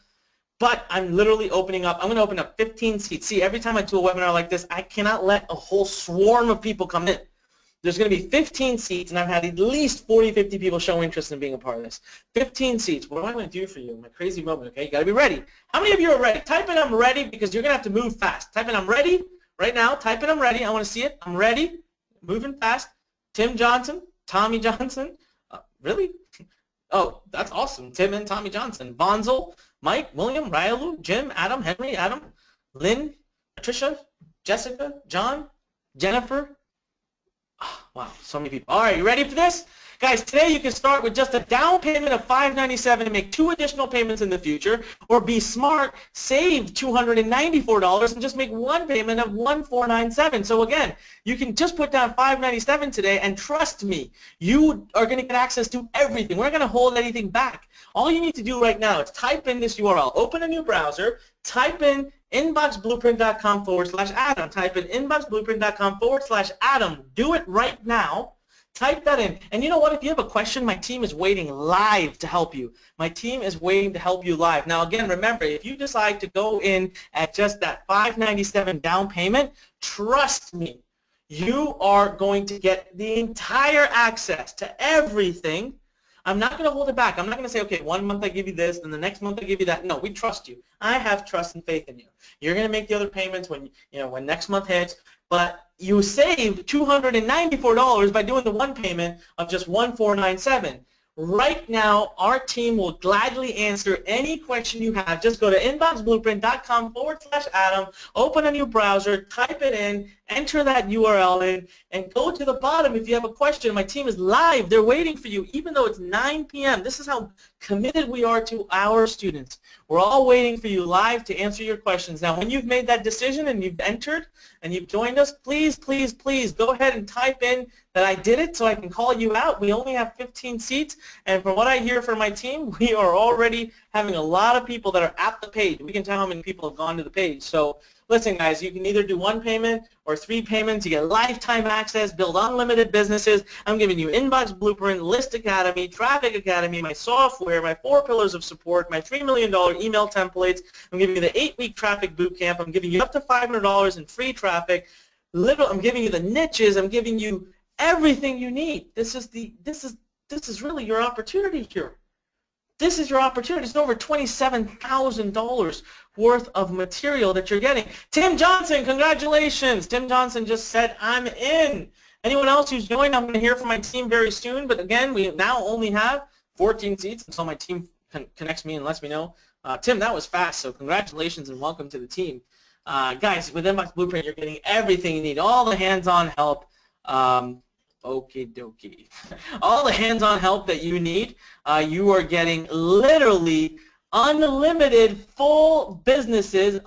But I'm literally opening up. I'm going to open up 15 seats. See, every time I do a webinar like this, I cannot let a whole swarm of people come in. There's going to be 15 seats, and I've had at least 40, 50 people show interest in being a part of this. 15 seats. What am I going to do for you? My crazy moment, okay? You got to be ready. How many of you are ready? Type in I'm ready because you're going to have to move fast. Type in I'm ready right now. Type in I'm ready. I want to see it. I'm ready. Moving fast. Tim Johnson. Tommy Johnson, really? Oh, that's awesome. Tim and Tommy Johnson. Bonzel, Mike, William, Ryalu, Jim, Adam, Henry, Adam, Lynn, Patricia, Jessica, John, Jennifer. Oh, wow, so many people. All right, you ready for this? Guys, today you can start with just a down payment of $597 and make 2 additional payments in the future, or be smart, save $294 and just make 1 payment of $1,497. So again, you can just put down $597 today, and trust me, you are going to get access to everything. We're not going to hold anything back. All you need to do right now is type in this URL, open a new browser, type in inboxblueprint.com/Adam. Type in inboxblueprint.com/Adam. Do it right now. Type that in. And you know what? If you have a question, my team is waiting live to help you. My team is waiting to help you live. Now, again, remember, if you decide to go in at just that $597 down payment, trust me, you are going to get the entire access to everything. I'm not going to hold it back. I'm not going to say, okay, 1 month I give you this, and the next month I give you that. No, we trust you. I have trust and faith in you. You're going to make the other payments when next month hits, but you save $294 by doing the 1 payment of just $1,497. Right now, our team will gladly answer any question you have. Just go to inboxblueprint.com/Adam, open a new browser, type it in, enter that URL in, and go to the bottom if you have a question. My team is live. They're waiting for you, even though it's 9 p.m. This is how committed we are to our students. We're all waiting for you live to answer your questions. Now, when you've made that decision and you've entered and you've joined us, please, please, please go ahead and type in that I did it so I can call you out. We only have 15 seats, and from what I hear from my team, we are already having a lot of people that are at the page. We can tell how many people have gone to the page. So listen, guys, you can either do 1 payment or 3 payments. You get lifetime access, build unlimited businesses. I'm giving you Inbox Blueprint, List Academy, Traffic Academy, my software, my 4 pillars of support, my $3 million email templates. I'm giving you the 8-week traffic bootcamp. I'm giving you up to $500 in free traffic. I'm giving you the niches. I'm giving you everything you need. This is really your opportunity here. This is your opportunity. It's over $27,000 worth of material that you're getting. Tim Johnson, congratulations. Tim Johnson just said, I'm in. Anyone else who's joined, I'm going to hear from my team very soon. But again, we now only have 14 seats until my team connects me and lets me know. Tim, that was fast, so congratulations and welcome to the team. Guys, with Inbox Blueprint, you're getting everything you need, all the hands-on help. Okie dokie. All the hands-on help that you need. You are getting literally unlimited full businesses,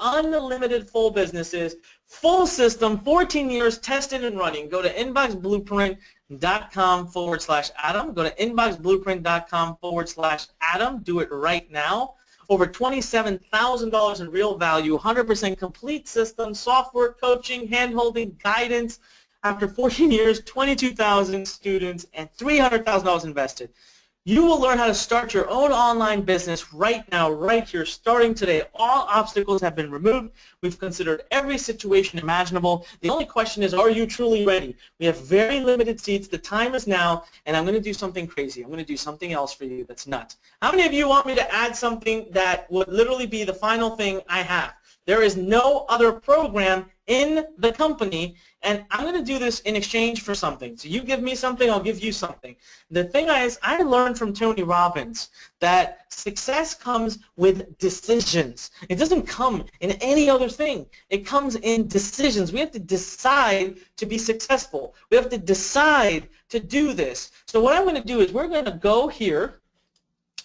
full system, 14 years tested and running. Go to inboxblueprint.com/Adam. Go to inboxblueprint.com/Adam. Do it right now. Over $27,000 in real value, 100% complete system, software, coaching, hand-holding, guidance. After 14 years, 22,000 students, and $300,000 invested. You will learn how to start your own online business right now, right here, starting today. All obstacles have been removed. We've considered every situation imaginable. The only question is, are you truly ready? We have very limited seats. The time is now, and I'm going to do something crazy. I'm going to do something else for you that's nuts. How many of you want me to add something that would literally be the final thing I have? There is no other program in the company, and I'm going to do this in exchange for something. So you give me something, I'll give you something. The thing is, I learned from Tony Robbins that success comes with decisions. It doesn't come in any other thing. It comes in decisions. We have to decide to be successful. We have to decide to do this. So what I'm going to do is we're going to go here,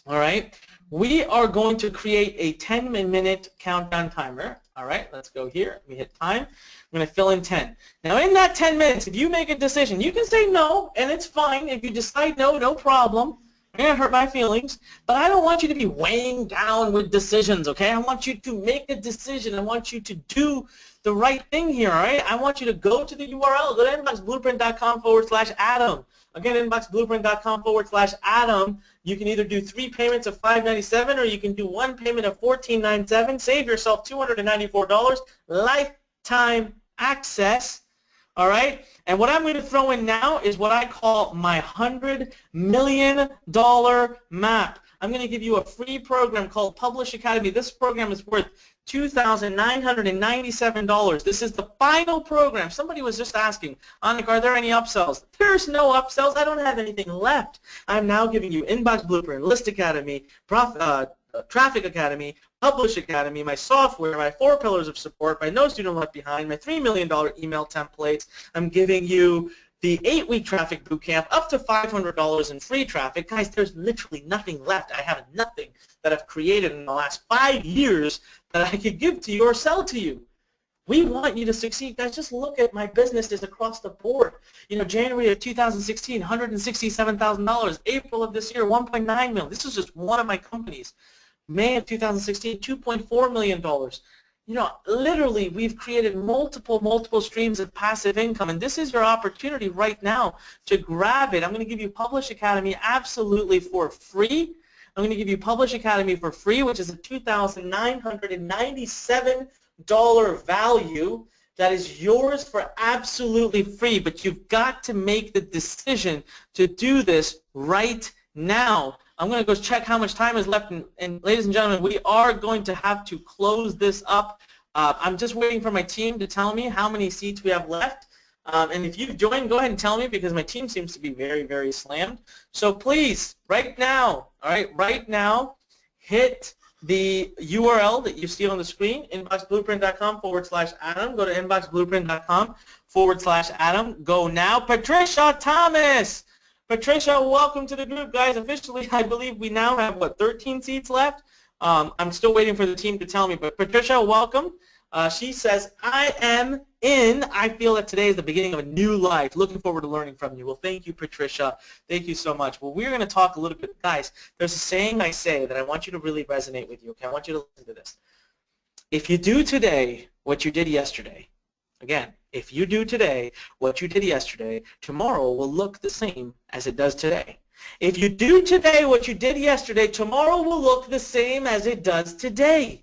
all right? We are going to create a 10-minute countdown timer. All right, let's go here. We hit time. I'm going to fill in 10. Now, in that 10 minutes, if you make a decision, you can say no, and it's fine. If you decide no, no problem. You're going to hurt my feelings. But I don't want you to be weighing down with decisions, okay? I want you to make a decision. I want you to do the right thing here, all right? I want you to go to the URL. Go to inboxblueprint.com/Adam. Again, inboxblueprint.com/Adam. You can either do 3 payments of $597 or you can do 1 payment of $1497. Save yourself $294, lifetime access, all right? And what I'm going to throw in now is what I call my $100 million map. I'm going to give you a free program called Publish Academy. This program is worth $2,997. This is the final program. Somebody was just asking, Anik, are there any upsells? There's no upsells. I don't have anything left. I'm now giving you Inbox Blueprint, List Academy, Traffic Academy, Publish Academy, my software, my 4 pillars of support, my No Student Left Behind, my $3 million email templates. I'm giving you the 8-week traffic bootcamp, up to $500 in free traffic. Guys, there's literally nothing left. I have nothing that I've created in the last 5 years that I could give to you or sell to you. We want you to succeed. Guys, just look at my businesses across the board. You know, January of 2016, $167,000. April of this year, $1.9 million. This is just one of my companies. May of 2016, $2.4 million. You know, literally, we've created multiple streams of passive income, and this is your opportunity right now to grab it. I'm going to give you Publish Academy absolutely for free. I'm going to give you Publish Academy for free, which is a $2,997 value that is yours for absolutely free, but you've got to make the decision to do this right now. I'm going to go check how much time is left, and ladies and gentlemen, we are going to have to close this up. I'm just waiting for my team to tell me how many seats we have left, and if you've joined, go ahead and tell me, because my team seems to be very slammed. So please, right now, all right, right now, hit the URL that you see on the screen, inboxblueprint.com/Adam. Go to inboxblueprint.com/Adam. Go now. Patricia Thomas. Patricia, welcome to the group, guys. Officially, I believe we now have, what, 13 seats left? I'm still waiting for the team to tell me, but Patricia, welcome. She says, I am in. I feel that today is the beginning of a new life. Looking forward to learning from you. Well, thank you, Patricia. Thank you so much. Well, we're going to talk a little bit. Guys, there's a saying I say that I want you to really resonate with you, okay? I want you to listen to this. If you do today what you did yesterday, again, if you do today what you did yesterday, tomorrow will look the same as it does today. If you do today what you did yesterday, tomorrow will look the same as it does today.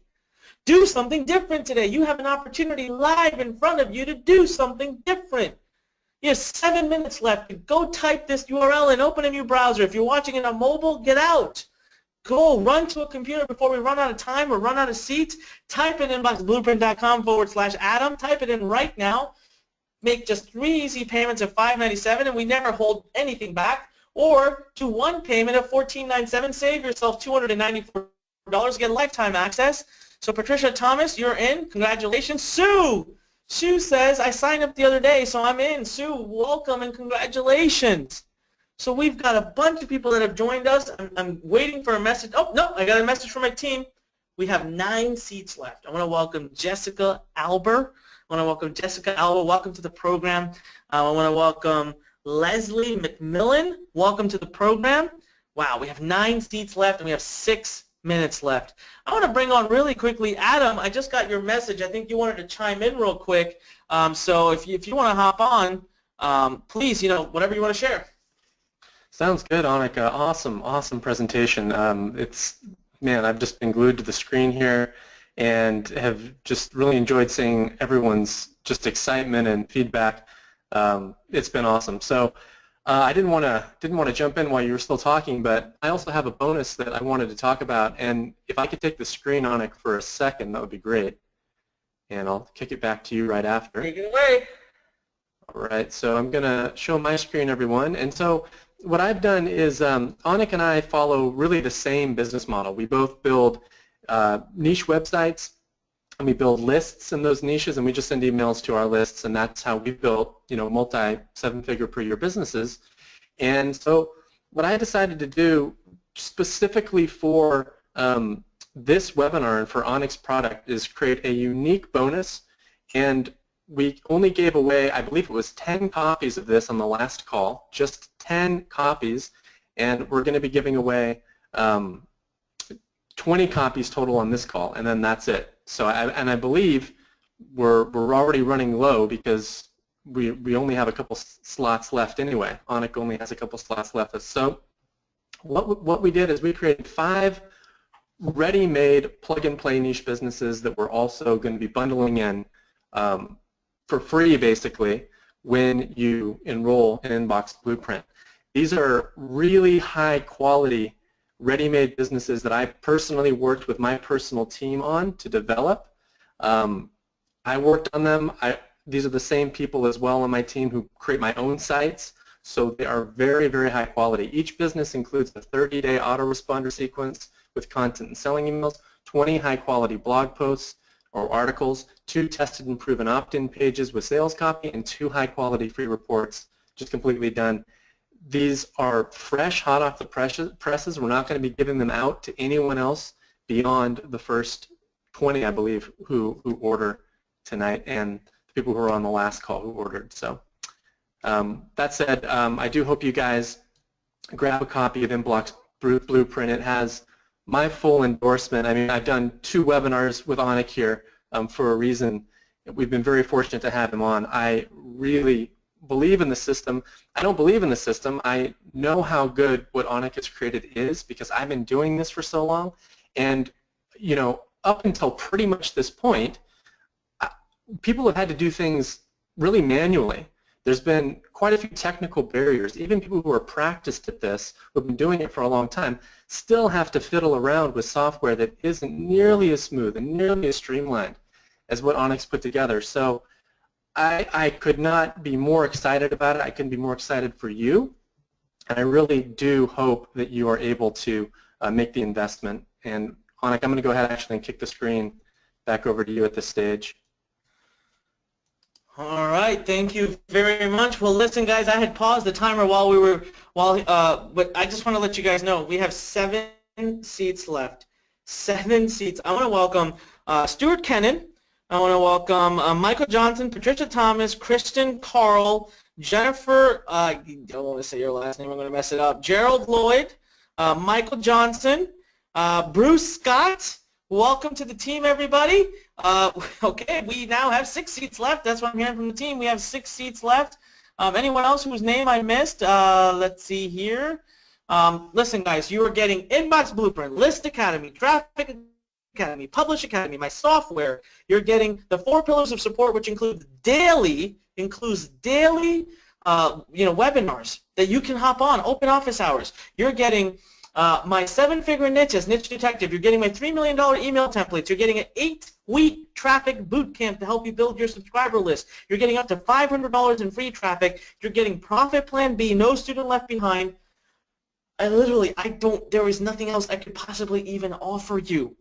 Do something different today. You have an opportunity live in front of you to do something different. You have 7 minutes left. Go type this URL and open a new browser. If you're watching it on mobile, get out. Go run to a computer before we run out of time or run out of seats. Type in inboxblueprint.com/Adam. Type it in right now. Make just 3 easy payments of $5.97, and we never hold anything back. Or to 1 payment of $14.97, save yourself $294, get lifetime access. So Patricia Thomas, you're in. Congratulations. Sue says, I signed up the other day, so I'm in. Sue, welcome and congratulations. So we've got a bunch of people that have joined us. I'm waiting for a message. Oh, no, I got a message from my team. We have 9 seats left. I want to welcome Jessica Alber. Welcome to the program. I want to welcome Leslie McMillan. Welcome to the program. Wow, we have 9 seats left, and we have 6 minutes left. I want to bring on really quickly Adam. I just got your message. I think you wanted to chime in real quick. So if you want to hop on, please, whatever you want to share. Sounds good, Annika. Awesome presentation. Man, I've just been glued to the screen here and have just really enjoyed seeing everyone's just excitement and feedback. It's been awesome. So I didn't want to jump in while you were still talking, but I also have a bonus that I wanted to talk about, and if I could take the screen on it for a second, that would be great. And I'll kick it back to you right after. Take it away. All right, so I'm going to show my screen, everyone. And so what I've done is Annika and I follow really the same business model. We both build niche websites, and we build lists in those niches, and we just send emails to our lists, and that's how we built, multi-7-figure per year businesses. And so what I decided to do specifically for this webinar and for Onyx product is create a unique bonus, and we only gave away, I believe it was 10 copies of this on the last call, just 10 copies, and we're going to be giving away 20 copies total on this call, and then that's it. So I believe we're already running low because we only have a couple slots left anyway. Onyx only has a couple slots left. So what we did is we created 5 ready-made plug-and-play niche businesses that we're also going to be bundling in for free, basically, when you enroll in Inbox Blueprint. These are really high-quality ready-made businesses that I personally worked with my personal team on to develop. I worked on them. These are the same people as well on my team who create my own sites, so they are very, very high quality. Each business includes a 30-day autoresponder sequence with content and selling emails, 20 high-quality blog posts or articles, 2 tested and proven opt-in pages with sales copy, and 2 high-quality free reports just completely done. These are fresh, hot off the presses. We're not going to be giving them out to anyone else beyond the first 20, I believe, who order tonight, and the people who are on the last call who ordered. So that said, I do hope you guys grab a copy of Inblock's Blueprint. It has my full endorsement. I mean, I've done 2 webinars with Anik here for a reason. We've been very fortunate to have him on. I really believe in the system. I don't believe in the system. I know how good what Anik has created is because I've been doing this for so long. And, you know, up until pretty much this point, people have had to do things really manually. There's been quite a few technical barriers. Even people who are practiced at this, who have been doing it for a long time, still have to fiddle around with software that isn't nearly as smooth and nearly as streamlined as what Anik's put together. So I could not be more excited about it. I couldn't be more excited for you. And I really do hope that you are able to make the investment. And Anik, I'm going to go ahead actually and kick the screen back over to you at this stage. All right, thank you very much. Well, listen, guys, I had paused the timer but I just want to let you guys know we have 7 seats left. 7 seats. I want to welcome Stuart Kennan. I want to welcome Michael Johnson, Patricia Thomas, Kristen Carl, Jennifer. I don't want to say your last name. I'm going to mess it up. Gerald Lloyd, Michael Johnson, Bruce Scott. Welcome to the team, everybody. Okay, we now have 6 seats left. That's what I'm hearing from the team. We have 6 seats left. Anyone else whose name I missed? Let's see here. Listen, guys, you are getting Inbox Blueprint, List Academy, Traffic Academy, Publish Academy, my software. You're getting the 4 pillars of support, which includes daily webinars that you can hop on, open office hours. You're getting my 7-figure niches, Niche Detective. You're getting my $3 million email templates. You're getting an 8-week traffic boot camp to help you build your subscriber list. You're getting up to $500 in free traffic. You're getting Profit Plan B, no student left behind. There is nothing else I could possibly even offer you.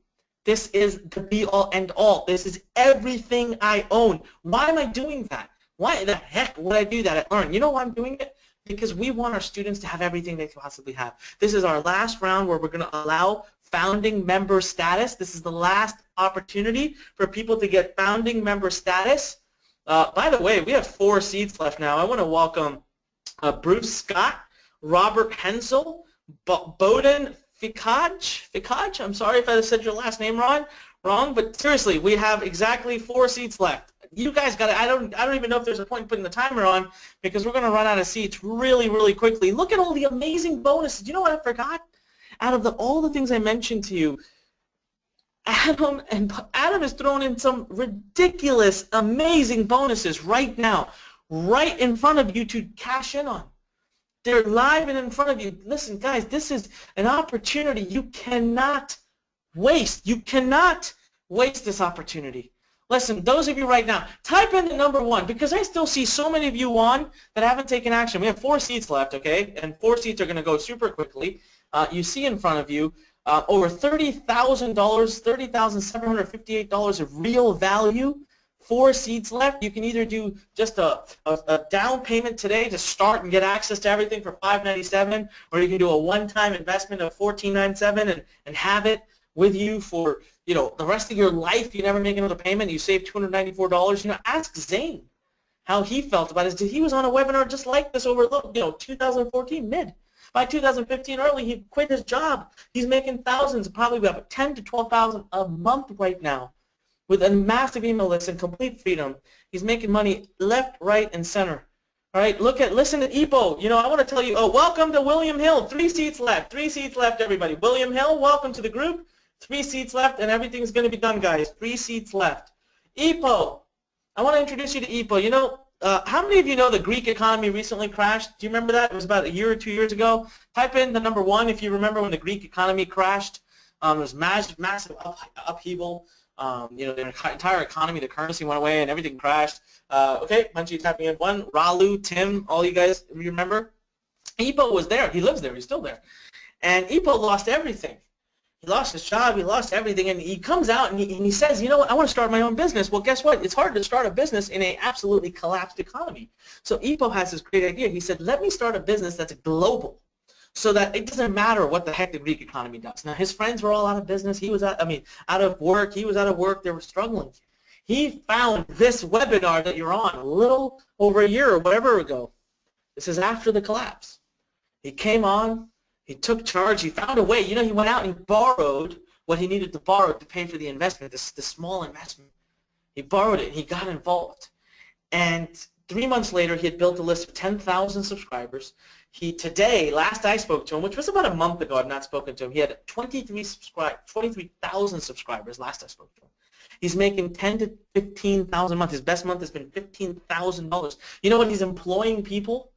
This is the be-all, end-all. This is everything I own. Why am I doing that? Why the heck would I do that at Learn? You know why I'm doing it? Because we want our students to have everything they can possibly have. This is our last round where we're going to allow founding member status. This is the last opportunity for people to get founding member status. By the way, we have 4 seats left now. I want to welcome Bruce Scott, Robert Hensel, Bowden Fikaj. I'm sorry if I said your last name wrong, but seriously, we have exactly 4 seats left. You guys got it. I don't even know if there's a point in putting the timer on because we're going to run out of seats really, really quickly. Look at all the amazing bonuses. You know what I forgot? Out of all the things I mentioned to you, Adam has thrown in some ridiculous, amazing bonuses right now, right in front of you to cash in on. They're live and in front of you. Listen, guys, this is an opportunity you cannot waste. You cannot waste this opportunity. Listen, those of you right now, type in the number 1 because I still see so many of you on that haven't taken action. We have 4 seats left, okay, and 4 seats are going to go super quickly. You see in front of you over $30,000, $30,758 of real value. 4 seats left. You can either do just a down payment today to start and get access to everything for $597, or you can do a one-time investment of $1497 and have it with you for the rest of your life. You never make another payment. You save $294. Ask Zane how he felt about it. He was on a webinar just like this over 2014 mid. By 2015 early, he quit his job. He's making thousands, probably about 10 to 12,000 a month right now, with a massive email list and complete freedom. He's making money left, right, and center. All right, listen to Ipo. I want to tell you. Oh, welcome to William Hill. 3 seats left. 3 seats left, everybody. William Hill, welcome to the group. 3 seats left, and everything's going to be done, guys. 3 seats left. Ipo, I want to introduce you to Ipo. How many of you know the Greek economy recently crashed? Do you remember that? It was about a year or 2 years ago. Type in the number 1 if you remember when the Greek economy crashed. There was massive upheaval. Their entire economy, the currency went away, and everything crashed. Okay, bunch of you tapping in. 1, Ralu, Tim, all you guys remember? Ipo was there. He lives there. He's still there. And Ipo lost everything. He lost his job, he lost everything, and he comes out and he says, you know what, I want to start my own business. Well, guess what? It's hard to start a business in an absolutely collapsed economy. So Ipo has this great idea. He said, let me start a business that's global, so that it doesn't matter what the heck the Greek economy does. Now, his friends were all out of business. He was out of work. He was out of work. They were struggling. He found this webinar that you're on a little over a year or whatever ago. This is after the collapse. He came on. He took charge. He found a way. You know, he went out and borrowed what he needed to borrow to pay for the investment, this small investment. He borrowed it, and he got involved. And 3 months later, he had built a list of 10,000 subscribers. Today, last I spoke to him, which was about a month ago, I've not spoken to him, he had 23,000 subscribers last I spoke to him. He's making $10,000 to $15,000 a month. His best month has been $15,000. You know what? He's employing people,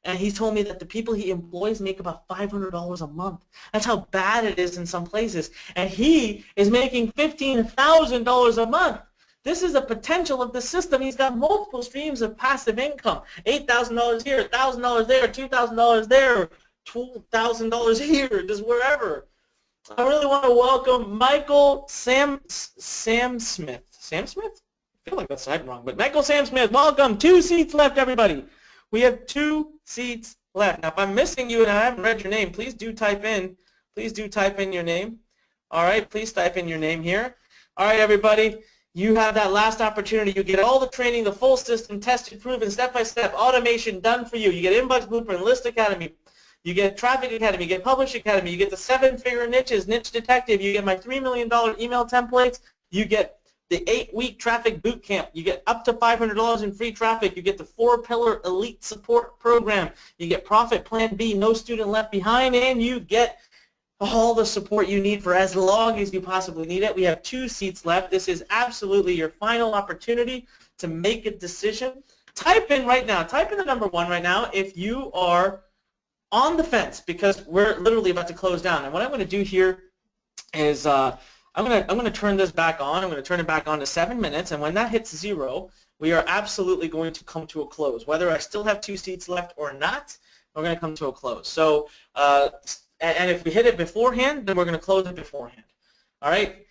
and he told me that the people he employs make about $500 a month. That's how bad it is in some places. And he is making $15,000 a month. This is the potential of the system. He's got multiple streams of passive income. $8,000 here, $1,000 there, $2,000 there, $12,000 here, just wherever. I really want to welcome Michael Sam Smith. Sam Smith? I feel like that's typed wrong, but Michael Sam Smith, welcome. 2 seats left, everybody. We have 2 seats left. Now, if I'm missing you and I haven't read your name, please do type in. Please do type in your name. All right, please type in your name here. All right, everybody. You have that last opportunity. You get all the training, the full system, tested, proven, step-by-step, automation done for you. You get Inbox Blueprint, List Academy. You get Traffic Academy. You get Publish Academy. You get the 7-figure niches, Niche Detective. You get my $3 million email templates. You get the 8-week traffic boot camp. You get up to $500 in free traffic. You get the 4-pillar elite support program. You get Profit Plan B, no student left behind, and you get all the support you need for as long as you possibly need it. We have 2 seats left. This is absolutely your final opportunity to make a decision. Type in right now. Type in the number 1 right now if you are on the fence, because we're literally about to close down. And what I'm going to do here is I'm going to turn this back on. I'm going to turn it back on to 7 minutes, and when that hits 0, we are absolutely going to come to a close. Whether I still have 2 seats left or not, we're going to come to a close. So. And if we hit it beforehand, then we're going to close it beforehand. All right?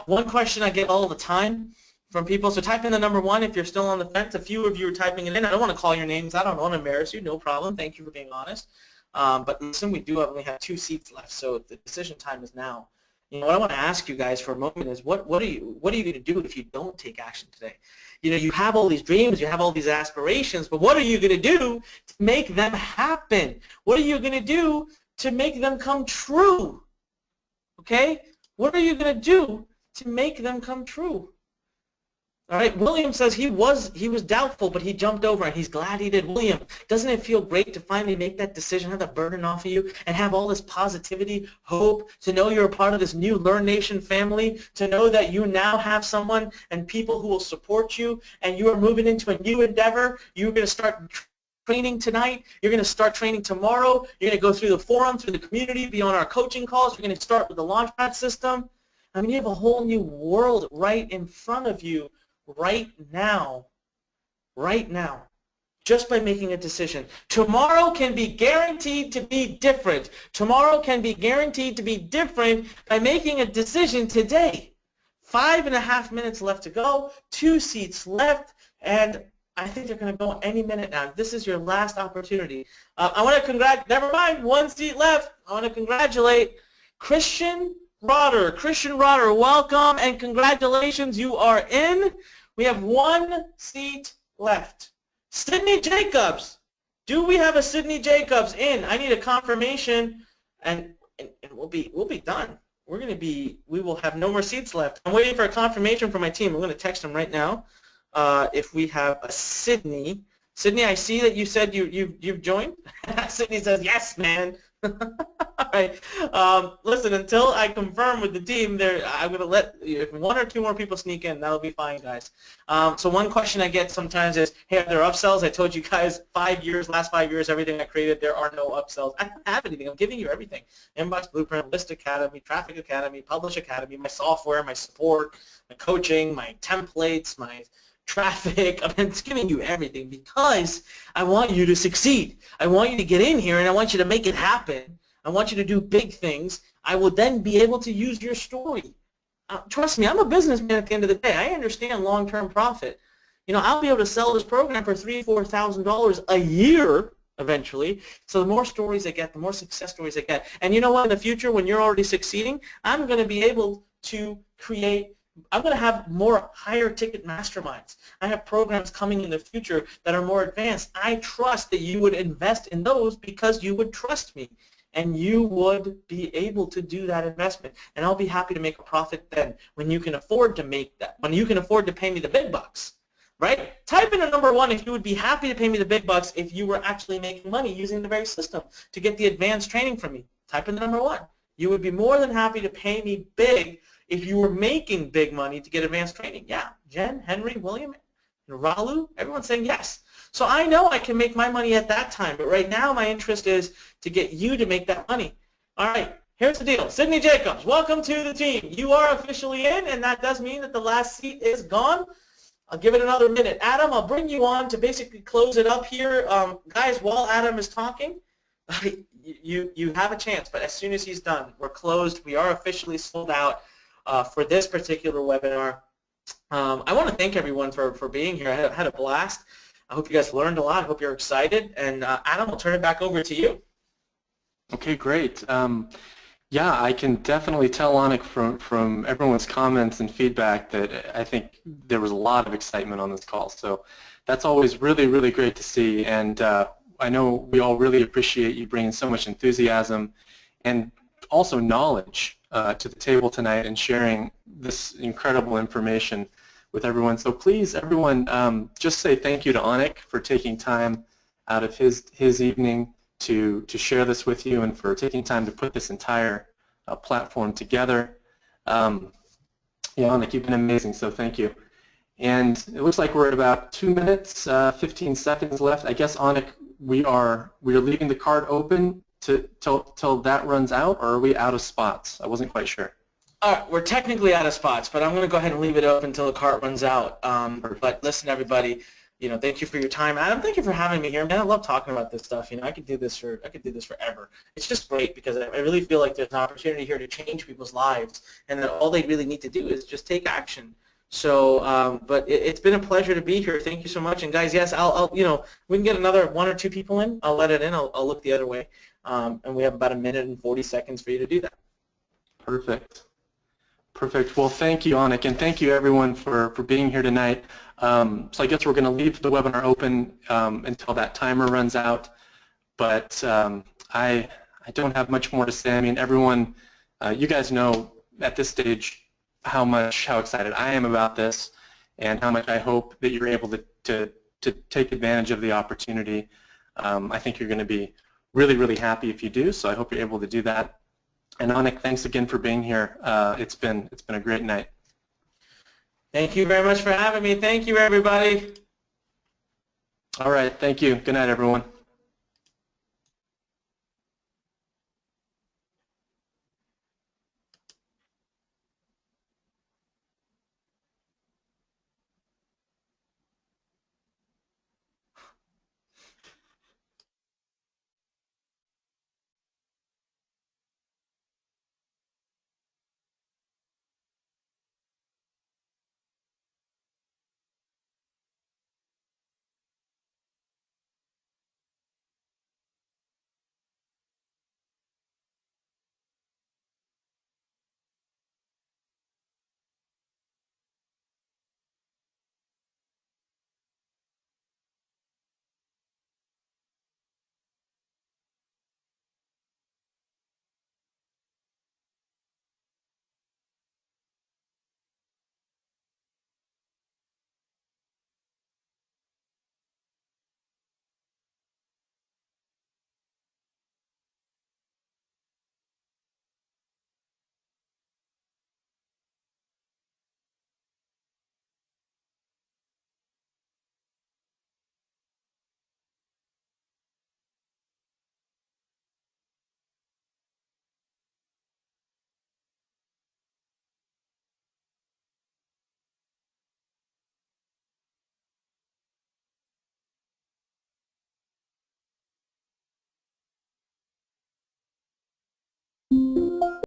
One question I get all the time from people, so type in the number 1 if you're still on the fence. A few of you are typing it in. I don't want to call your names. I don't want to embarrass you. No problem. Thank you for being honest. But listen, we do only have 2 seats left, so the decision time is now. You know, what I want to ask you guys for a moment is what are you going to do if you don't take action today? You know, you have all these dreams, you have all these aspirations, but what are you going to do to make them happen? What are you going to do to make them come true? Okay? What are you going to do to make them come true? All right, William says he was doubtful, but he jumped over, and he's glad he did. William, doesn't it feel great to finally make that decision, have that burden off of you, and have all this positivity, hope, to know you're a part of this new Learn Nation family, to know that you now have someone and people who will support you, and you are moving into a new endeavor. You're going to start training tonight. You're going to start training tomorrow. You're going to go through the forum, through the community, be on our coaching calls. You're going to start with the Launchpad system. I mean, you have a whole new world right in front of you right now, just by making a decision. Tomorrow can be guaranteed to be different. Tomorrow can be guaranteed to be different by making a decision today. 5.5 minutes left to go, 2 seats left, and I think they're going to go any minute now. This is your last opportunity. I want to congratulate, never mind, 1 seat left. I want to congratulate Christian Rotter. Christian Rotter, welcome and congratulations. You are in. We have 1 seat left. Sydney Jacobs. Do we have a Sydney Jacobs in? I need a confirmation, and we'll be done. We will have no more seats left. I'm waiting for a confirmation from my team. I'm going to text them right now. If we have a Sydney. Sydney, I see that you said you've joined. Sydney says, yes, man. All right. Listen, until I confirm with the team, I'm going to let if 1 or 2 more people sneak in. That'll be fine, guys. So one question I get sometimes is, hey, are there upsells? I told you guys last 5 years, everything I created, there are no upsells. I don't have anything. I'm giving you everything. Inbox Blueprint, List Academy, Traffic Academy, Publish Academy, my software, my support, my coaching, my templates, my traffic. I'm just giving you everything because I want you to succeed. I want you to get in here, and I want you to make it happen. I want you to do big things. I will then be able to use your story. Trust me, I'm a businessman at the end of the day. I understand long-term profit. You know, I'll be able to sell this program for $3,000, $4,000 a year eventually. So the more stories I get, the more success stories I get. And you know what? In the future, when you're already succeeding, I'm going to be able to I'm going to have more higher ticket masterminds. I have programs coming in the future that are more advanced. I trust that you would invest in those because you would trust me. And you would be able to do that investment. And I'll be happy to make a profit then when you can afford to make that, when you can afford to pay me the big bucks. Right? Type in a number 1 if you would be happy to pay me the big bucks if you were actually making money using the very system to get the advanced training from me. Type in the number 1. You would be more than happy to pay me big if you were making big money to get advanced training. Yeah, Jen, Henry, William, and Ralu, everyone's saying yes. So I know I can make my money at that time, but right now my interest is to get you to make that money. All right, here's the deal. Sydney Jacobs, welcome to the team. You are officially in, and that does mean that the last seat is gone. I'll give it another minute. Adam, I'll bring you on to basically close it up here. Guys, while Adam is talking, you have a chance, but as soon as he's done, we're closed. We are officially sold out for this particular webinar. I want to thank everyone for being here. I had a blast. I hope you guys learned a lot. I hope you're excited. And Adam, I'll turn it back over to you. Okay, great. Yeah, I can definitely tell, Anik, from everyone's comments and feedback that I think there was a lot of excitement on this call. So that's always really, really great to see. And I know we all really appreciate you bringing so much enthusiasm and also knowledge to the table tonight and sharing this incredible information with everyone. So please, everyone, just say thank you to Anik for taking time out of his evening to share this with you and for taking time to put this entire platform together. Yeah, Anik, you've been amazing, so thank you. And it looks like we're at about 2 minutes, 15 seconds left. I guess, Anik, we are leaving the card open till that runs out, or are we out of spots? I wasn't quite sure. All right, we're technically out of spots, but I'm going to go ahead and leave it open until the cart runs out. But listen, everybody, you know, thank you for your time. Adam, thank you for having me here, man. I love talking about this stuff. You know, I could do this forever. It's just great because I really feel like there's an opportunity here to change people's lives, and that all they really need to do is just take action. So, but it's been a pleasure to be here. Thank you so much. And guys, yes, I'll you know, we can get another 1 or 2 people in. I'll let it in. I'll look the other way. And we have about 1 minute and 40 seconds for you to do that. Perfect. Perfect. Well, thank you, Anik, and thank you, everyone, for being here tonight. So I guess we're going to leave the webinar open until that timer runs out. But I don't have much more to say. I mean, everyone, you guys know at this stage how excited I am about this, and how much I hope that you're able to take advantage of the opportunity. I think you're going to be really, really happy if you do. So I hope you're able to do that. And Anik, thanks again for being here. It's been a great night. Thank you very much for having me. Thank you, everybody. All right. Thank you. Good night, everyone.